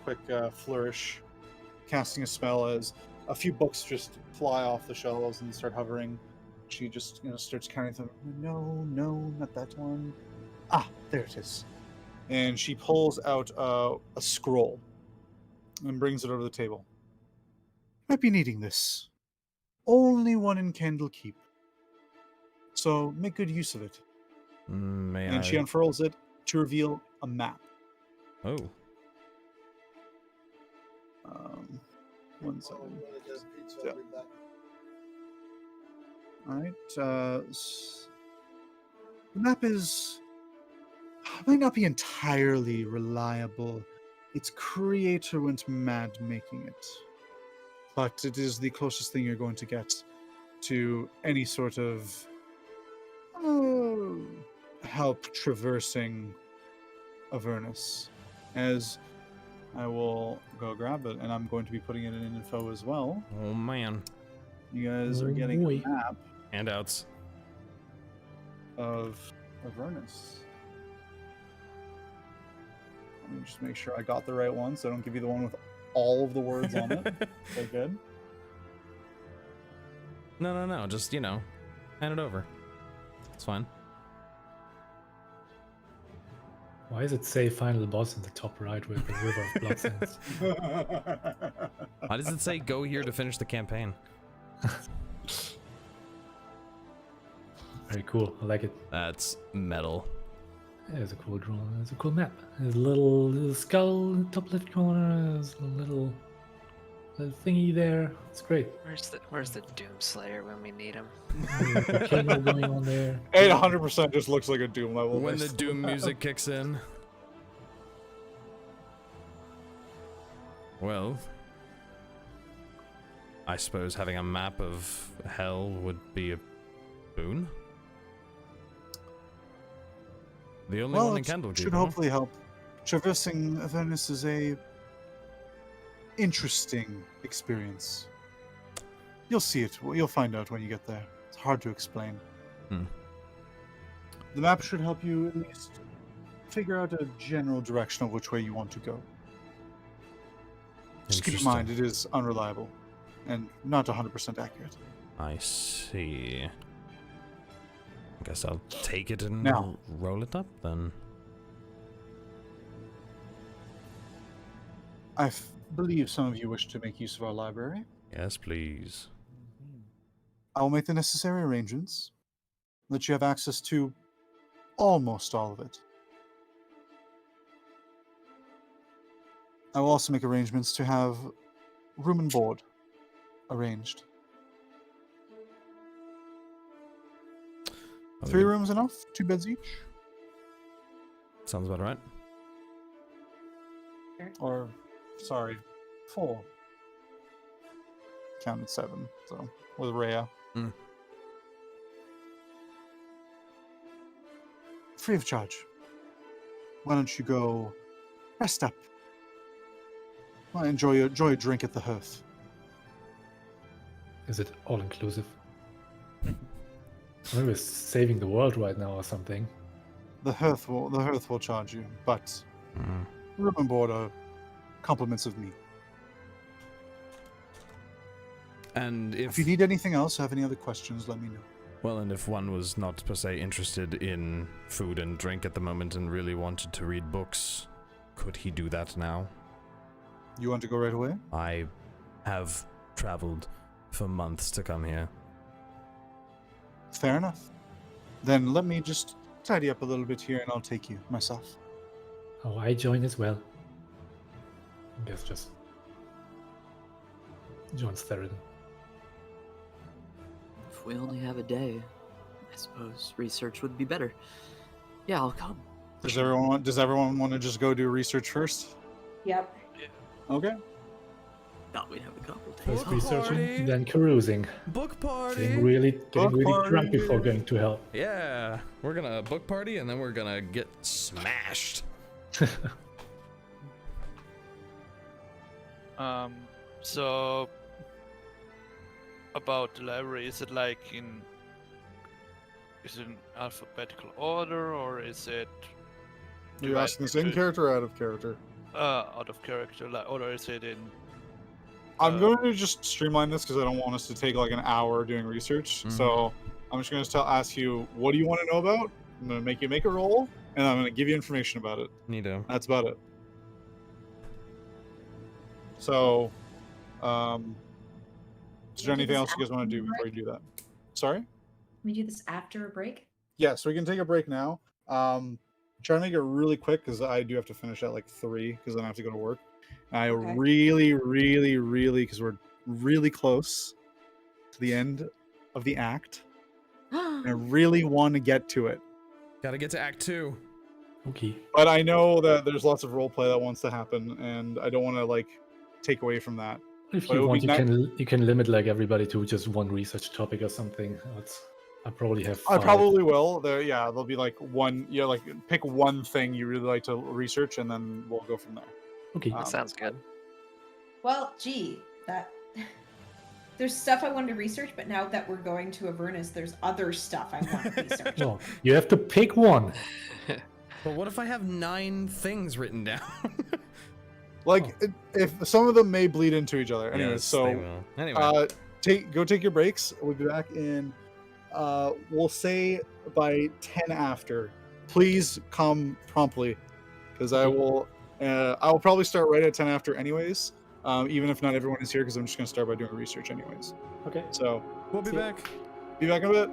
quick flourish, casting a spell as a few books just fly off the shelves and start hovering. She just starts counting them. No, not that one. Ah, there it is. And she pulls out a scroll and brings it over the table. Might be needing this. Only one in Candlekeep. So make good use of it. And she unfurls it to reveal a map. Oh. 1 second. Yeah. Alright. The map might not be entirely reliable. Its creator went mad making it. But it is the closest thing you're going to get to any sort of help traversing Avernus. As I will go grab it, and I'm going to be putting it in info as well. Oh man. You guys are getting a map Handouts. of Avernus. Let me just make sure I got the right one, so I don't give you the one with all of the words on it. Okay, good. No. Just, hand it over. It's fine. Why does it say final boss in the top right with the river of blood sands? Why does it say go here to finish the campaign? Very cool. I like it. That's metal. It's a cool drawing. It's a cool map. There's a little skull in the top left corner. There's a little thingy there. It's great. Where's the Doomslayer when we need him? Volcano going on there. It 100% just looks like a Doom level. When the Doom music kicks in. Well, I suppose having a map of hell would be a boon. The only one in Candlekeep. Should hopefully help. Traversing Avernus is a interesting experience. You'll see it. You'll find out when you get there. It's hard to explain. The map should help you at least figure out a general direction of which way you want to go. Just keep in mind, it is unreliable and not 100% accurate. I see. I guess I'll take it and Now, roll it up then. I believe some of you wish to make use of our library. Yes, please. I will make the necessary arrangements, let you have access to almost all of it. I will also make arrangements to have room and board arranged. 3 rooms enough? 2 beds each? Sounds about right. Or, sorry, 4. Counted 7, so, with Rhea. Free of charge. Why don't you go rest up? Well, enjoy a drink at the hearth. Is it all inclusive? We're saving the world right now or something. The hearth will charge you, but room and board are compliments of me. And If you need anything else, or have any other questions, let me know. Well, and if one was not per se interested in food and drink at the moment and really wanted to read books, could he do that now? You want to go right away? I have traveled for months to come here. Fair enough. Then let me just tidy up a little bit here and I'll take you myself. Oh, I join as well. I guess just joins Theraden. If we only have a day, I suppose research would be better. Yeah, I'll come. Does everyone want to just go do research first? Yep. Okay. Thought we'd have a couple days. First Book researching, party. then carousing. Book party. Getting really party. drunk before going to hell. Yeah, we're gonna book party and then we're gonna get smashed. So about the library, is it like is it in alphabetical order or is it Are you asking this in character or out of character? out of character, or is it in? I'm going to just streamline this because I don't want us to take like an hour doing research. Mhm. So I'm just going to ask you, what do you want to know about? I'm going to make you make a roll, and I'm going to give you information about it. Neato. That's about it. So, is there anything else you guys want to do before you do that? Sorry? Can we do this after a break? Yeah, so we can take a break now. Try to make it really quick because I do have to finish at like 3 because then I have to go to work. I Okay. really, because we're really close to the end of the act. And I really want to get to it. Gotta get to Act 2. Okay. But I know that there's lots of roleplay that wants to happen, and I don't want to like take away from that. If But it you would want, be you can limit like everybody to just one research topic or something. I probably have. I 5. probably will. There'll be like one. Yeah, like pick one thing you really like to research, and then we'll go from there. Okay. That sounds good. Well, gee, that there's stuff I wanted to research, but now that we're going to Avernus, there's other stuff I want to research. No, you have to pick one. But what if I have 9 things written down? Like if some of them may bleed into each other. Anyways, Yes, so they will. Anyway. go take your breaks. We'll be back in. We'll say by 10 after. Please come promptly, because I will probably start right at 10 after anyways. Even if not everyone is here, because I'm just gonna start by doing research anyways. Okay. So We'll be See ya. back. be back in a bit.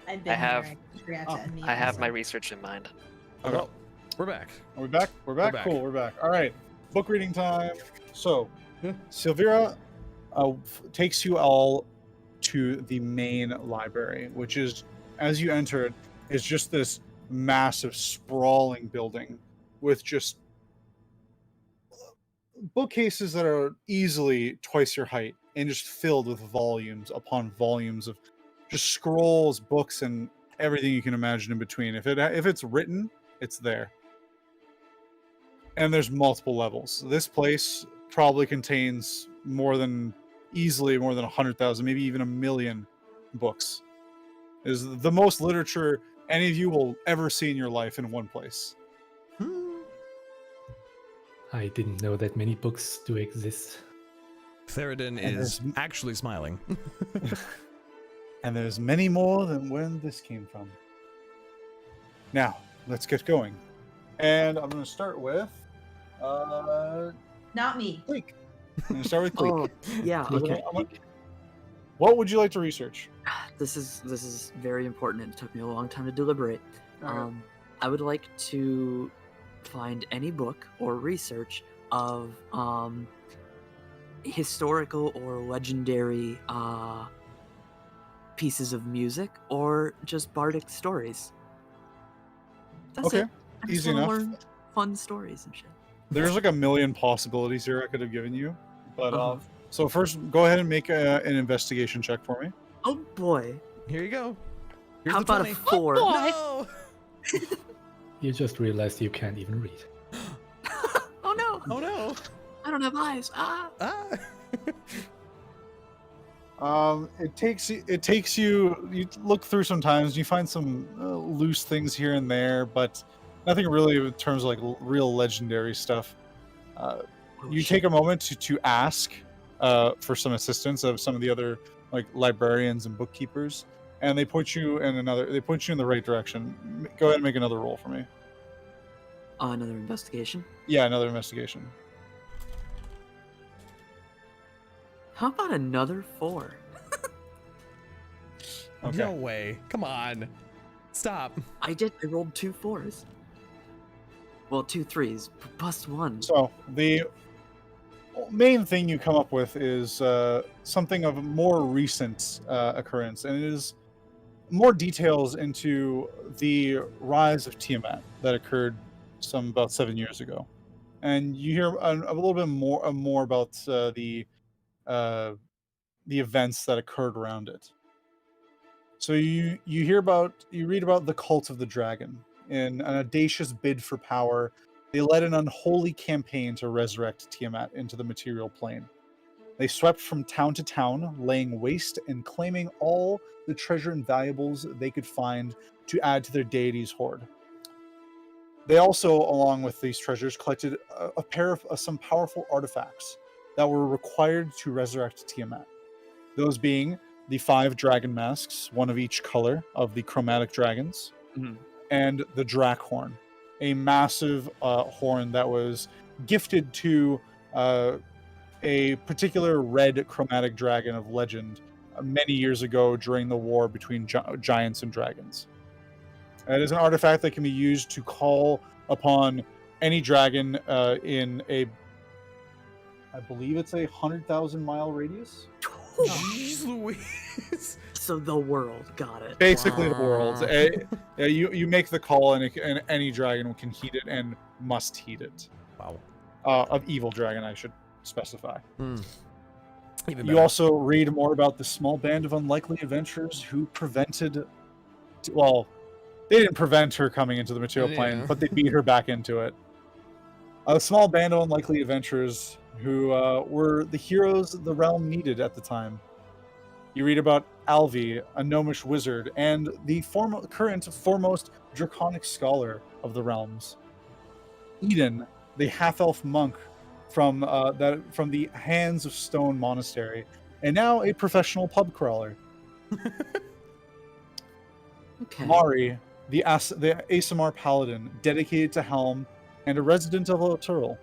I've been I have- here. I forgot to unmute I have my myself. research in mind. Okay. Well, we're back. Are we back? We're back? back. Cool, we're back. All right. Book reading time. So, Yeah. Silvira takes you all to the main library, which is, as you enter it, is just this massive, sprawling building with just bookcases that are easily twice your height and just filled with volumes upon volumes of just scrolls, books, and everything you can imagine in between. If it's written, it's there. And there's multiple levels. This place probably contains easily more than 100,000, maybe even 1 million books. It is the most literature any of you will ever see in your life in one place. I didn't know that many books do exist. Theraden And is actually smiling. And there's many more than when this came from. Now, let's get going. And I'm going to start with Not me. Kleeck. I'm going to start with Kleeck. Oh, yeah. Okay. Okay. What would you like to research? This is very important. And it took me a long time to deliberate. Alright. I would like to find any book or research of historical or legendary pieces of music or just bardic stories. That's Okay, it. I just easy wanna enough. learn fun stories and shit. There's like 1 million possibilities here I could have given you. But Uh-huh. so first, go ahead and make an investigation check for me. Oh boy. Here you go. Here's How the about 20. a 4? No! You just realized you can't even read. Oh no! Oh no! I don't have eyes. Ah! Ah! It takes you. You look through sometimes. You find some loose things here and there, but nothing really in terms of like real legendary stuff. Oh, You shit. take a moment to ask for some assistance of some of the other like librarians and bookkeepers, and they point you in the right direction. Go ahead and make another roll for me. Another investigation. Yeah, another investigation. How about another 4? Okay. No way. Come on. Stop. I rolled 2 4s. Well, 2 3s. Plus 1. So the main thing you come up with is something of a more recent occurrence, and it is more details into the rise of Tiamat that occurred some about 7 years ago. And you hear a little bit more about the events that occurred around it. So you read about the cult of the dragon. In an audacious bid for power, they led an unholy campaign to resurrect Tiamat into the material plane. They swept from town to town, laying waste and claiming all the treasure and valuables they could find to add to their deity's hoard. They also, along with these treasures, collected a pair of some powerful artifacts that were required to resurrect Tiamat. Those being the 5 dragon masks, one of each color of the chromatic dragons, Mhm. and the Drak horn, a massive horn that was gifted to a particular red chromatic dragon of legend many years ago during the war between giants and dragons. It is an artifact that can be used to call upon any dragon in a, I believe it's 100,000 mile radius. Jeez Louise. So the world got it. Basically, the world. Wow. You make the call, and any dragon can heed it and must heed it. Wow. Of evil dragon, I should specify. Even You better. also read more about the small band of unlikely adventurers who prevented. Well, they didn't prevent her coming into the material plane, Yeah. but they beat her back into it. A small band of unlikely adventurers who were the heroes the realm needed at the time. You read about Alvi, a gnomish wizard, and the current foremost draconic scholar of the realms. Eden, the half-elf monk from the Hands of Stone Monastery, and now a professional pub crawler. Okay. Mari, the Asimar paladin, dedicated to Helm, and a resident of Oturl.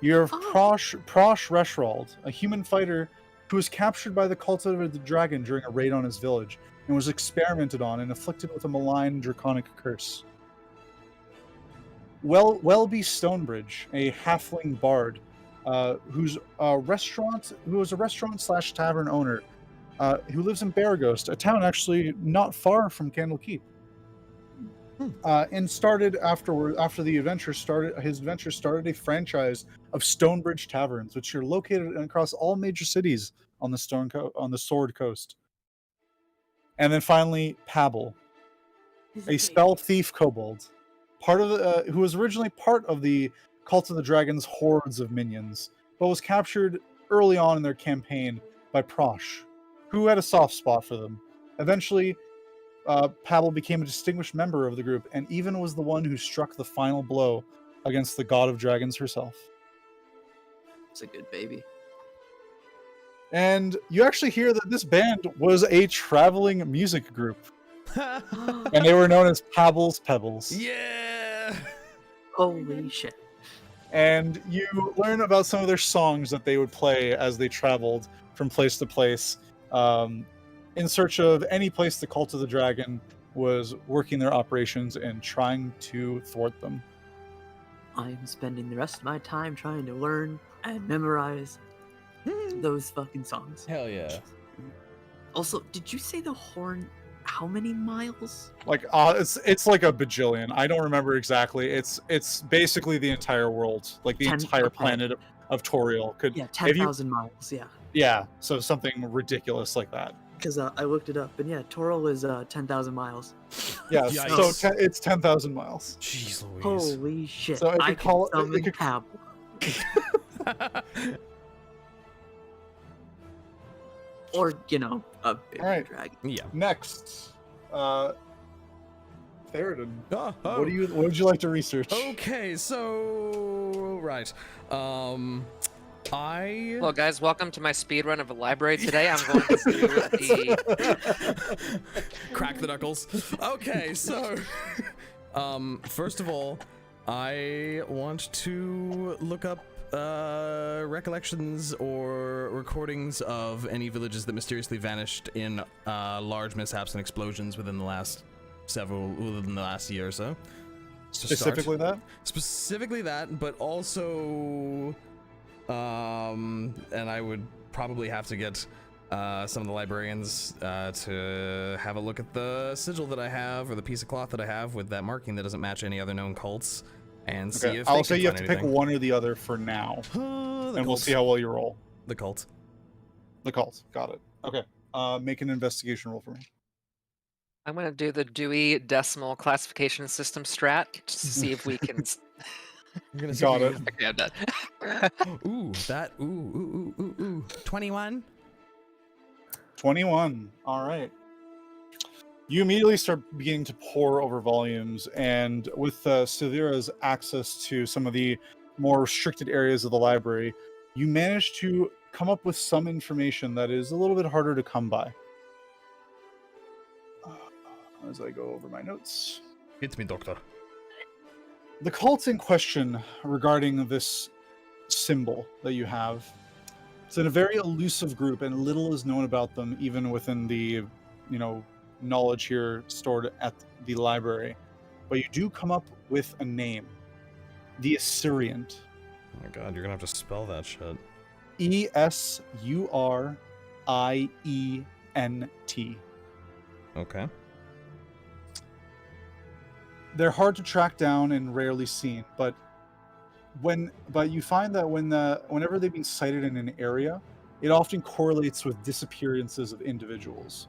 You have Oh. Prosh Reshrald, a human fighter who was captured by the cult of the dragon during a raid on his village and was experimented on and afflicted with a malign draconic curse. Welby Stonebridge, a halfling bard, who was a restaurant/tavern owner, who lives in Baraghost, a town actually not far from Candlekeep. And started after the adventure started. His adventure started a franchise of Stonebridge taverns, which are located across all major cities on the Sword Coast. And then finally, Pabble, a spell thief kobold, who was originally part of the Cult of the Dragon's hordes of minions, but was captured early on in their campaign by Prosh, who had a soft spot for them. Eventually, Pabble became a distinguished member of the group and even was the one who struck the final blow against the god of dragons herself. It's a good baby. And you actually hear that this band was a traveling music group, and they were known as Pabble's Pebbles. Yeah! Holy shit. And you learn about some of their songs that they would play as they traveled from place to place, in search of any place the Cult of the Dragon was working their operations and trying to thwart them. I'm spending the rest of my time trying to learn and memorize those fucking songs. Hell yeah. Also, did you say the horn? How many miles? Like, it's like a bajillion. I don't remember exactly. It's basically the entire world, like the entire planet of Toriel. Yeah, 10,000 miles. Yeah. Yeah, so something ridiculous like that. Because I looked it up, and yeah, Toriel is 10,000 miles. Yeah, Yikes. so it's 10,000 miles. Jeez Louise. Holy shit! So if I you call it, summon it could, Pabble. Or, you know, a big Alright. dragon. Yeah. next, Theraden. Oh, What would you like to research? Okay, so right. Well, guys, welcome to my speedrun of a library today. I'm going to do the... Crack the knuckles. Okay, so first of all, I want to look up recollections or recordings of any villages that mysteriously vanished in large mishaps and explosions within the last year or so. Specifically that? Specifically that, but also and I would probably have to get some of the librarians to have a look at the sigil that I have, or the piece of cloth that I have with that marking that doesn't match any other known cults, and see if I'll they say can you have find to pick anything. one or the other for now, and we'll cult. see how well you roll. The cult. The cult. Got it. Okay. Make an investigation roll for me. I'm going to do the Dewey Decimal Classification System strat just to see if we can... You're gonna Got it. Okay, I'm done. Ooh, 21. 21. All right. You immediately start beginning to pore over volumes, and with Silvira's access to some of the more restricted areas of the library, you manage to come up with some information that is a little bit harder to come by. As I go over my notes. Hit me, doctor. The cult in question regarding this symbol that you have, it's in a very elusive group, and little is known about them even within the, knowledge here stored at the library. But you do come up with a name. The Assyriant. Oh my god, you're gonna have to spell that shit. Esuriient. Okay. They're hard to track down and rarely seen, but you find that whenever they've been sighted in an area, it often correlates with disappearances of individuals.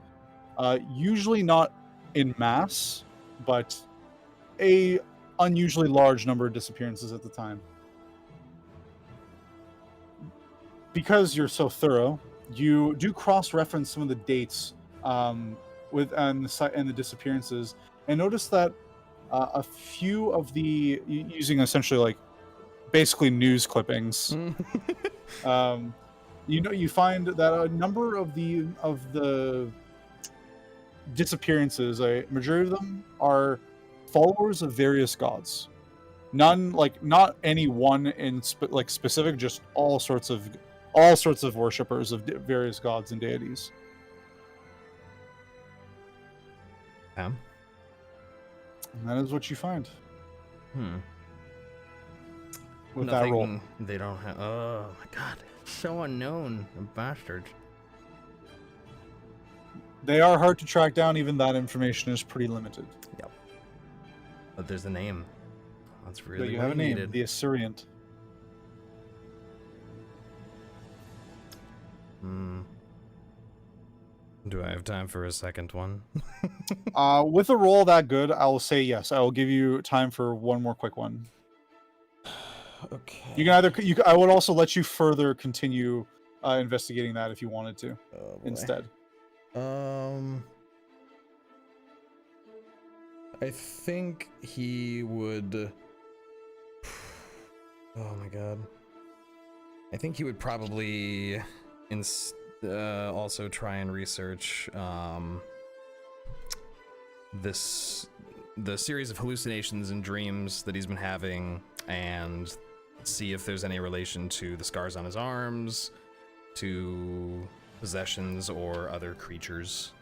Usually not in mass, but a unusually large number of disappearances at the time. Because you're so thorough, you do cross-reference some of the dates and the disappearances, and notice that a few of the, using essentially like basically news clippings, you find that a number of the disappearances, a majority of them are followers of various gods. None, like not any one in specific, just all sorts of all sorts of worshippers of various gods and deities. Yeah. And that is what you find with that Nothing roll. they don't have. Oh my god, so unknown, bastards. They are hard to track down. Even that information is pretty limited. Yep. But there's a name. That's But really you what have a name, needed. the Assyrian. Do I have time for a second one? With a roll that good, I will say yes. I will give you time for one more quick one. Okay. You can either. I would also let you further continue investigating that if you wanted to. Oh, boy. Instead. I think he would. Oh my god. I think he would probably also try and research the series of hallucinations and dreams that he's been having, and see if there's any relation to the scars on his arms, to possessions or other creatures.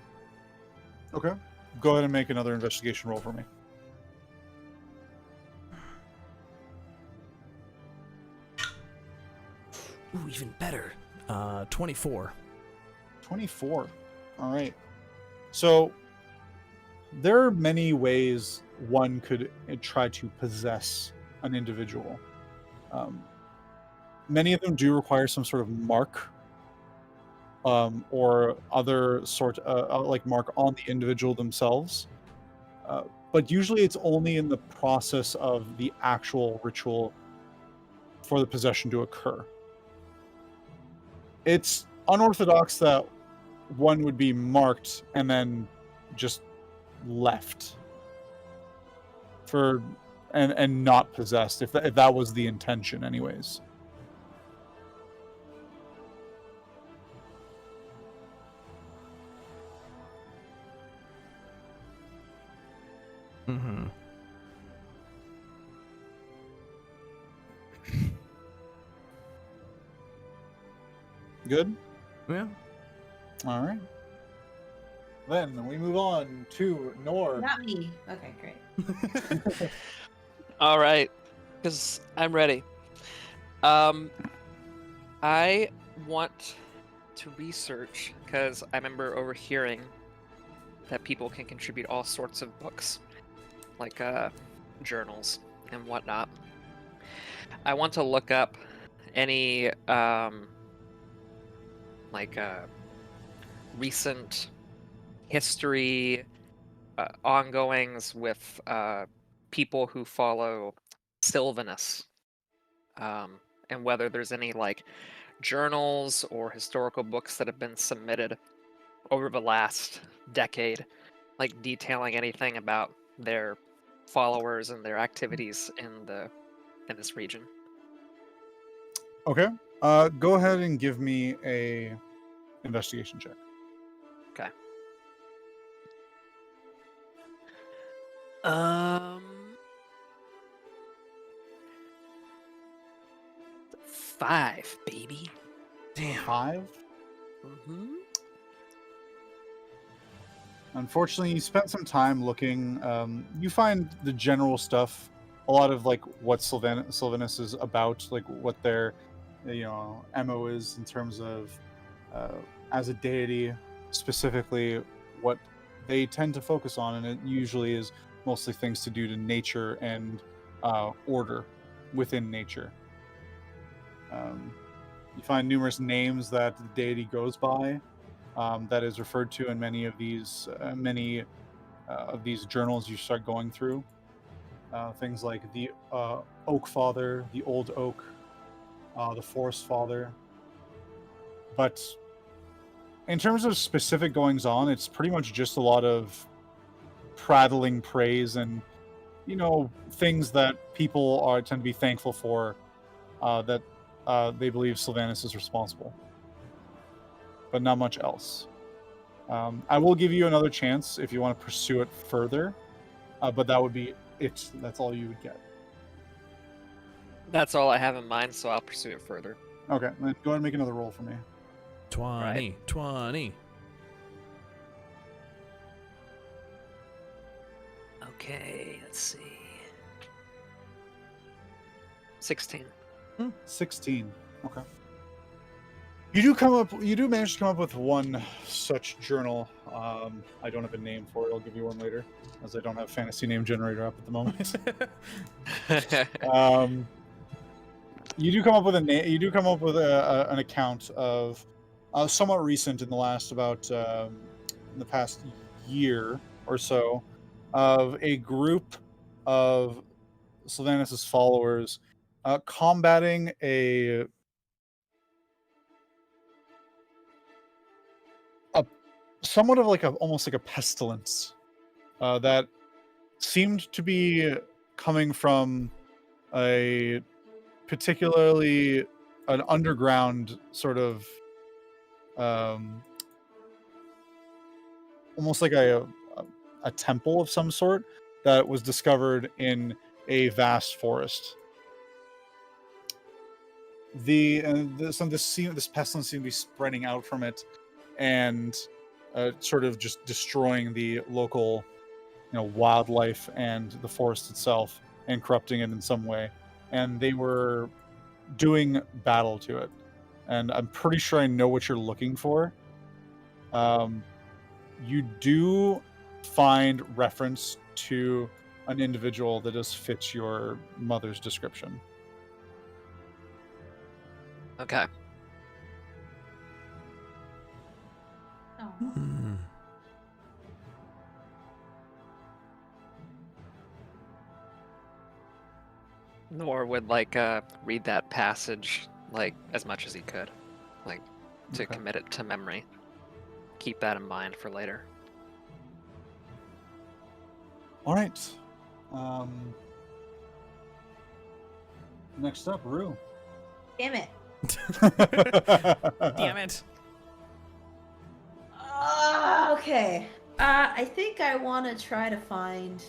Okay. Go ahead and make another investigation roll for me. Ooh, even better. 24. 24. All right. So there are many ways one could try to possess an individual. Many of them do require some sort of mark or other sort like mark on the individual themselves. But usually it's only in the process of the actual ritual for the possession to occur. It's unorthodox that one would be marked and then just left for and not possessed if that was the intention anyways. Mm-hmm. Good? Yeah. All right. Then we move on to Nord. Not me. Okay, great. All right, because I'm ready. I want to research because I remember overhearing that people can contribute all sorts of books, like journals and whatnot. I want to look up any recent history ongoings with people who follow Sylvanus, and whether there's any like journals or historical books that have been submitted over the last decade, like detailing anything about their followers and their activities in this region. Okay. Go ahead and give me a investigation check. Okay. 5, baby. Damn. 5. Mm-hmm. Unfortunately, you spent some time looking. You find the general stuff, a lot of like what Sylvanus is about, like what their, MO is in terms of as a deity, specifically what they tend to focus on, and it usually is mostly things to do to nature and order within nature. You find numerous names that the deity goes by. That is referred to in many of these journals you start going through. Things like the Oak Father, the Old Oak, the Forest Father. But in terms of specific goings on, it's pretty much just a lot of prattling praise and things that people tend to be thankful for, that they believe Sylvanus is responsible. But not much else. I will give you another chance if you want to pursue it further, but that would be it. That's all you would get. That's all I have in mind, so I'll pursue it further. Okay, then go ahead and make another roll for me. 20. 20. Okay, let's see. 16. 16. Okay. You do manage to come up with one such journal. I don't have a name for it. I'll give you one later, as I don't have fantasy name generator up at the moment. You do come up with an account of somewhat recent in the last about in the past year or so of a group of Sylvanas' followers combating a somewhat of like almost like a pestilence that seemed to be coming from a particularly an underground sort of almost like a temple of some sort that was discovered in a vast forest. This pestilence seemed to be spreading out from it, and sort of just destroying the local, wildlife and the forest itself, and corrupting it in some way. And they were doing battle to it. And I'm pretty sure I know what you're looking for. You do find reference to an individual that just fits your mother's description. Okay. Oh. Hmm. Nor would read that passage as much as he could, to Okay. commit it to memory. Keep that in mind for later. All right. Next up, Rue. Damn it. Damn it. Okay. I think I want to try to find.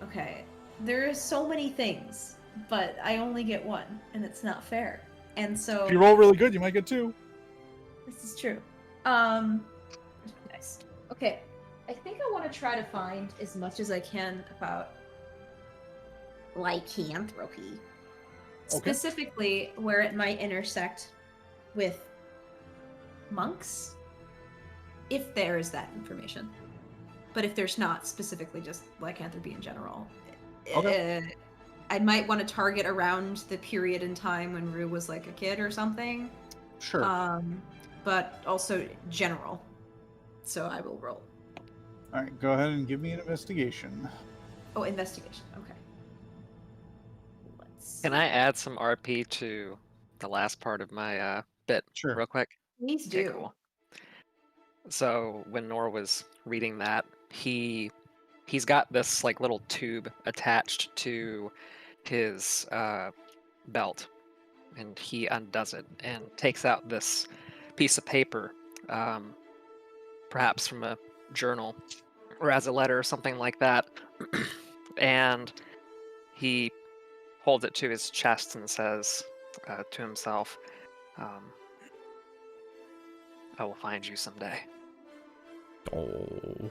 Okay. There are so many things, but I only get one, and it's not fair. And so. If you roll really good, you might get 2. This is true. Nice. Okay. I think I want to try to find as much as I can about lycanthropy. Okay. Specifically, where it might intersect with monks, if there is that information. But if there's not, specifically just lycanthropy in general, Okay. I might want to target around the period in time when Rue was like a kid or something. Sure. But also general. So I will roll. All right, go ahead and give me an investigation. Oh, investigation. Okay. Let's. Can I add some RP to the last part of my bit Sure. real quick? Please Okay, do. cool. So when Nor was reading that, he's got this little tube attached to his belt, and he undoes it and takes out this piece of paper, perhaps from a journal or as a letter or something like that, and he holds it to his chest and says to himself, I will find you someday. Oh.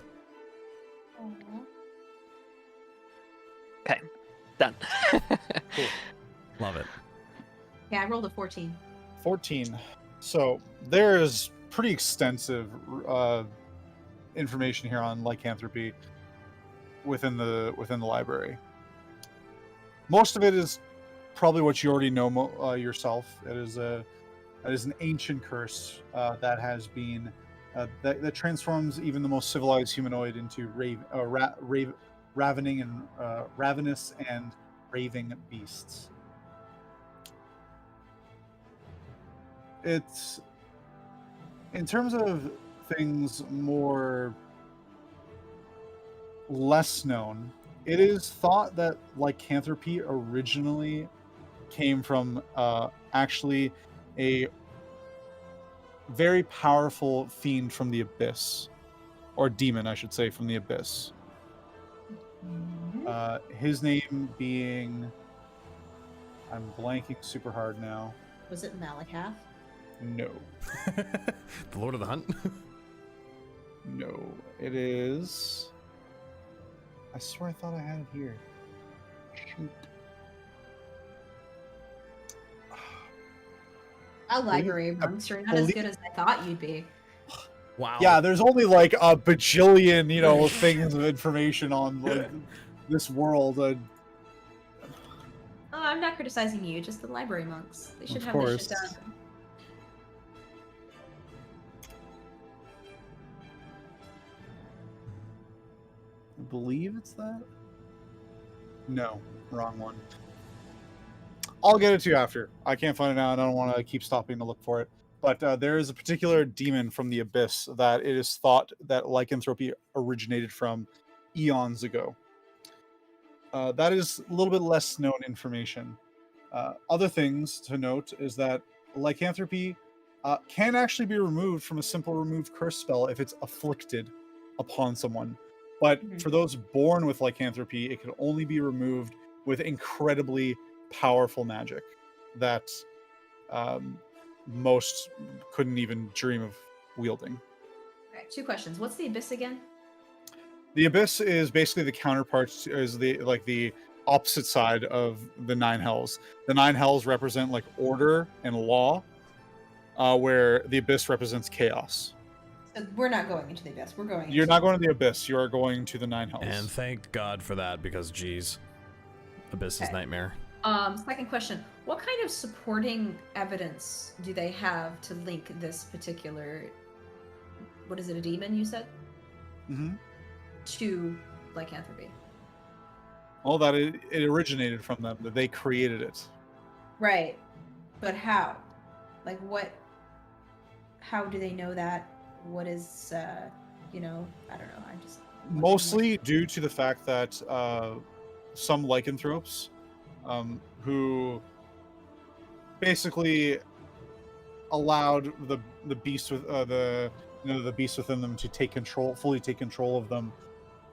Okay, done. Cool. Love it. Yeah, I rolled a 14. 14. So there is pretty extensive information here on lycanthropy within the library. Most of it is probably what you already know yourself. It is an ancient curse that has been that transforms even the most civilized humanoid into ravenous and raving beasts. It's, in terms of things less known, it is thought that lycanthropy originally came from actually a very powerful fiend from the abyss, or demon, I should say, from the abyss. His name being, I'm blanking super hard now. Was it Malakath? No. The Lord of the Hunt? No. It is... I swear I thought I had it here. Shoot. A library monks. You're not as good as I thought you'd be. Wow. Yeah, there's only like a bajillion, things of information on like this world. Oh, I'm not criticizing you, just the library monks. They should Of have course. this shit done. I believe it's that. No, wrong one. I'll get it to you after. I can't find it now, and I don't want to keep stopping to look for it. But there is a particular demon from the abyss that it is thought that lycanthropy originated from eons ago. That is a little bit less known information. Other things to note is that lycanthropy can actually be removed from a simple remove curse spell if it's afflicted upon someone. But for those born with lycanthropy, it can only be removed with incredibly powerful magic that most couldn't even dream of wielding. Alright, 2 questions. What's the abyss again? The abyss is basically the counterpart, is the opposite side of the 9 hells. The 9 hells represent like order and law, where the abyss represents chaos. So we're not going into the abyss. We're going. You're not going to the abyss. You are going to the 9 hells. And thank God for that, because geez, Abyss is nightmare. Second question. What kind of supporting evidence do they have to link this particular, what is it, a demon you said? Mm-hmm. To lycanthropy? Well, that it originated from them, that they created it. Right. But how? Like what, how do they know that? What is, I don't know. I'm just... Mostly due to the fact that some lycanthropes who basically allowed the beast with the beast within them to fully take control of them,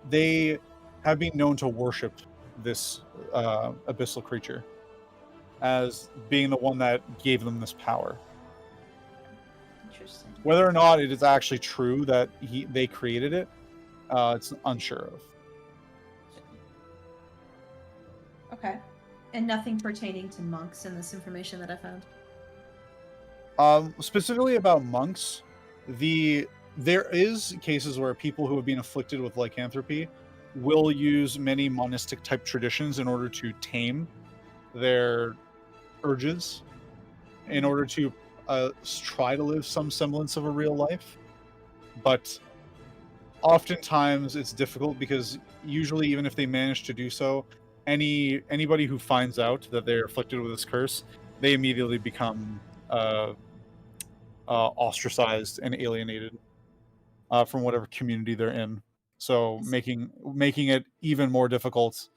they have been known to worship this abyssal creature as being the one that gave them this power. Interesting. Whether or not it is actually true that they created it, it's unsure of. Okay. And nothing pertaining to monks in this information that I found? Specifically about monks, there is cases where people who have been afflicted with lycanthropy will use many monistic type traditions in order to tame their urges, in order to try to live some semblance of a real life. But oftentimes it's difficult because usually, even if they manage to do so, anybody who finds out that they're afflicted with this curse, they immediately become ostracized and alienated from whatever community they're in. So making it even more difficult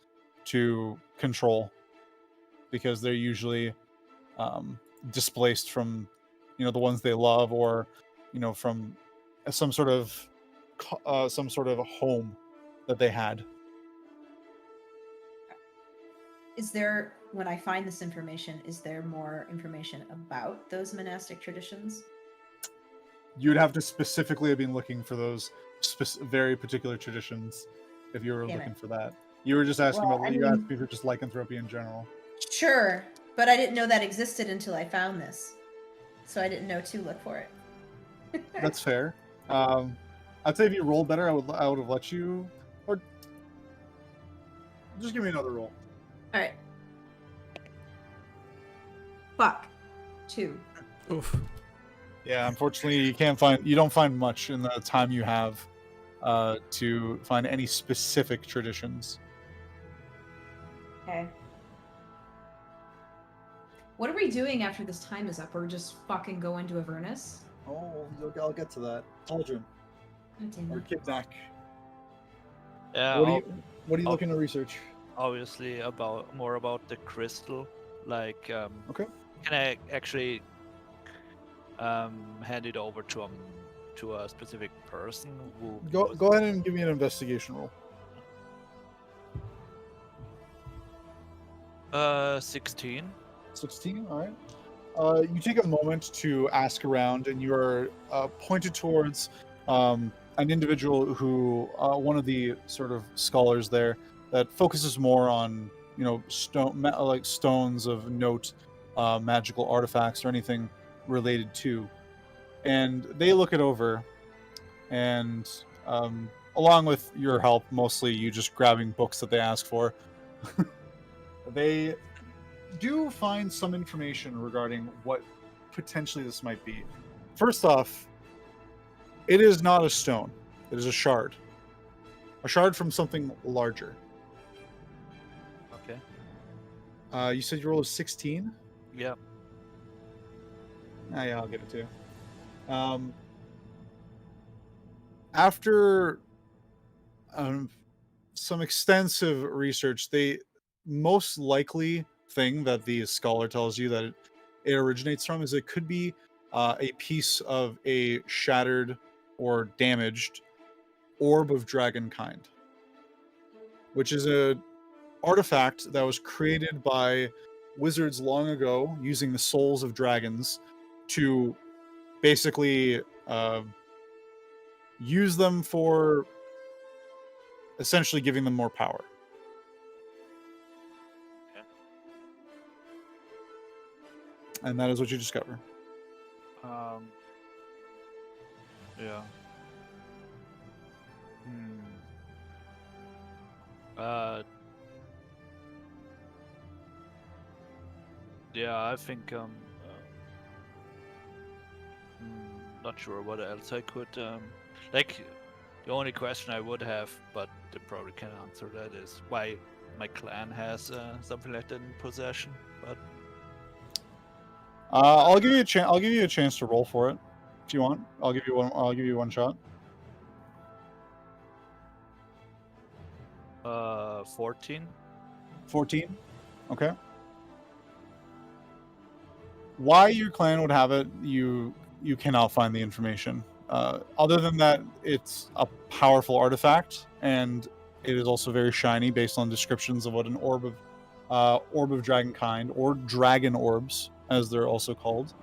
to control, because they're usually displaced from the ones they love, or from some sort of home that they had. Is there, when I find this information, is there more information about those monastic traditions? You'd have to specifically have been looking for those very particular traditions if you were looking for that. You were just asking you asked me for just lycanthropy in general. Sure, but I didn't know that existed until I found this, so I didn't know to look for it. That's fair. I'd say if you rolled better, I would have let you, or just give me another roll. All right. Fuck. 2. Oof. Yeah, unfortunately, you don't find much in the time you have to find any specific traditions. Okay. What are we doing after this time is up? We're just fucking going to Avernus? Oh, I'll get to that. Taldren, God damn or it. Kibnaak. Yeah. What are you looking to research? Obviously, more about the crystal. Like, Okay. can I actually hand it over to a specific person who? Go ahead and give me an investigation roll. 16. 16. All right. you take a moment to ask around, and you are pointed towards an individual who, one of the sort of scholars there, that focuses more on stones of note, magical artifacts, or anything related to. And they look it over, and along with your help, mostly you just grabbing books that they ask for, they do find some information regarding what potentially this might be. First off, it is not a stone. It is a shard. A shard from something larger. Okay. You said you rolled a 16? Yeah. Yeah, I'll give it to you. After some extensive research, the most likely thing that the scholar tells you that it originates from is it could be a piece of a shattered or damaged orb of dragon kind, which is a artifact that was created by wizards long ago using the souls of dragons to basically use them for essentially giving them more power. Okay. And that is what you discover. Yeah. Yeah, I think not sure what else I could like. The only question I would have, but they probably can answer that, is why my clan has something like that in possession. But I'll give you a chance. I'll give you a chance to roll for it if you want. I'll give you one. I'll give you one shot. 14. 14. Okay. Why your clan would have it, you cannot find the information. Other than that, it's a powerful artifact, and it is also very shiny, based on descriptions of what an orb of dragon kind, or dragon orbs, as they're also called.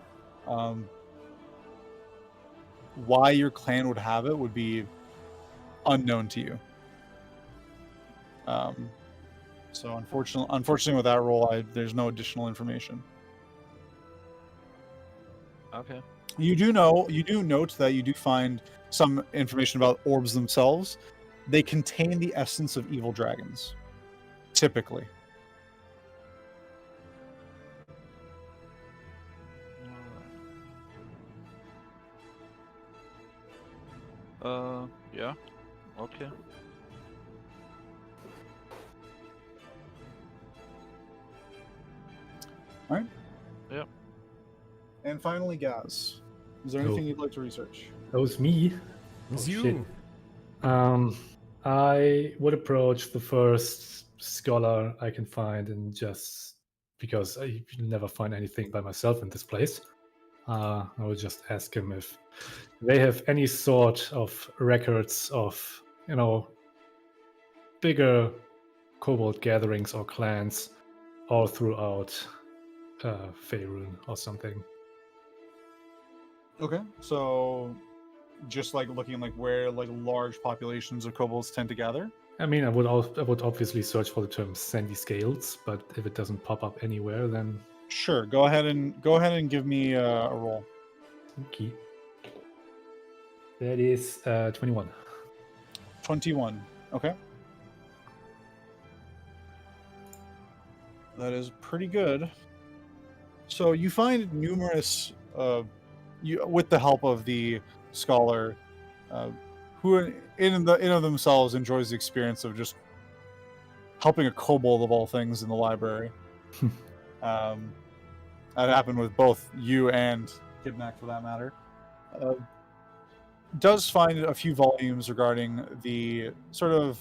Why your clan would have it would be unknown to you. So unfortunately, with that roll, there's no additional information. Okay. You do note that you do find some information about orbs themselves. They contain the essence of evil dragons, typically. Yeah. Okay. All right. Yep. And finally, Gasz. Is there anything you'd like to research? That was me. It's Oh, you. shit. I would approach the first scholar I can find, and just because I never find anything by myself in this place, I would just ask him if they have any sort of records of, bigger kobold gatherings or clans all throughout Faerun or something. Okay. So, just like looking like where like large populations of kobolds tend to gather. I mean, I would obviously search for the term sandy scales, but if it doesn't pop up anywhere, then Sure. Go ahead and give me a roll. okay. That is 21. 21. Okay. That is pretty good. So you find numerous, with the help of the scholar, who in of themselves enjoys the experience of just helping a kobold of all things in the library. That happened with both you and Kibnaak, for that matter. Does find a few volumes regarding the sort of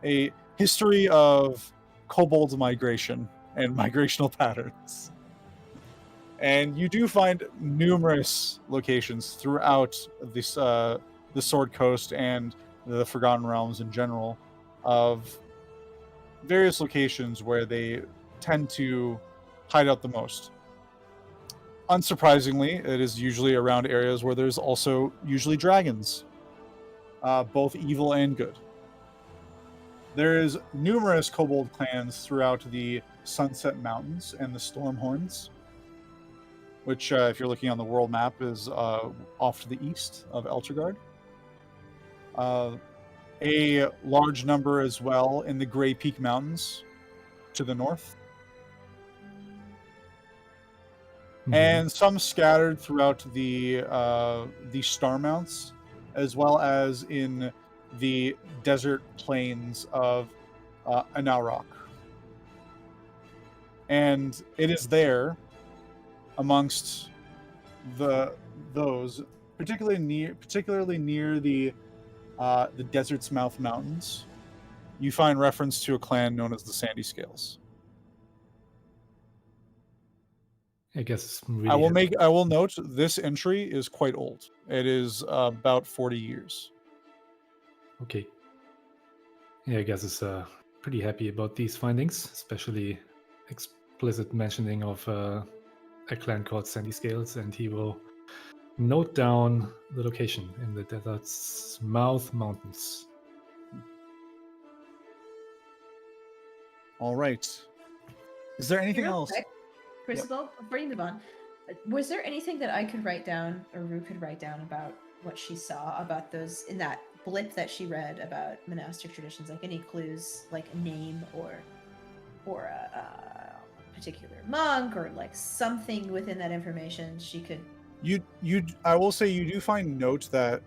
a history of kobold migration and migrational patterns. And you do find numerous locations throughout this the Sword Coast and the Forgotten Realms in general of various locations where they tend to hide out the most. unsurprisingly, it is usually around areas where there's also usually dragons, both evil and good. There is numerous kobold clans throughout the Sunset Mountains and the Stormhorns, which, if you're looking on the world map, is off to the east of Eltergard. A large number as well in the Grey Peak Mountains to the north. And some scattered throughout the Star Mounts, as well as in the desert plains of Anauroch. And it is there, amongst those, particularly near the Desert's Mouth Mountains, you find reference to a clan known as the Sandy Scales. I guess it's really I will note this entry is quite old. It is about 40 years. Okay. Yeah, I guess it's pretty happy about these findings, especially explicit mentioning of a clan called Sandy Scales, and he will note down the location in the Desert's Mouth Mountains. All right. Is there anything Real else? quick, Crucible, before you move on, was there anything that I could write down, or Rue could write down, about what she saw, about those, in that blip that she read about monastic traditions? Like any clues, like a name or a particular monk, or like something within that information she could. I will say you do find note that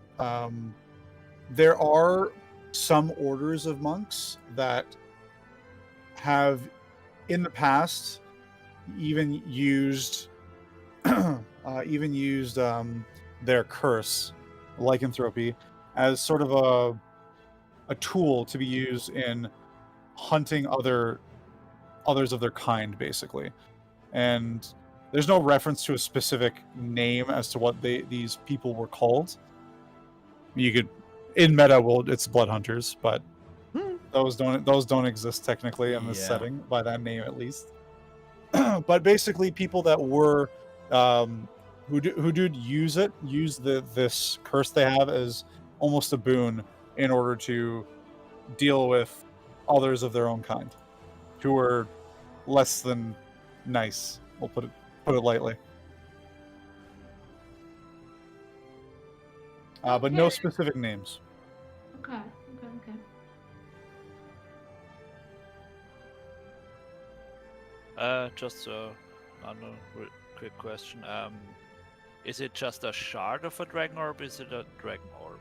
there are some orders of monks that have in the past even used their curse, lycanthropy, as sort of a tool to be used in hunting others of their kind, basically. And there's no reference to a specific name as to what these people were called. You could, in meta world, it's blood hunters, but those don't exist technically in this setting by that name, at least. But basically, people that were who did use this curse they have as almost a boon in order to deal with others of their own kind, who were less than nice. We'll put it lightly. But no specific names. Okay. Just another quick question. Is it just a shard of a dragon orb? Is it a dragon orb?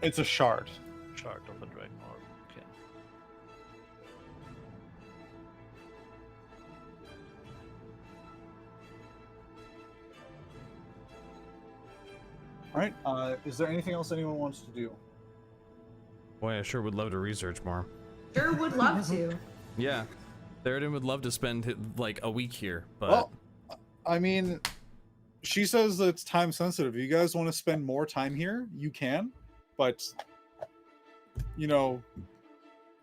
It's a shard. Shard of a dragon orb. Okay. All right. Is there anything else anyone wants to do? Boy, I sure would love to research more. Sure would love to. Yeah. Theraden would love to spend like a week here, but well, I mean, she says that it's time sensitive. If you guys want to spend more time here, you can, but you know,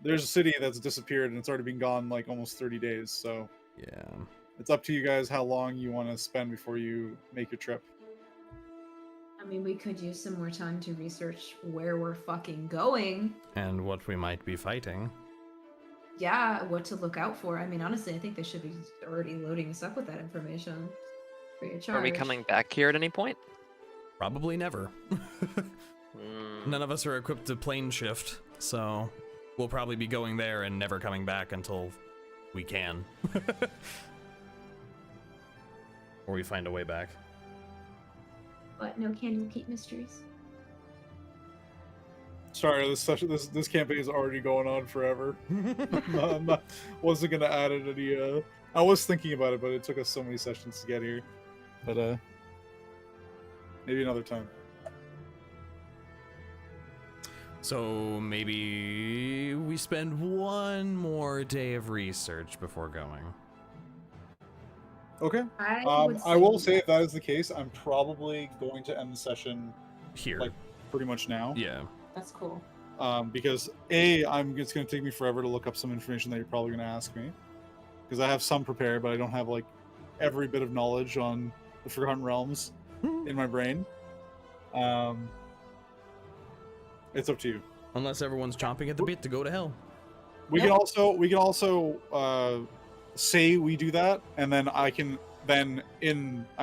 there's a city that's disappeared and it's already been gone like almost 30 days, so yeah, it's up to you guys how long you want to spend before you make your trip. I mean, we could use some more time to research where we're fucking going. And what we might be fighting. Yeah, what to look out for. I mean, honestly, I think they should be already loading us up with that information. Free of charge. Are we coming back here at any point? Probably never. None of us are equipped to plane shift, so we'll probably be going there and never coming back until we can. Or we find a way back. But no Candlekeep mysteries. Sorry, this campaign is already going on forever. Wasn't gonna add it any. I was thinking about it, but it took us so many sessions to get here. But maybe another time. So maybe we spend one more day of research before going. Okay. I will say if that is the case, I'm probably going to end the session here, like pretty much now. Yeah. That's cool. Because it's going to take me forever to look up some information that you're probably going to ask me. Because I have some prepared, but I don't have like every bit of knowledge on the Forgotten Realms in my brain. It's up to you. Unless everyone's chomping at the bit to go to hell. We can also say we do that, and then I can then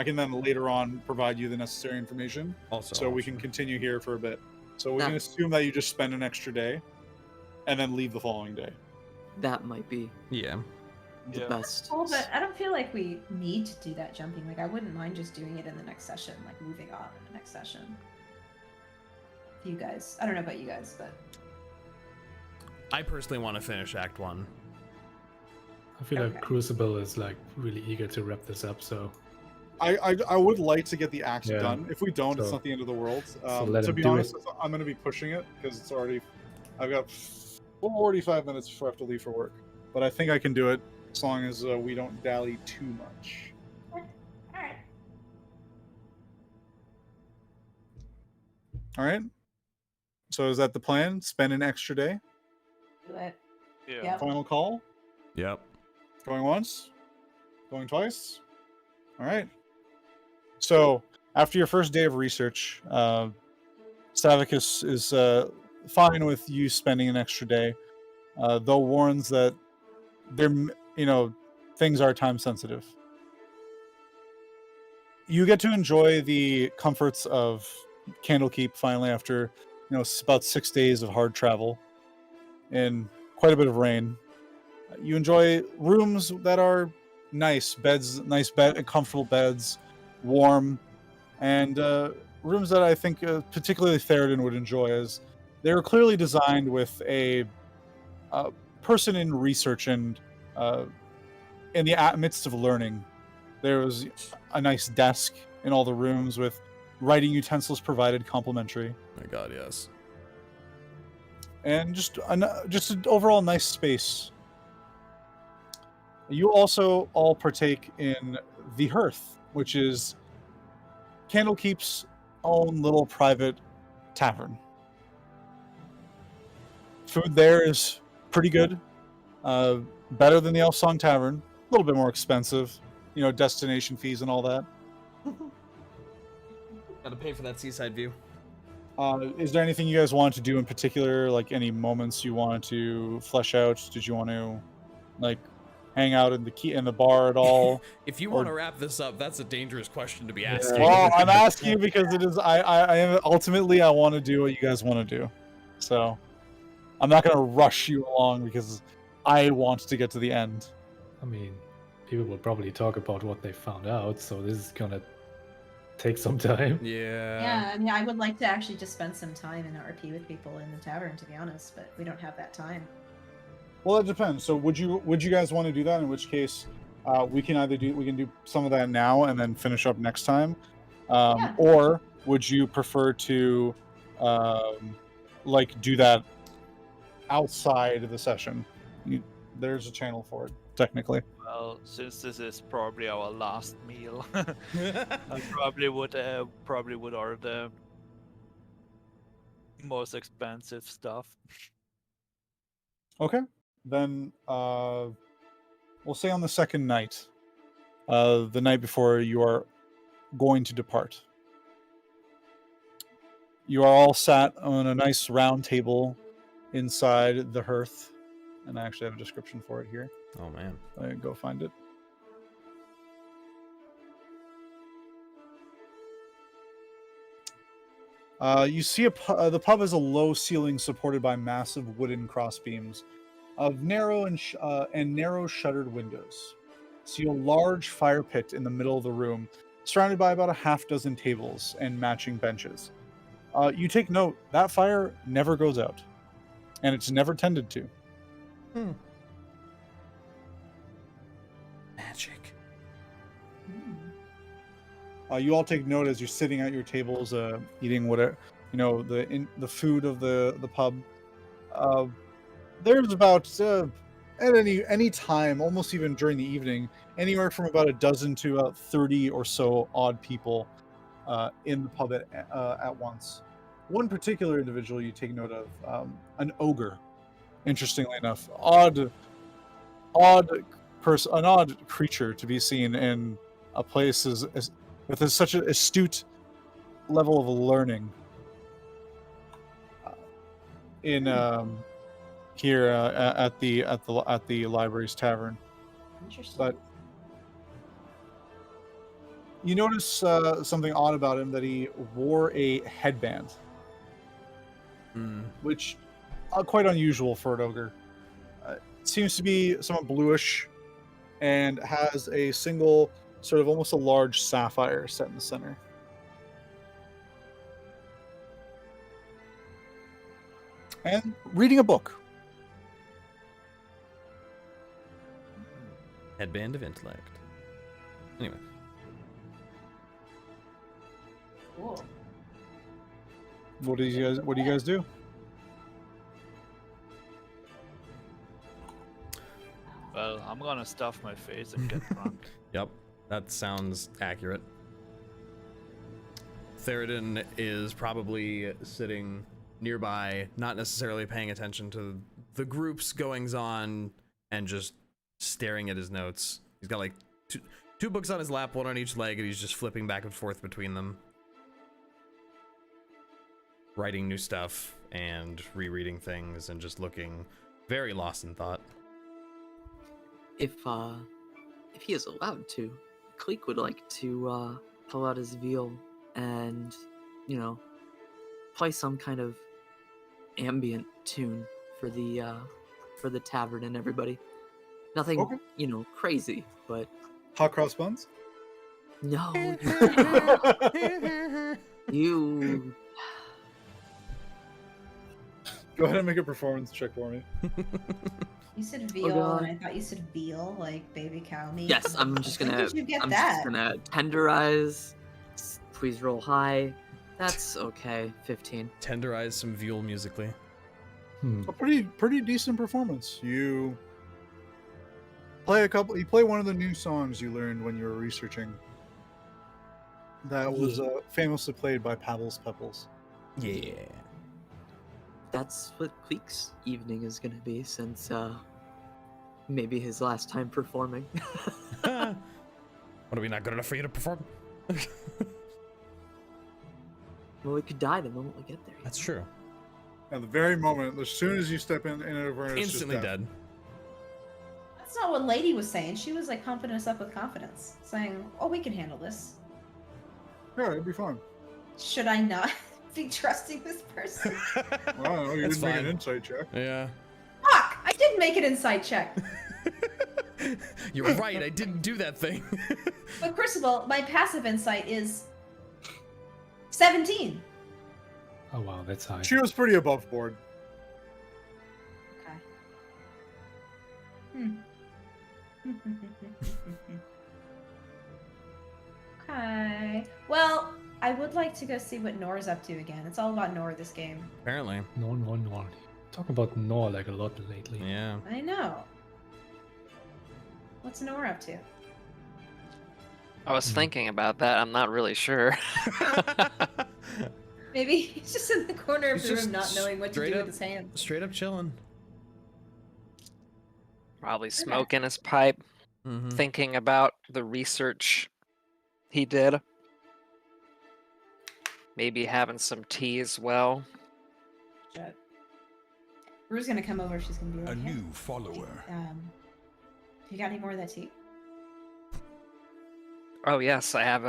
later on provide you the necessary information. Also, so we can continue here for a bit. So we can assume that you just spend an extra day, and then leave the following day. That might be Yeah. the best. Well, but I don't feel like we need to do that jumping. Like, I wouldn't mind just doing it in the next session, like moving on in the next session. You guys, I don't know about you guys, but I personally want to finish Act 1. I feel like Crucible is like really eager to wrap this up, so I would like to get the act Yeah. done. If we don't, it's So- not the end of the world. let To him be do honest, it. I'm going to be pushing it because it's already. I've got 45 minutes before I have to leave for work, but I think I can do it as long as we don't dally too much. alright. All right. So is that the plan? Spend an extra day. Do it. Yeah. Yep. Final call. Yep. Going once. Going twice. All right. So after your first day of research, Stavicus is fine with you spending an extra day, though warns that things are time sensitive. You get to enjoy the comforts of Candlekeep finally after about 6 days of hard travel and quite a bit of rain. You enjoy rooms that are nice comfortable beds, warm, and rooms that I think particularly Theraden would enjoy, as they were clearly designed with a person in research and in the midst of learning. There was a nice desk in all the rooms with writing utensils provided complimentary. My God, yes. And just an overall nice space. You also all partake in the Hearth, which is Candlekeep's own little private tavern. Food there is pretty good, better than the Elf Song Tavern. A little bit more expensive, destination fees and all that. Gotta pay for that seaside view. Is there anything you guys want to do in particular, like any moments you wanted to flesh out? Did you want to, hang out in the bar at all? If you want to wrap this up, that's a dangerous question to be asking. Well, I'm asking you because it is. I ultimately I want to do what you guys want to do, so I'm not gonna rush you along because I want to get to the end. I mean, people will probably talk about what they found out, so this is gonna take some time. Yeah. Yeah, I mean, I would like to actually just spend some time in RP with people in the tavern, to be honest, but we don't have that time. Well, it depends. So, would you guys want to do that? In which case, we can do some of that now and then finish up next time, Yeah. or would you prefer to, do that outside of the session? There's a channel for it, technically. Well, since this is probably our last meal, I probably would order the most expensive stuff. Okay. Then we'll say on the second night, the night before you are going to depart. You are all sat on a nice round table inside the hearth, and I actually have a description for it here. Oh man. I can go find it. You see the pub is a low ceiling supported by massive wooden crossbeams of narrow and narrow shuttered windows. See a large fire pit in the middle of the room, surrounded by about a half dozen tables and matching benches. You take note, that fire never goes out, and it's never tended to. Magic. You all take note as you're sitting at your tables, eating whatever the food of the pub. There's about at any time, almost even during the evening, anywhere from about a dozen to about 30 or so odd people in the pub at once. One particular individual you take note of, an ogre. Interestingly enough, an odd creature to be seen in a place as with such an astute level of learning in here at the library's tavern. Interesting. But you notice something odd about him, that he wore a headband, which quite unusual for an ogre. It seems to be somewhat bluish and has a single, sort of almost a large sapphire set in the center. And reading a book. Headband of intellect. Anyway. Cool. What do you guys do? Well, I'm gonna stuff my face and get drunk. Yep, that sounds accurate. Theraden is probably sitting nearby, not necessarily paying attention to the group's goings on, and just staring at his notes. He's got like two books on his lap, one on each leg, and he's just flipping back and forth between them, writing new stuff and rereading things and just looking very lost in thought. If he is allowed to, Kleeck would like to pull out his viol and, play some kind of ambient tune for the tavern and everybody. Nothing, Okay. Crazy, but Hot cross buns? no, you Go ahead and make a performance check for me. You said veal, and I thought you said veal, like baby cow meat. Yes, I'm just When gonna. did you get I'm that? just gonna tenderize. Please roll high. That's okay. 15. Tenderize some veal musically. A pretty decent performance. You play one of the new songs you learned when you were researching. That was famously played by Pavel's Pebbles. Yeah. That's what Kleeck's evening is gonna be, since maybe his last time performing. What, are we not good enough for you to perform? Well, we could die the moment we get there. That's true. At the very moment, as soon as you step in Avernus, Instantly dead. That's not what Lady was saying. She was like pumping us up with confidence, saying, "Oh, we can handle this." Yeah, it'd be fun. Should I not be trusting this person? Well, I don't know, you That's didn't make fine. an insight check. Yeah. Fuck! I did make an insight check. You're right, I didn't do that thing. But Crucible, my passive insight is 17. Oh wow, that's high. She was pretty above board. Okay. Okay. Well, I would like to go see what Nor's up to again. It's all about Nor this game. Apparently. Nor. Talking about Nor like a lot lately. Yeah. I know. What's Nor up to? I was thinking about that. I'm not really sure. Maybe he's just in the corner of He's the just room not knowing what to straight do up- with his hands. Straight up chilling. Probably smoking his pipe, Mm-hmm. thinking about the research he did. Maybe having some tea as well. Shit. Rue's gonna come over. She's gonna be like, A "Hey, new follower. you got any more of that tea?" Oh yes, I have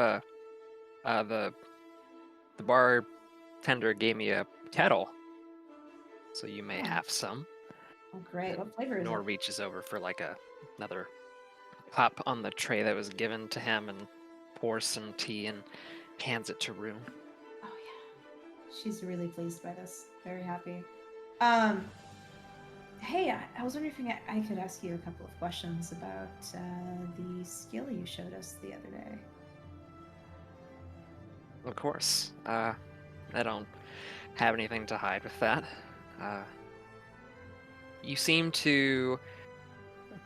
the bartender gave me a kettle, so you may have some. Oh, great. What flavor is Nor it? reaches over for like another cup on the tray that was given to him and pours some tea and hands it to Rue. Oh yeah, she's really pleased by this. Very happy. Hey, I was wondering if I could ask you a couple of questions about the skill you showed us the other day. Of course. I don't have anything to hide with that. You seem to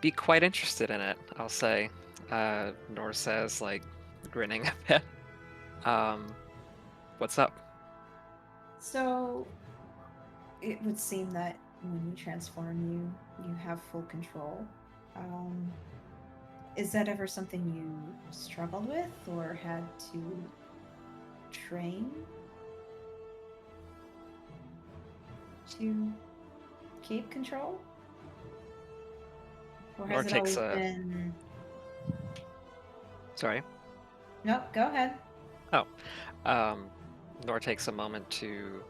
be quite interested in it, I'll say. Nor says, like, grinning a bit. What's up? So, it would seem that when you transform, you have full control. Is that ever something you struggled with or had to train to keep control? Or has Nor it takes always a- been... Sorry. No, go ahead. Nor takes a moment to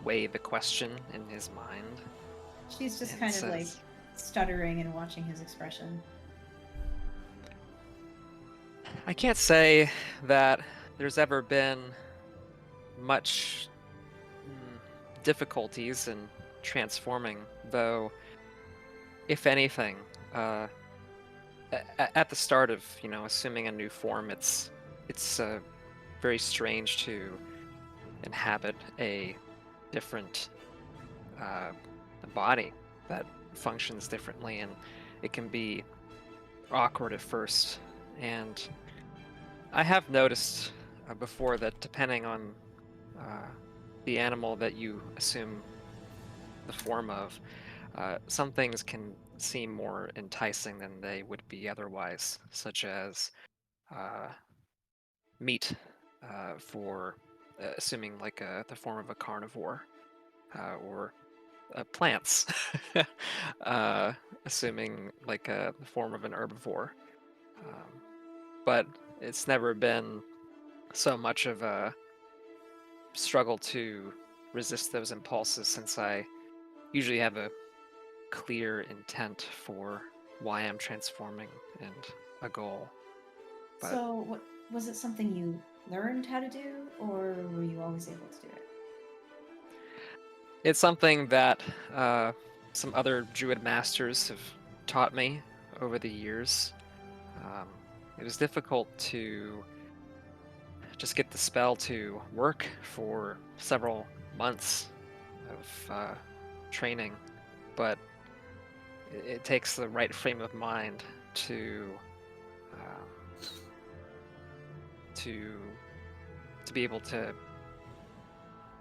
weigh the question in his mind. She's just and kind of like says, stuttering and watching his expression. I can't say that there's ever been much difficulties in transforming, though, if anything, at the start of, assuming a new form, it's very strange to inhabit a different body that functions differently, and it can be awkward at first. And I have noticed before that depending on the animal that you assume the form of, some things can seem more enticing than they would be otherwise, such as meat for assuming like the form of a carnivore, or plants, assuming like the form of an herbivore. But it's never been so much of a struggle to resist those impulses, since I usually have a clear intent for why I'm transforming and a goal. But So, was it something you learned how to do, or were you always able to do it? it's something that some other druid masters have taught me over the years. It was difficult to just get the spell to work for several months of training, but it takes the right frame of mind to be able to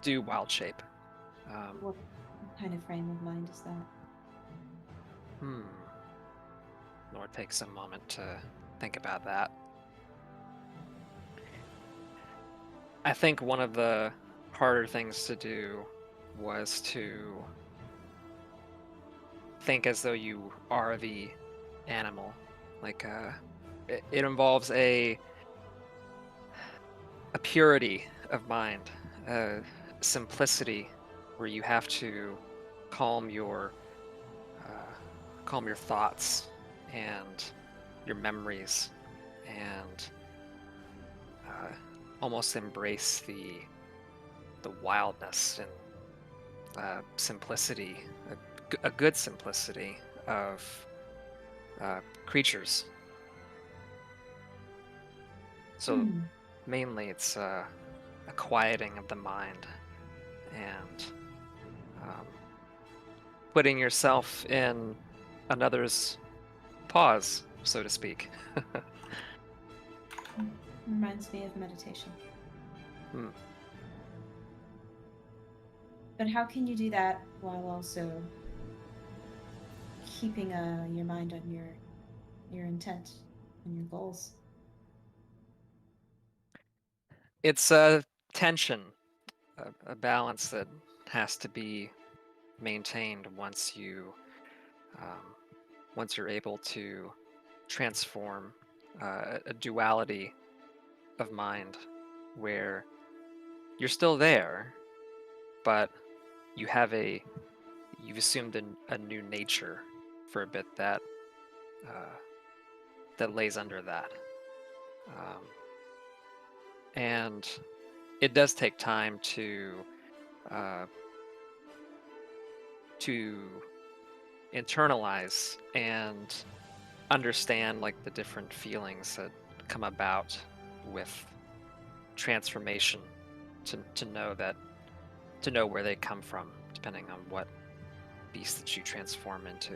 do wild shape. What kind of frame of mind is that? Nor takes a moment to think about that. I think one of the harder things to do was to think as though you are the animal. Like it involves a purity of mind, a simplicity, where you have to calm your thoughts and your memories, and almost embrace the wildness and simplicity, a good simplicity of creatures. So mainly it's a quieting of the mind, and putting yourself in another's paws, so to speak. Reminds me of meditation. Hmm. But how can you do that while also keeping your mind on your intent and your goals? It's a tension, a balance that has to be maintained once you're able to transform a duality of mind, where you're still there, but you've assumed a new nature for a bit that lays under that. And it does take time to internalize and understand like the different feelings that come about with transformation, to know where they come from, depending on what beast that you transform into.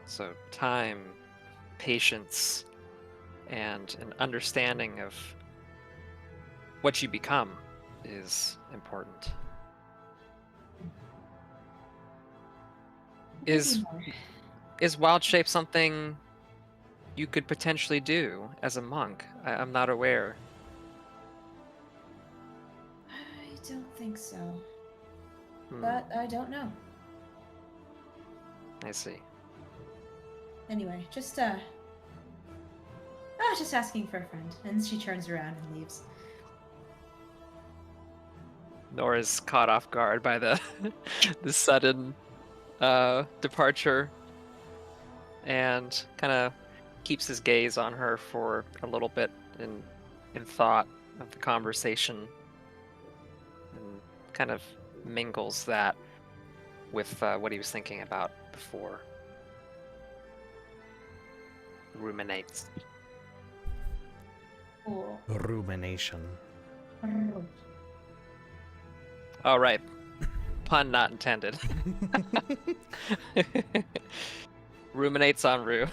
So time, patience, and an understanding of what you become is important. Is Maybe more. is wild shape something you could potentially do as a monk? I'm not aware. I don't think so, Hmm, but I don't know. I see. Anyway, just asking for a friend. And she turns around and leaves. Nora's caught off guard by the the sudden departure, and kind of keeps his gaze on her for a little bit in thought of the conversation, and kind of mingles that with what he was thinking about before. Ruminates. Cool. Rumination. All right, pun not intended. Ruminates on Rue.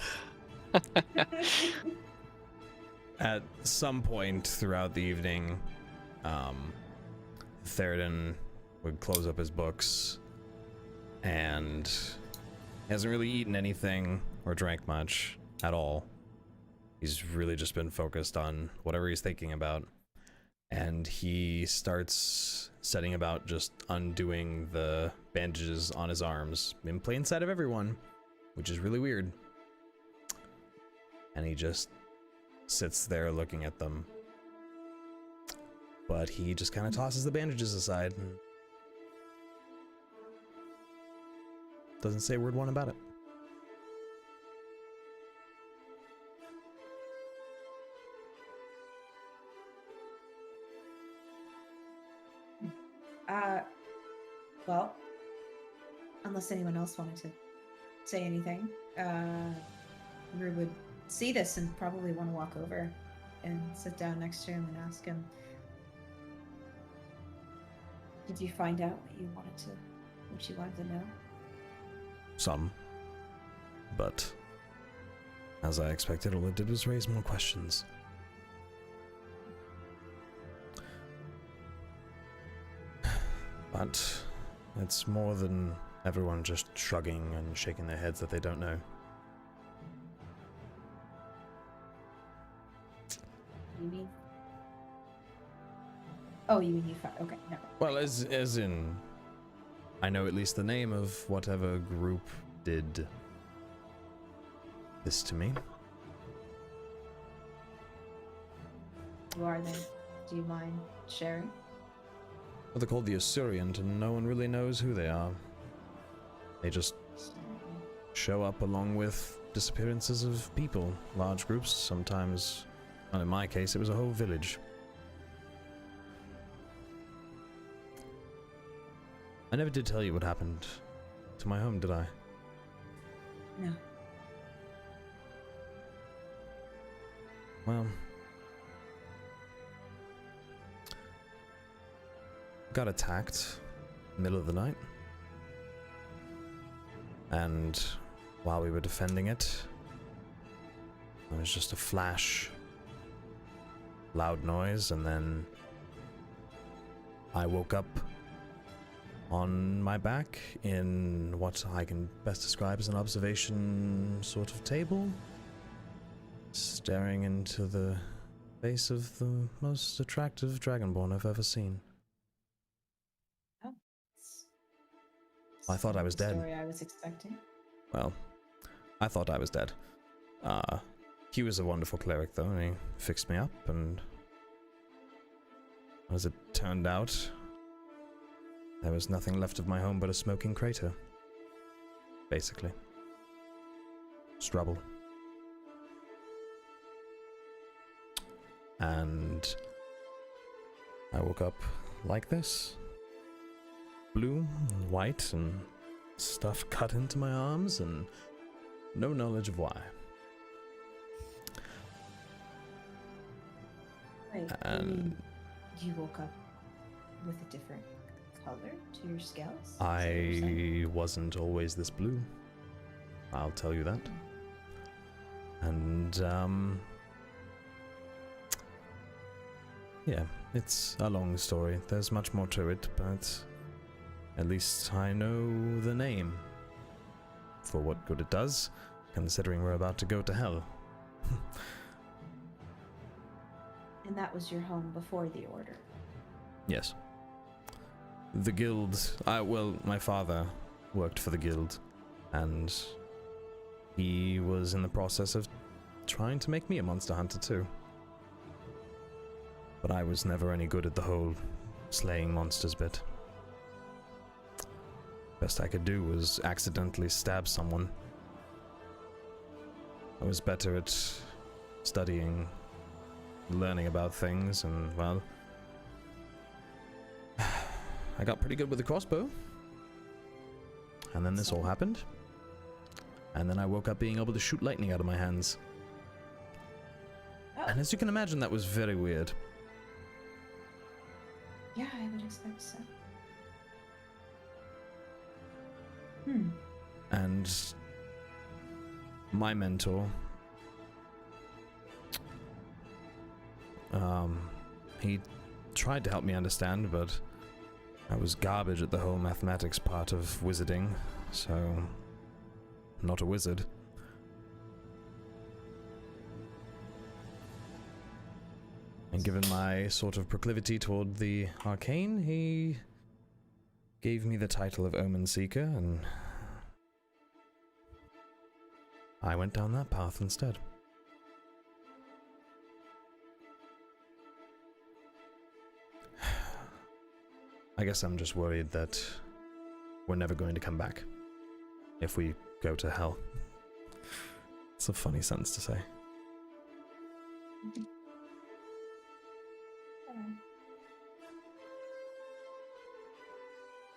At some point throughout the evening, Theraden would close up his books, and he hasn't really eaten anything or drank much at all. He's really just been focused on whatever he's thinking about, and he starts setting about just undoing the bandages on his arms in plain sight of everyone, which is really weird. And he just sits there looking at them, but he just kind of tosses the bandages aside and doesn't say a word one about it. Well, unless anyone else wanted to say anything, Rue would see this and probably want to walk over and sit down next to him and ask him, did you find out what you wanted to know? Some. But, as I expected, all it did was raise more questions. But it's more than everyone just shrugging and shaking their heads that they don't know. You mean? Oh, you mean you found? Okay, no. Well, as in, I know at least the name of whatever group did this to me. Who are they? Do you mind sharing? Well, they're called the Asurient, and no one really knows who they are. They just show up along with disappearances of people, large groups, sometimes, well, in my case, it was a whole village. I never did tell you what happened to my home, did I? No. Well, got attacked middle of the night, and while we were defending it, there was just a flash, loud noise, and then I woke up on my back in what I can best describe as an observation sort of table, staring into the face of the most attractive dragonborn I've ever seen. Oh. I thought I was The dead. story I was expecting. Well, I thought I was dead. He was a wonderful cleric, though, and he fixed me up, and as it turned out, there was nothing left of my home but a smoking crater. Basically. Stubble. And I woke up like this. Blue and white and stuff cut into my arms and no knowledge of why. Wait, And you woke up with a different color to your scales? Is that what you're saying? I wasn't always this blue. I'll tell you that. And, yeah, it's a long story. There's much more to it, but at least I know the name. for what good it does, considering we're about to go to hell. And that was your home before the Order. Yes. The guild, my father worked for the guild, and he was in the process of trying to make me a monster hunter too. But I was never any good at the whole slaying monsters bit. Best I could do was accidentally stab someone. I was better at studying, learning about things, and, well, I got pretty good with the crossbow. And then this all happened. And then I woke up being able to shoot lightning out of my hands. Oh. And as you can imagine, that was very weird. Yeah, I would expect so. And my mentor, he tried to help me understand, but I was garbage at the whole mathematics part of wizarding, so I'm not a wizard. And given my sort of proclivity toward the arcane, he gave me the title of Omen Seeker, and I went down that path instead. I guess I'm just worried that we're never going to come back if we go to hell. It's a funny sentence to say.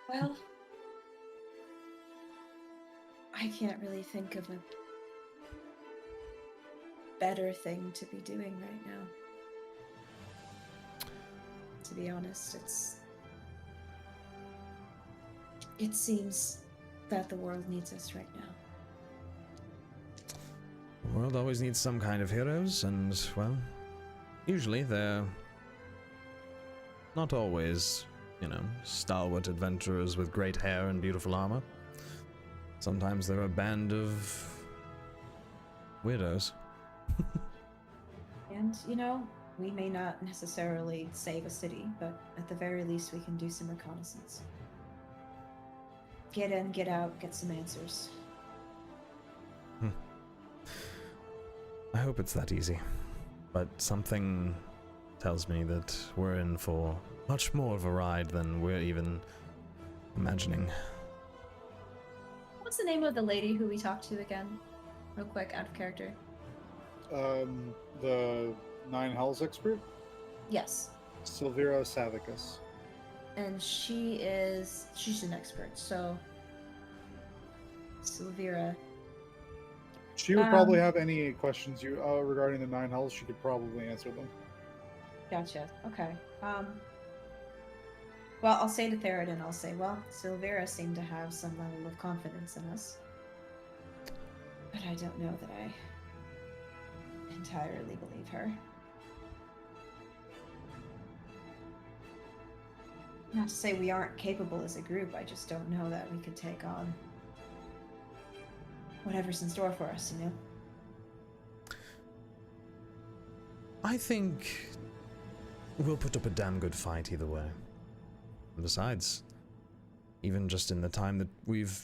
Well, I can't really think of a better thing to be doing right now. To be honest, it seems that the world needs us right now. The world always needs some kind of heroes, and, well, usually they're not always, stalwart adventurers with great hair and beautiful armor. Sometimes they're a band of weirdos. And, we may not necessarily save a city, but at the very least we can do some reconnaissance. Get in, get out, get some answers. I hope it's that easy. But something tells me that we're in for much more of a ride than we're even imagining. What's the name of the lady who we talked to again? Real quick, out of character. The Nine Hells expert? Yes. Silvira Savicus. And she's an expert, so Silvira. She would probably have any questions you regarding the Nine Hells. She could probably answer them. Gotcha. Okay. Well, I'll say to Theraden, Silvira seemed to have some level of confidence in us. But I don't know that I entirely believe her. Not to say we aren't capable as a group, I just don't know that we could take on whatever's in store for us, I think we'll put up a damn good fight either way. And besides, even just in the time that we've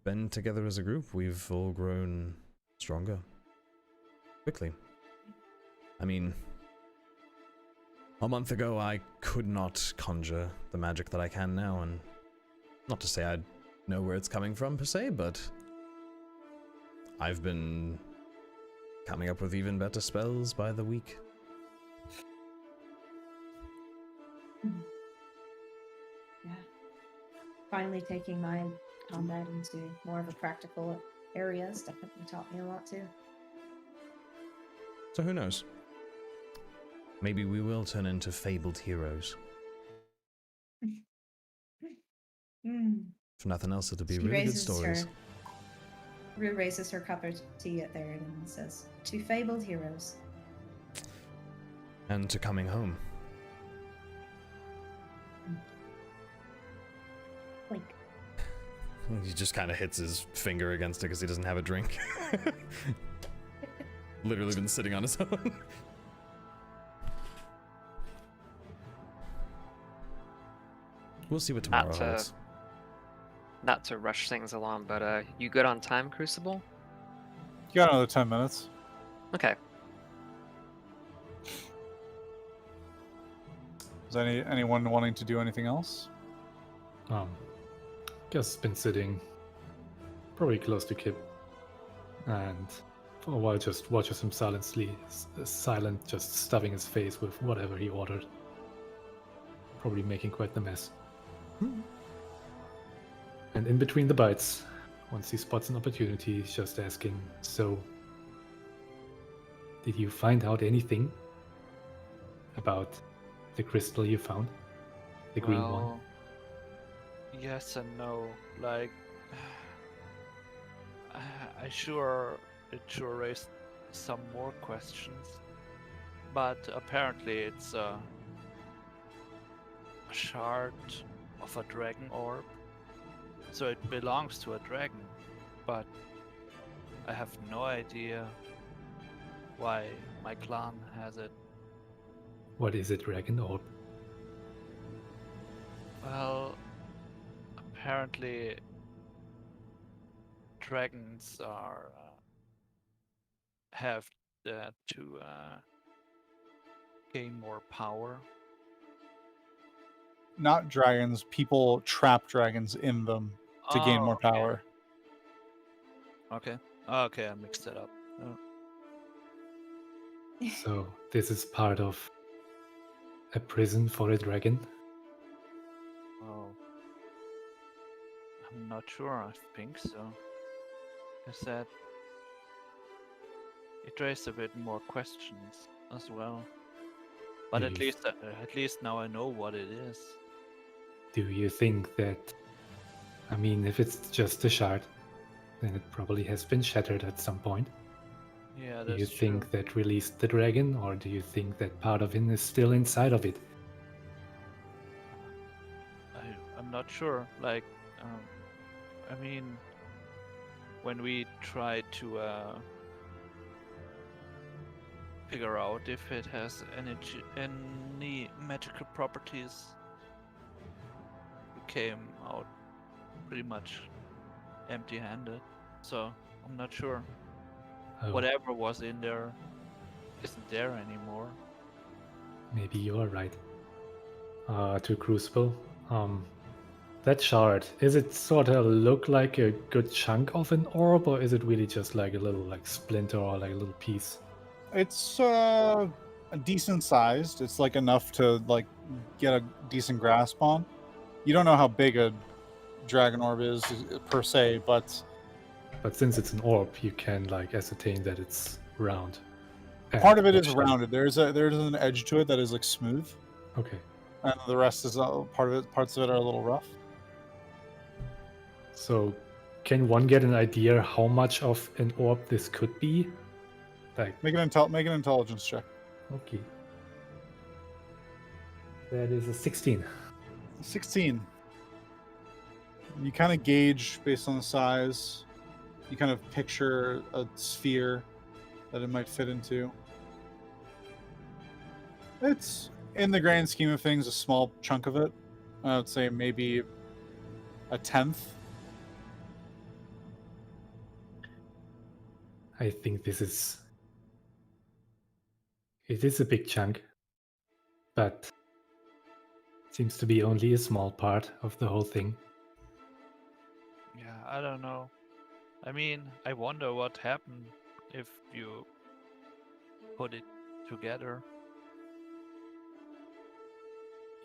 been together as a group, we've all grown stronger. Quickly. I mean, a month ago I could not conjure the magic that I can now, and not to say I know where it's coming from per se, but I've been coming up with even better spells by the week. Yeah. Finally taking my combat into more of a practical area has definitely taught me a lot too. So who knows? Maybe we will turn into fabled heroes. If nothing else, it'll be She really good raises stories. Rue raises her cup of tea at Theraden and says, "To fabled heroes." And to coming home. Blink. He just kind of hits his finger against it because he doesn't have a drink. Literally been sitting on his own. We'll see what tomorrow holds. Not to rush things along, but you good on time, Crucible? You got another 10 minutes. Okay. Is anyone wanting to do anything else? Guess been sitting probably close to Kip, and for a while just watches him silent, just stuffing his face with whatever he ordered. Probably making quite the mess. And in between the bites, once he spots an opportunity, he's just asking, "So, did you find out anything about the crystal you found? The green one?" Yes and no. Like, it sure raised some more questions, but apparently it's a shard of a dragon orb, so it belongs to a dragon, but I have no idea why my clan has it. What is a dragon orb? Well, apparently dragons are have that to gain more power. Not dragons. People trap dragons in them to gain more okay. power. Okay, I mixed it up. Oh. So this is part of a prison for a dragon? Oh, I'm not sure. I think so. I said it raised a bit more questions as well. But at least now I know what it is. Do you think that, I mean, if it's just a shard, then it probably has been shattered at some point. Yeah, Do that's you true. think that released the dragon, or do you think that part of him is still inside of it? I'm not sure. Like, I mean, when we tried to figure out if it has any magical properties, we came out pretty much empty-handed. So I'm not sure. Oh, Whatever was in there isn't there anymore. maybe you're right. To Crucible, that shard, is it sort of look like a good chunk of an orb, or is it really just like a little like splinter or like a little piece? It's a decent sized. It's like enough to like get a decent grasp on. You don't know how big a dragon orb is per se, but since it's an orb, you can like ascertain that it's round. part of it And is shard. rounded. There's an edge to it that is like smooth, Okay. and the rest is parts of it are a little rough. So, can one get an idea how much of an orb this could be? Like, Make an intelligence check. okay. That is a 16. 16. You kind of gauge based on the size. You kind of picture a sphere that it might fit into. It's, in the grand scheme of things, a small chunk of it. I would say maybe a tenth. I think it is a big chunk, but seems to be only a small part of the whole thing. Yeah, I don't know. I mean, I wonder what happened if you put it together.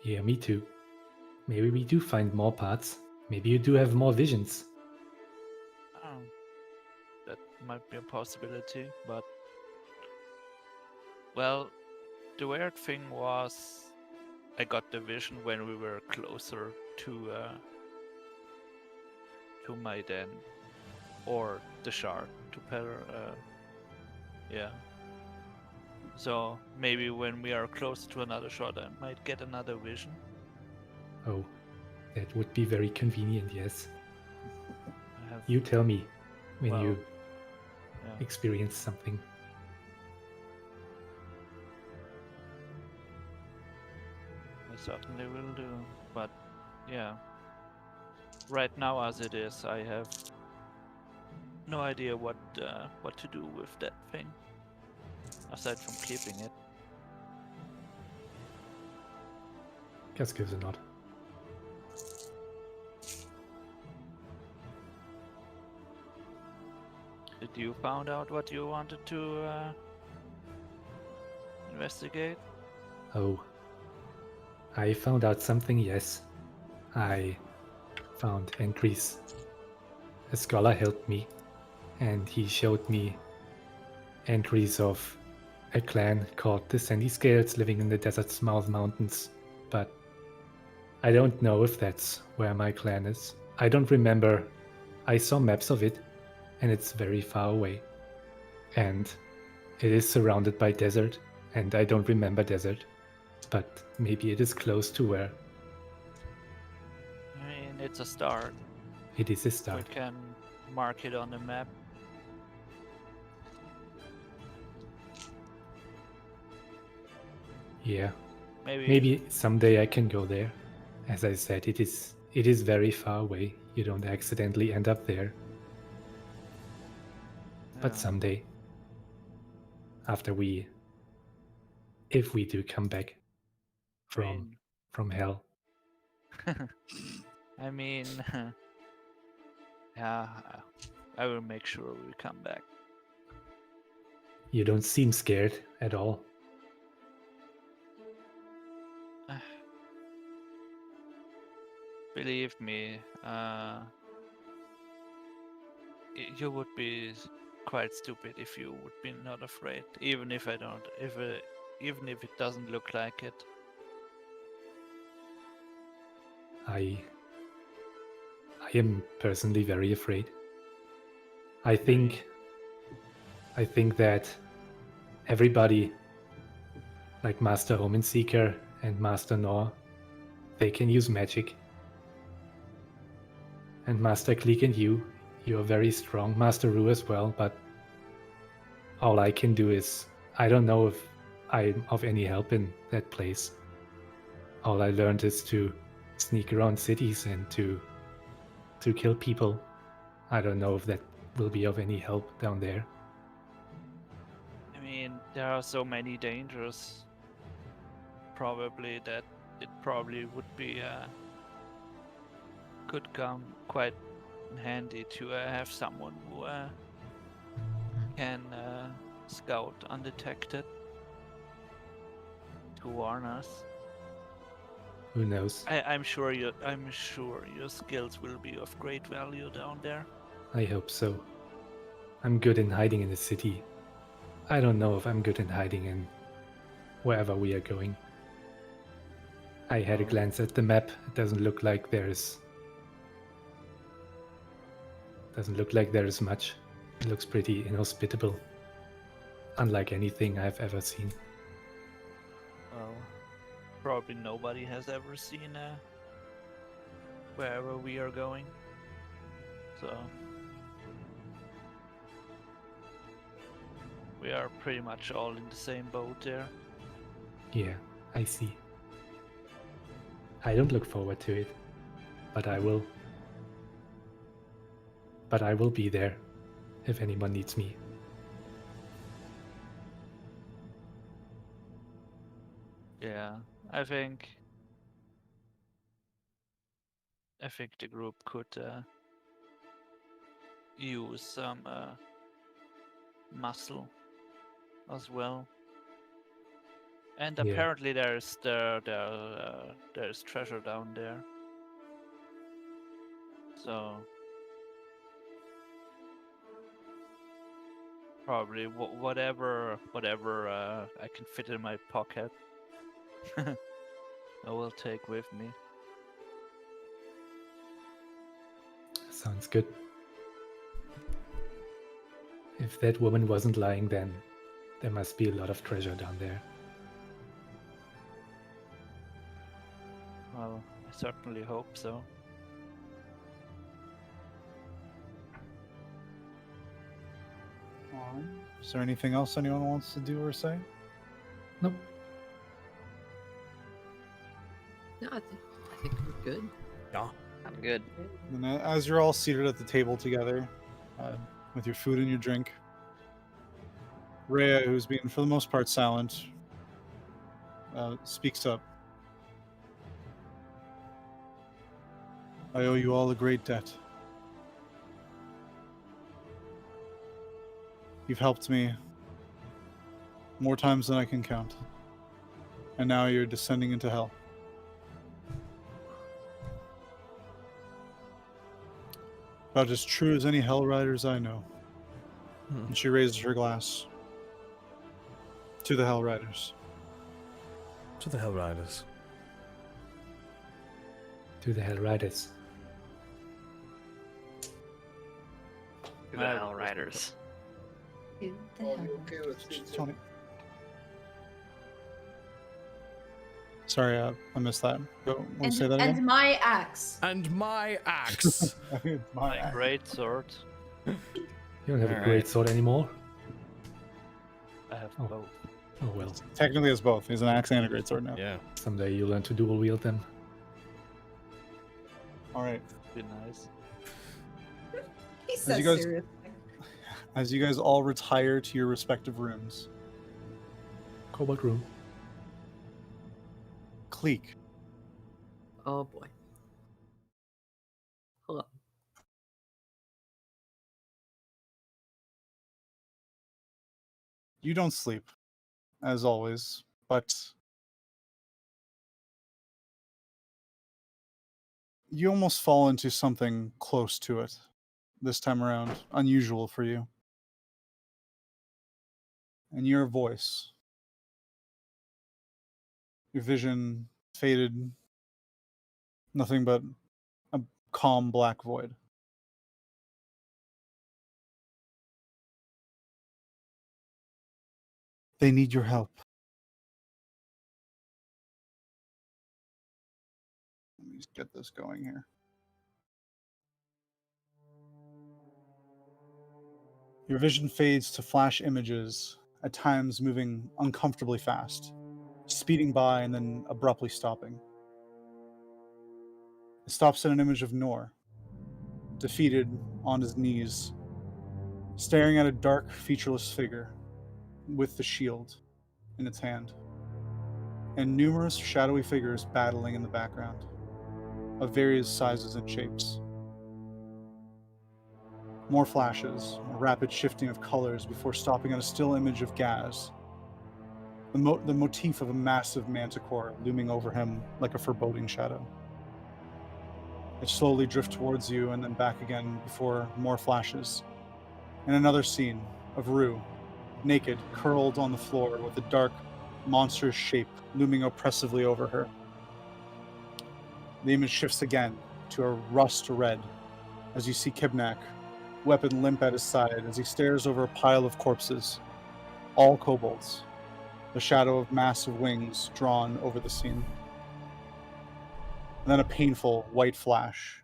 Yeah, me too. Maybe we do find more parts. Maybe you do have more visions. Oh, that might be a possibility, but well, the weird thing was I got the vision when we were closer to my den, or the shard to yeah. So maybe when we are close to another shard, I might get another vision. Oh, that would be very convenient, yes. you tell me when Well, you yeah. experience something. I certainly will do. But yeah, right now as it is, I have no idea what to do with that thing, aside from keeping it. Gasz gives a nod. Did you found out what you wanted to investigate? Oh, I found out something, yes. I found entries. A scholar helped me, and he showed me entries of a clan called the Sandy Scales living in the desert's mouth mountains. But I don't know if that's where my clan is. I don't remember. I saw maps of it, and it's very far away. And it is surrounded by desert, and I don't remember desert. But maybe it is close to where I mean, it's a start. it is a We start. can mark it on the map. Yeah, Maybe. maybe someday I can go there. As I said, it is very far away. You don't accidentally end up there. But Yeah. someday, if we do come back from hell, I mean, yeah, I will make sure we come back. you don't seem scared at all. Believe me, you would be quite stupid if you would be not afraid, even if I don't, even if it doesn't look like it. I am personally very afraid. I think that everybody, like Master Omen Seeker and Master Nor, they can use magic. And Master Kleeck and you are very strong. Master Rue as well, but all I can do is, I don't know if I'm of any help in that place. All I learned is to sneak around cities and to kill people. I don't know if that will be of any help down there. I mean, there are so many dangers. Probably that it probably would be could come quite handy to have someone who can scout undetected to warn us. Who knows? I'm sure your skills will be of great value down there. I hope so. I'm good in hiding in the city. I don't know if I'm good in hiding in wherever we are going. I had a glance at the map. It doesn't look like there is much. It looks pretty inhospitable. Unlike anything I've ever seen. Well, probably nobody has ever seen wherever we are going. So we are pretty much all in the same boat there. Yeah, I see. I don't look forward to it, but I will. But I will be there if anyone needs me. Yeah, I think the group could use some muscle as well. And Yeah. apparently there's treasure down there. So probably whatever I can fit in my pocket, I will take with me. Sounds good. If that woman wasn't lying, then there must be a lot of treasure down there. Well, I certainly hope so. Alright. Is there anything else anyone wants to do or say? Nope. No, I think we're good. Yeah. I'm good. And as you're all seated at the table together, with your food and your drink, Rhea, who's been for the most part silent, speaks up. I owe you all a great debt. You've helped me more times than I can count. And now you're descending into hell. About as true as any Hell Riders I know. And she raises her glass. To the Hell Riders. To the Hell Riders. To the Hell Riders. To the Hell Riders. To the hell. Tony. Sorry, I missed that. Want to say that again? And my axe. And my axe. My My great sword. You don't have a Alright. great sword anymore? I have Oh. both. Oh well. Technically, it's both. He's an axe and a great sword now. Yeah. Someday you learn to dual wield them. All right. Be nice. He says you guys- seriously. As you guys all retire to your respective rooms, Cobalt room. Kleeck, Oh boy. Hello. you don't sleep, as always, but you almost fall into something close to it this time around, unusual for you. And your voice, your vision faded, nothing but a calm black void. They need your help. Let me just get this going here. Your vision fades to flash images, at times moving uncomfortably fast, speeding by and then abruptly stopping. It stops at an image of Nor, defeated on his knees, staring at a dark, featureless figure with the shield in its hand, and numerous shadowy figures battling in the background, of various sizes and shapes. More flashes, a rapid shifting of colors before stopping at a still image of Gasz, the motif of a massive manticore looming over him like a foreboding shadow. It slowly drifts towards you and then back again before more flashes, and another scene of Rue, naked, curled on the floor with a dark, monstrous shape looming oppressively over her. The image shifts again to a rust red as you see Kibnaak, weapon limp at his side as he stares over a pile of corpses, all kobolds, the shadow of massive wings drawn over the scene. And then a painful white flash.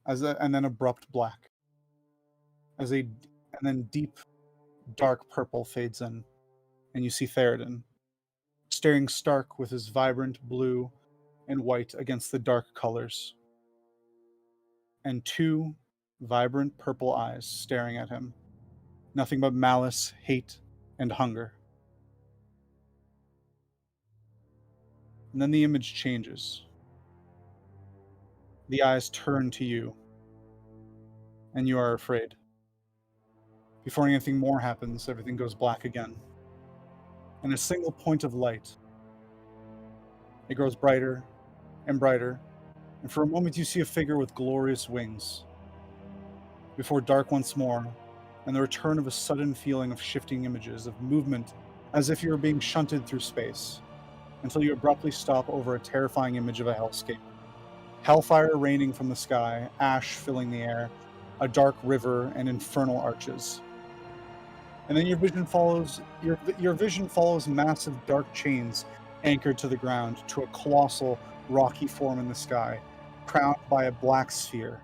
And then abrupt black. And then deep, dark purple fades in, and you see Theraden, staring stark with his vibrant blue and white against the dark colors, and two vibrant purple eyes staring at him, nothing but malice, hate, and hunger. And then the image changes. The eyes turn to you, and you are afraid. Before anything more happens, everything goes black again. And a single point of light. It grows brighter and brighter, and for a moment you see a figure with glorious wings. Before dark once more, and the return of a sudden feeling of shifting images, of movement, as if you were being shunted through space, until you abruptly stop over a terrifying image of a hellscape. Hellfire raining from the sky, ash filling the air, a dark river, and infernal arches. And then your vision follows massive dark chains anchored to the ground to a colossal rocky form in the sky, crowned by a black sphere.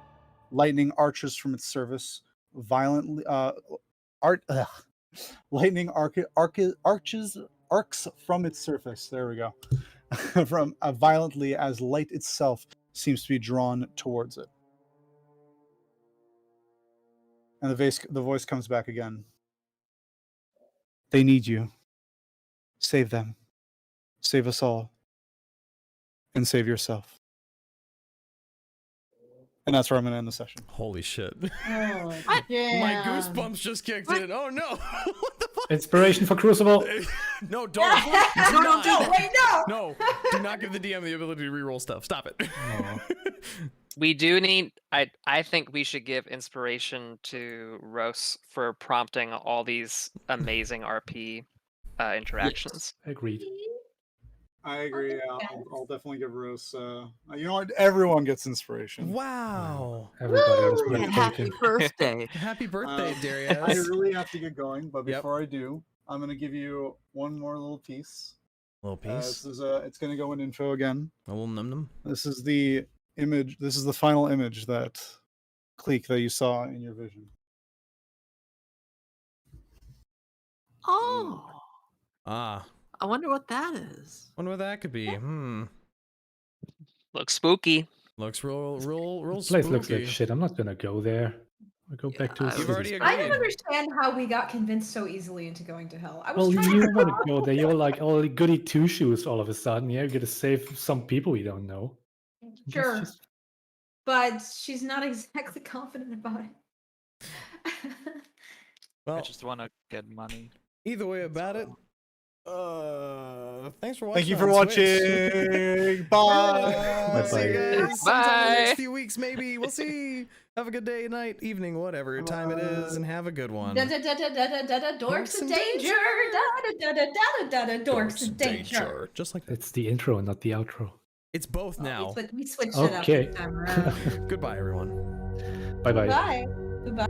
Lightning arches from its surface, violently lightning arcs from its surface. There we go. From violently as light itself seems to be drawn towards it. And the voice comes back again. They need you. Save them. Save us all. And save yourself. And that's where I'm going to end the session. Holy shit. Oh, My yeah. goosebumps just kicked in. Oh no. What the fuck? Inspiration for Crucible. No, don't. Do No, not. wait, no. No, do not give the DM the ability to reroll stuff. Stop it. We do need. I think we should give inspiration to Rhos for prompting all these amazing RP interactions. Agreed. I agree. I'll definitely give Rhos. You know what? Everyone gets inspiration. Wow. Everybody was And happy breathtaking. birthday. Happy birthday, I Deriaz. really have to get going, but Yep. before I do, I'm going to give you one more little piece. Little piece. It's going to go in info again. A little num-num. This is the image. This is the final image that Kleeck that you saw in your vision. Oh, Ah. I wonder what that is. Wonder what that could be. Looks spooky. Looks real This place looks like spooky. shit. I'm not gonna go there. I go back to. Yeah, his You've cities. already I agreed. don't understand how we got convinced so easily into going to hell. I was Well, trying you to want to go there. You're like all goody two shoes all of a sudden. Yeah, you're gonna save some people we don't know. That's Sure, just- but she's not exactly confident about it. I Well, just want to get money. either way about it. Thanks for watching. Thank you for on Twitch. watching. Bye. See you Bye-bye. guys sometime in the next Bye. few weeks, maybe. We'll see. Have a good day, night, evening, whatever time it is, and have a good one. Da da da da da da da da dorks in danger. Da da da da da da da dorks in danger. Just like that. It's the intro, not the outro. It's both now. We switched it up Okay. this time around. Goodbye, everyone. Bye bye. Bye. Goodbye.